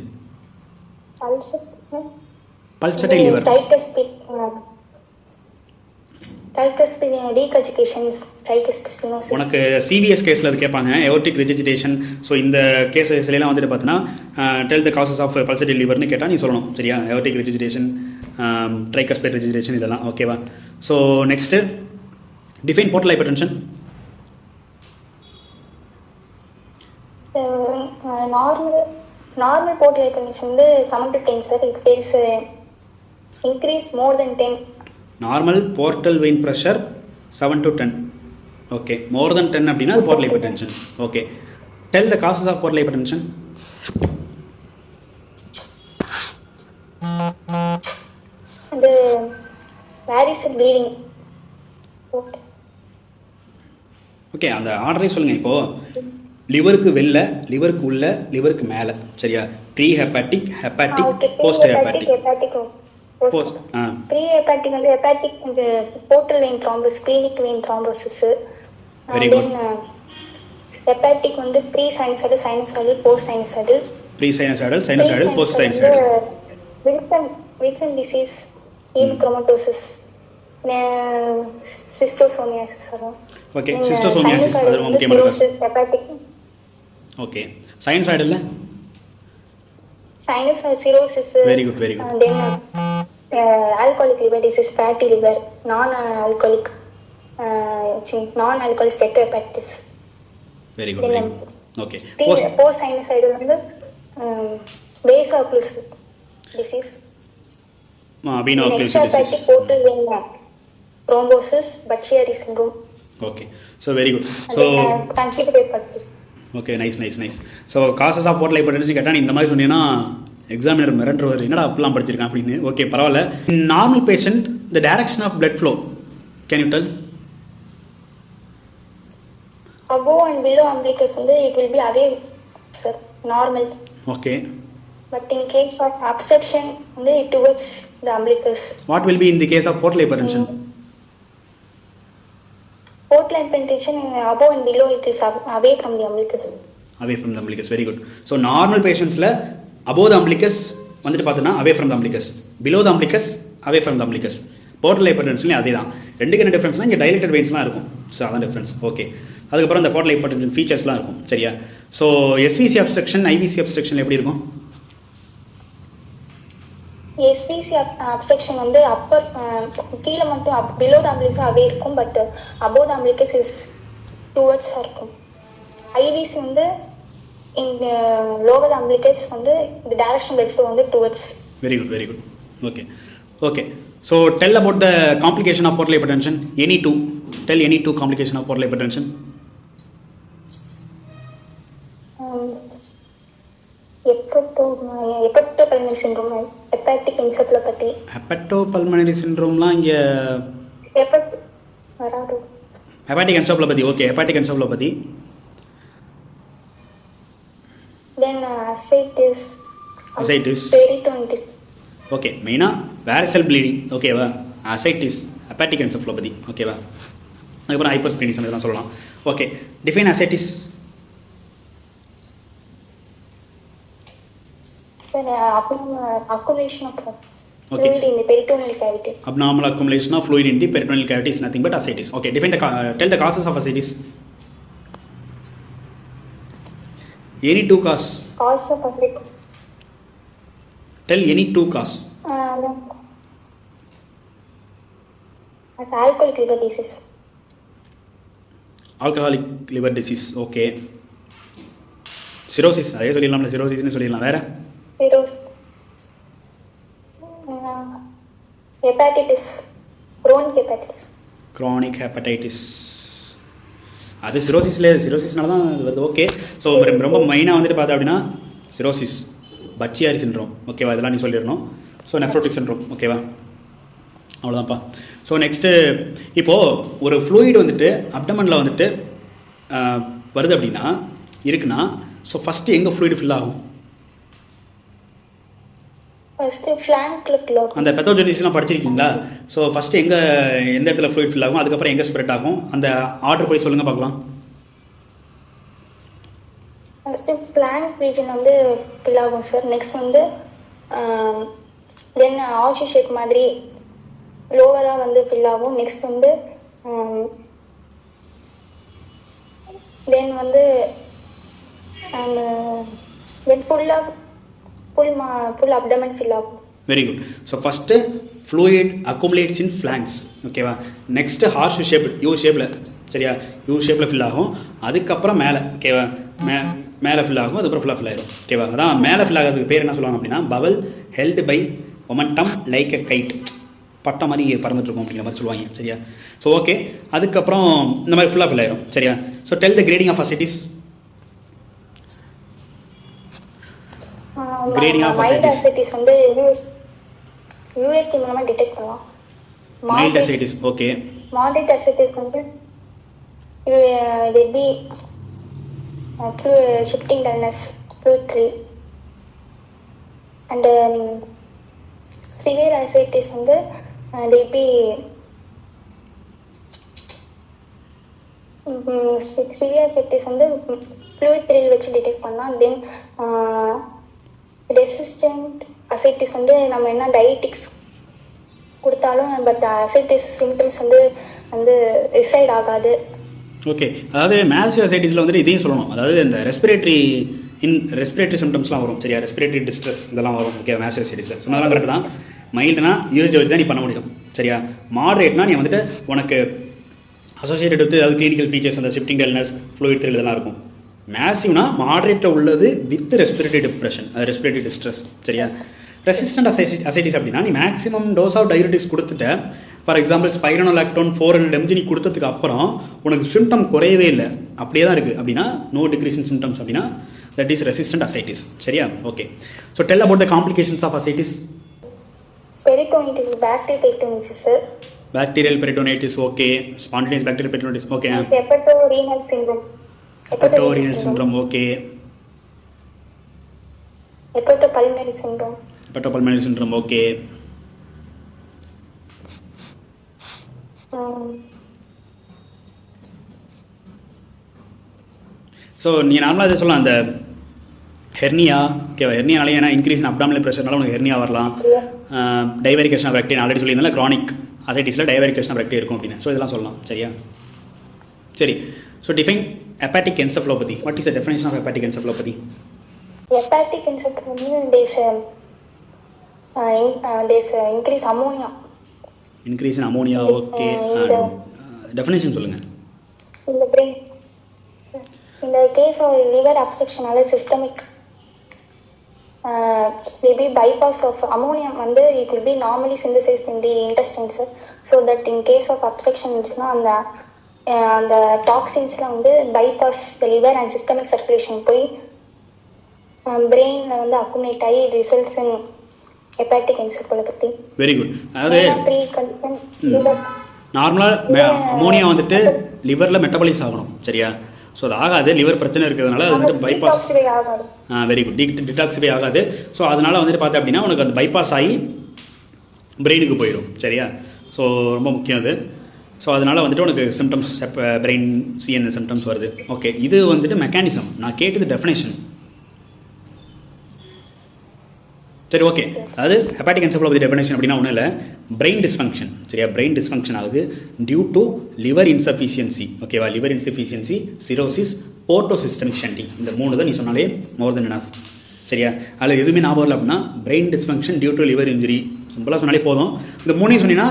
Pulsatile liver உனக்கு சிவிஎஸ் கேஸில் அது கேட்பாங்க, எவர்டிக் ரெஜிஸ்ட்ரேஷன். ஸோ இந்த கேஸஸ்லாம் வந்துட்டு பார்த்தீங்கன்னா டெல் த காசஸ் ஆஃப் பல்சடைல் லிவர்னு கேட்டால் நீ சொல்லணும், சரியா? எவர்டிக் ரெஜிஸ்ட்ரேஷன், ட்ரைகஸ்பேட் ரெஜிஸ்ட்ரேஷன் இதெல்லாம், ஓகேவா? So next define portal hypertension. Normal portal hypertension வந்து 7 to 10 sir. It is increase more then 10. Normal portal vein pressure 7 to 10. Okay, more then 10 அப்படின்னா அது portal hypertension. Okay, tell the causes of portal hypertension. அந்த variceal bleeding. Okay, அந்த ஆர்டரே சொல்லுங்கள். இப்போது லிவருக்கு வெளில, லிவருக்கு உள்ள, லிவருக்கு மேலே, சரியா? Pre hepatic, hepatic, post hepatic. Pre hepatic வந்து ஹெப்பாட்டிக் இந்த portal vein thrombosis, splenic vein thrombosis. Then hepatic வந்து pre sinusoidal, sinusoidal, post sinusoidal. Pre sinusoidal, sinusoidal, post sinusoidal. Wilson disease, haemochromatosis, schistosomiasis வரும். ஓகே, சிஸ்டோசோமியாசிஸ் அது ரொம்ப முக்கியமான. Okay, சைனசாய்டல்ல sinus cirrhosis. Very good, very good. Then alcoholic liver disease, fatty liver, non-alcoholic steatohepatitis. Very good. Okay. Post sinusoidal வந்து vaso-occlusive disease, extrahepatic portal vein thrombosis, Buchiari syndrome. Okay, so very good. So conjugative hepatitis. Okay, nice. So causes of portal hypertension கேட்டா இந்த மாதிரி சொன்னீங்கன்னா examiner மிரண்டுவார், என்னடா அப்பெல்லாம் படிச்சிருக்கான் அப்படின்னு. Okay, பரவாயில்ல. In normal patient, the direction of blood flow, can you tell? Above and below umbilicus வந்து it will be away, sir, normal. Okay. But in case of obstruction வந்து it towards the umbilicus. What will be in the case of portal hypertension? Portal hypertension above and below it is away from the umbilicus. Away from the umbilicus, very good. So normal patientsல above the umbilicus வந்துட்டு பார்த்தோன்னா away from the umbilicus, below the umbilicus away from the umbilicus. Portal ஹைப்பர்டென்ஷன்லேயும் அதே தான். ரெண்டுக்கு என்ன டிஃப்ரென்ஸ்னால் இங்கே dilated வெயின்ஸ்லாம் இருக்கும். So அதான் டிஃப்ரென்ஸ். ஓகே, அதுக்கப்புறம் இந்த போர்ட்டல் ஹைப்பர்டென்ஷன் ஃபீச்சர்ஸ்லாம் இருக்கும். சரியா? So SVC obstruction, IVC obstruction எப்படி இருக்கும்? எஸ்விசி அப்ஸ்ட்ரக்ஷன் வந்து அப்பர் கீழே மட்டும் பிலோ த அம்பிலிகஸ் அவே இருக்கும், பட் அபோவ் த அம்பிலிகஸ் இஸ் டுவர்ட்ஸாக இருக்கும். ஐவிசி வந்து இந்த லோவர் த அம்பிலிகஸ் வந்து இந்த டைரக்ஷன் பிளட் ஃப்ளோ வந்து towards. Very good. Okay. So tell about the complication of portal hypertension. Tell any two complication of portal hypertension. Hepatopulmonary syndrome, hepatic encephalopathy. Hepatopulmonary syndromeலாம் இங்க வராது. hepatic encephalopathy. Okay, hepatic encephalopathy. Then ascites, peritonitis. Okay, மெயினாக variceal bleeding. ஓகேவா? Ascites, hepatic encephalopathy. ஓகேவா? அதுக்கப்புறம் hypersplenism இதெல்லாம் சொல்லலாம். Okay, define ascites. Sir, accumulation of fluid in the peritoneal cavity. Abnormal accumulation of fluid in the peritoneal cavity is nothing but ascites. Okay, tell the causes of ascites. Any two cause. Cause of ascites. Tell any two cause. Alcoholic liver disease. Alcoholic liver disease. Okay. Cirrhosis, அதே சொல்லிடலாம்ல, சிரோசிஸ்னு சொல்லிடலாம். வேற? Hepatitis, chronic hepatitis. அது சிரோசிஸ்னால தான் வருது. Okay, so ரொம்ப மெயினாக வந்துட்டு பார்த்தா அப்படின்னா சிரோசிஸ், பச்சியாரி சிண்ட்ரோம். ஓகேவா? இதெல்லாம் நீ சொல்லிடணும். So nephrotic syndrome. ஓகேவா? அவ்வளோதான்ப்பா. ஸோ நெக்ஸ்ட்டு, இப்போது ஒரு ஃப்ளூயிட் வந்துட்டு அப்டமனில் வந்துட்டு வருது அப்படின்னா இருக்குன்னா, ஸோ ஃபஸ்ட்டு எங்கே ஃப்ளூயிட் ஃபில் ஆகும்? அந்த பெத்தோஜெனிசிஸ்லாம் படிச்சிருக்கீங்களா? ஸோ ஃபஸ்ட்டு எந்த இடத்துல ஃப்ளூயிட் ஃபில் ஆகும், அதுக்கப்புறம் எங்கே ஸ்ப்ரெட் ஆகும், அந்த ஆர்டர் போய் சொல்லுங்கள் பார்க்கலாம். ஃபர்ஸ்ட் பிளாங்க் ரீஜன் வந்து ஃபில் ஆகும் சார். நெக்ஸ்ட் வந்து தென் ஆஷி ஷேப் மாதிரி லோவராக வந்து ஃபில் ஆகும். நெக்ஸ்ட் வந்து தென் வந்து தென் ஃபுல் அப்டமன் ஃபில் ஆகும். Very good. So first fluid accumulates in flanks. ஓகேவா? நெக்ஸ்ட்டு ஹார்ஸ் ஷேப், யூ ஷேப்பில். சரியா? யூ ஷேப்பில் ஃபில் ஆகும். அதுக்கப்புறம் மேலே. ஓகேவா? மேலே ஃபில் ஆகும். அதுக்கப்புறம் ஃபுல்லாக ஃபில் ஆகிடும். ஓகேவா? அதான் மேலே ஃபில் ஆகிறதுக்கு பேர் என்ன சொல்லுவாங்க அப்படின்னா bowel held by momentum like a kite. பட்டம் மாதிரி பறந்துட்டுருக்கும் அப்படிங்கிற மாதிரி சொல்லுவாங்க. சரியா? ஸோ ஓகே, அதுக்கப்புறம் இந்த மாதிரி ஃபுல்லாக ஃபில் ஆகிடும். சரியா? So tell the grading of ascites. Grading of ascites வந்து யூஎஸ்டி மூலமா டிடெக்ட் பண்ணலாம். Mild ascites. Okay. Moderate ascites வந்து will be shifting dullness, fluid 3, and severe ascites வந்து will be severe ascites வந்து fluid 3 வச்சு டிடெக்ட் பண்ணலாம். தென் ரெசிஸ்டன்ட் அசைட்டிஸ் வந்து நம்ம என்ன டயட்டிக்ஸ் கொடுத்தாலும் பட் அசைட்டிஸ் சிம்டம்ஸ் வந்து ரிசைட் ஆகாது. ஓகே, அதாவது மேசிவ் அசைட்டிஸில் வந்துட்டு இதையும் சொல்லணும். அதாவது இந்த ரெஸ்பிரேட்டரி சிம்டம்ஸ்லாம் வரும். சரியா? ரெஸ்பிரேட்டரி டிஸ்ட்ரெஸ் இதெல்லாம் வரும். ஓகே, மேசிவ் அசைட்டிஸில் சொன்னதெல்லாம் கரெக்ட் தான். மைல்டுனா யூஎஸ்டி வச்சு தான் நீ பண்ண முடியும். சரியா? மாடரேட்னா நீ வந்துட்டு உனக்கு அசோசியேட்டட் வித் அதாவது கிளினிக்கல் ஃபீச்சர்ஸ் அந்த ஷிஃப்டிங் டல்னஸ், ஃப்ளூயிட் த்ரில் இதெல்லாம் இருக்கும். மேசிவ்னா மாடரேட்டில் உள்ளது வித் ரெஸ்பிரேட்டரி டிப்ரெஷன், அது ரெஸ்பிரேட்டரி டிஸ்ட்ரெஸ். சரியா? ரெசிஸ்டன்ட் அசைட்டிஸ் அப்படின்னா நீ மேக்ஸிமம் டோஸ் ஆஃப் டயூரிட்டிக்ஸ் கொடுத்துட்ட, ஃபார் எக்ஸாம்பிள் ஸ்பைரனோலாக்டோன் 400 mg நீ கொடுத்ததுக்கு அப்புறம் உனக்கு சிம்டம் குறையவே இல்லை, அப்படியே தான் இருக்குது அப்படின்னா, நோ டிக்ரீஸ் இன் சிம்டம்ஸ் அப்படின்னா தட் இஸ் ரெசிஸ்டன்ட் அசைட்டிஸ். சரியா? Okay. So tell about the complications of ascites. Peritonitis, bacterial peritonitis, sir. Bacterial peritonitis, okay. Spontaneous bacterial peritonitis, okay. Hepatorenal syndrome. Hepatorenal syndrome, okay. Hepatopulmonary syndrome. Hepatopulmonary syndrome, okay. So நீ நார்மலாக இதை சொல்லலாம், அந்த hernia, ஓகேவா? ஹெர்னியானாலே ஏன்னா increase in abdominal ப்ரெஷர்னால உனக்கு hernia வரலாம். Divarication of recti already சொல்லியிருந்தால, கிரானிக் அசைட்டிஸில் டைவரிகேஷன் ஆஃப் ரெக்டே இருக்கும் அப்படின்னு. ஸோ இதெல்லாம் சொல்லலாம். சரியா? சரி. So define hepatic encephalopathy. What is the definition of hepatic encephalopathy? Hepatic encephalopathy, there's increase ammonia. Increase in ammonia, okay. Definition சொல்லுங்க. In the brain. In the case of liver obstruction or systemic, maybe bypass of ammonium, it will be normally synthesized in the intestines. So that in case of obstruction, the toxins bypass the liver and systemic circulation போய் brain accumulate ஆகி results in hepatic encephalopathy. Very good. அதாவது நார்மலாக ammonia வந்துட்டு லிவரில் metabolise ஆகணும். சரியா? So அது ஆகாது, liver பிரச்சனை இருக்கிறதுனால அது வந்துட்டு பைபாஸ். Very good. டிடாக்சிஃபை ஆகாது. ஸோ அதனால் வந்துட்டு பார்த்தேன் அப்படின்னா உனக்கு அது பைபாஸ் ஆகி பிரெயினுக்கு போயிடும். சரியா? ஸோ ரொம்ப முக்கியம் அது. ஸோ அதனால் வந்துட்டு உனக்கு சிம்டம்ஸ் பிரெயின் சிஎன் சிம்டம்ஸ் வருது. ஓகே. இது வந்துட்டு மெக்கானிசம். நான் கேட்டது டெஃபினேஷன். சரி, ஓகே. அதாவது ஹெப்பாட்டிக் என்செஃபலோபதி டெஃபினேஷன் அப்படின்னா ஒன்றும் இல்லை, பிரெயின் டிஸ்ஃபங்க்ஷன். சரியா? பிரெயின் டிஸ்ஃபங்க்ஷன் ஆகுது டியூ டு லிவர் இன்சஃபிஷியன்சி. ஓகேவா? Liver insufficiency, cirrhosis, portosystemic shunting. இந்த 3 தான் நீ சொன்னாலே மோர் தென் எனஃப். சரியா? அதில் எதுவுமே ஞாபகம் இல்லை அப்படின்னா brain dysfunction due to liver injury சிம்பிளாக சொன்னாலே போதும். இந்த 3 சொன்னீங்கன்னா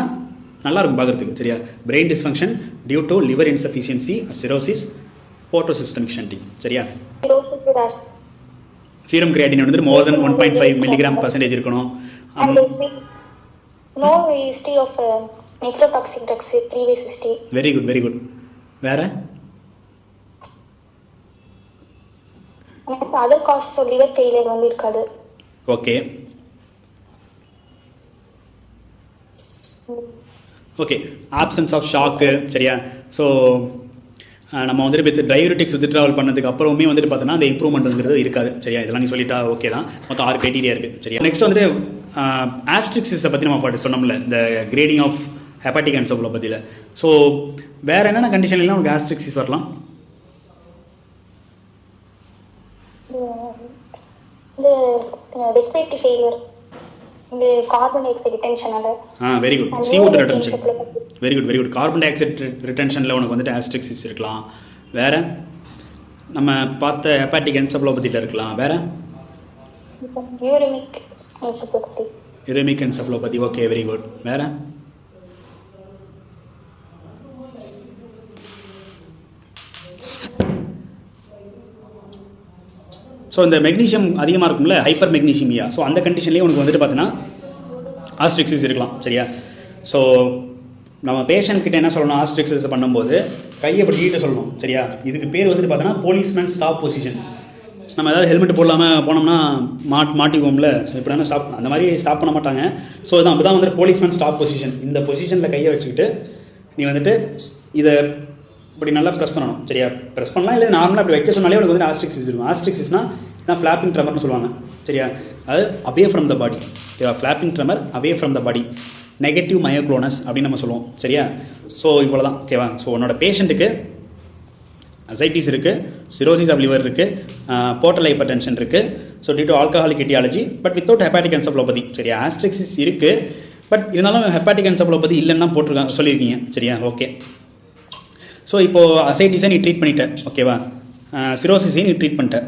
நல்லா இருக்கும் பார்க்குறதுக்கு. சரியா? Brain dysfunction due to liver insufficiency, cirrhosis, portosystemic shunting. சரியா? சீரம் கிரியாட்டின் வந்து மோர் தென் 1.5 mg% இருக்கணும். No history of nephrotoxic drugs, 3-way history. Very good, very good. வேற other causes of liver failure வந்து இருக்காது. ஓகே. ஓகே. Absence of shock. சரியா? So நம்ம வந்துட்டு வித் டயூரிட்டிக்ஸ் வித்ட்ராவல் பண்ணதுக்கு அப்புறமே வந்துட்டு பார்த்தோன்னா அந்த இம்ப்ரூவ்மெண்ட்ங்கிறது இருக்காது. சரியா? இதெல்லாம் நீ சொல்லிட்டா ஓகே தான். மொத்தம் 6 கிரைட்டீரியா இருக்குது. சரியா? நெக்ஸ்ட் வந்துட்டு ஆஸ்ட்ரிக்ஸிஸை பற்றி நம்ம பாட்டு சொன்னோம்ல, இந்த கிரேடிங் ஆஃப் ஹெப்பாட்டிக் என்செஃபலோபதியில். ஸோ வேறு என்னென்ன கண்டிஷன்லாம் உனக்கு ஆஸ்ட்ரிக்ஸிஸ் வரலாம்? இந்த ரெஸ்பிரேட்டரி ஃபெயிலியர், இந்த கார்பன் டை ஆக்சைடு ரிட்டென்ஷனால. Very good. CO2 retention. Very good, very good. Carbon dioxide ரிட்டென்ஷனில் உனக்கு வந்துட்டு ஆஸ்ட்ரிக்ஸிஸ் இருக்கலாம். வேறு நம்ம பார்த்த ஹெப்பாட்டிக் என்செஃபலோபதியில் இருக்கலாம். வேறு uraemic encephalopathy. Uraemic encephalopathy, okay, very good. வேறு ஸோ இந்த மெக்னீஷியம் அதிகமாக இருக்கும்ல, ஹைப்பர் மெக்னீஷியமியா. ஸோ அந்த கண்டிஷன்லேயே உனக்கு வந்துட்டு பார்த்தீங்கன்னா ஆஸ்ட்ரிக்ஸிஸ் இருக்கலாம். சரியா? ஸோ நம்ம பேஷண்ட் கிட்ட என்ன சொல்லணும், ஆஸ்ட்ரிக்ஸிஸ் பண்ணும்போது கையை பிடிக்கிட்டு சொல்லணும். சரியா? இதுக்கு பேர் வந்துட்டு பார்த்தோன்னா போலீஸ்மேன் ஸ்டாப் பொசிஷன். நம்ம ஏதாவது ஹெல்மெட் போடலாமல் போனோம்னா மாட்டிக்குவோம்ல, ஸோ இப்படின்னா ஸ்டாப், அந்த மாதிரி ஸ்டாப் பண்ண மாட்டாங்க. ஸோ இதான் அப்போ தான் வந்துட்டு போலீஸ்மேன் ஸ்டாப் பொசிஷன். இந்த பொசிஷனில் கையை வச்சுக்கிட்டு நீ வந்துட்டு இதை இப்படி நல்லா ப்ரெஸ் பண்ணணும். சரியா? ப்ரெஸ் பண்ணலாம், இல்லை நார்மலாக அப்படி வைக்க சொன்னாலே உனக்கு வந்து ஆஸ்ட்ரிக்ஸிஸ் இருக்கும். ஆஸ்ட்ரிக்ஸிஸ்னால் இதான் ஃப்ளாப்பிங் ட்ரெமர்னு சொல்லுவாங்க. சரியா? அது அவே ஃப்ரம் த பாடி. ஓகேவா? Flapping tremor, away from the body, negative myoclonus அப்படின்னு நம்ம சொல்லுவோம். சரியா? ஸோ இவ்வளோ தான். ஓகேவா? ஸோ உன்னோட பேஷண்ட்டுக்கு அசைட்டிஸ் இருக்குது, சிரோசிஸ் ஆஃப் லிவர் இருக்குது, போர்ட்டல் ஹைப்பர் டென்ஷன் இருக்குது, so due to alcoholic aetiology, but without hepatic encephalopathy. சரியா? ஆஸ்ட்ரிக்ஸிஸ் இருக்குது, பட் இருந்தாலும் ஹெப்பாட்டிக் என்செஃபலோபதி இல்லைன்னா போட்டிருக்காங்க, சொல்லியிருக்கீங்க. சரியா? ஓகே. ஸோ இப்போது அசைட்டிஸை நீ ட்ரீட் பண்ணிட்ட. ஓகேவா? சிரோசிஸையும் நீ ட்ரீட் பண்ணிட்ட.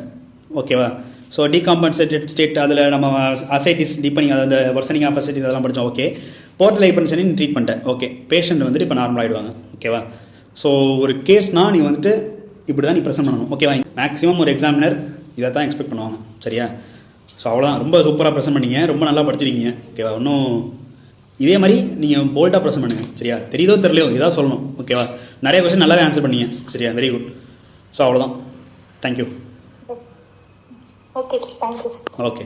ஓகேவா? ஸோ டீகாம்பன்சேட்டட் ஸ்டேட் அதில் நம்ம அசைட்டிஸ் டீப்பனிங் அந்த வர்சனிங் ஆஃப் அசைட்டிஸ் அதெல்லாம் படித்தோம். ஓகே, போர்ட்டல் ஹைப்பர்டென்ஷன் ட்ரீட் பண்ணிட்டேன். ஓகே, பேஷண்ட் வந்துட்டு இப்போ நார்மல் ஆகிடுவாங்க. ஓகேவா? ஸோ ஒரு கேஸ்னால் நீ வந்துட்டு இப்படி தான் நீ ப்ரெசென்ட் பண்ணணும். ஓகேவா? மேக்ஸிமம் ஒரு எக்ஸாமினர் இதை தான் எக்ஸ்பெக்ட் பண்ணுவாங்க. சரியா? ஸோ அவ்வளோதான். ரொம்ப சூப்பராக ப்ரெசென்ட் பண்ணீங்க, ரொம்ப நல்லா படிச்சிருக்கீங்க. ஓகேவா? இன்னும் இதே மாதிரி நீங்கள் போல்டாக ப்ரெசென்ட் பண்ணுங்கள். சரியா? தெரியுதோ தெரியலையோ இதாக சொல்லணும். ஓகேவா? நிறைய கொஸ்டின் நல்லாவே ஆன்சர் பண்ணீங்க. சரியா? Very good. ஸோ அவ்வளோதான். Thank you. Okay, thank you. Okay.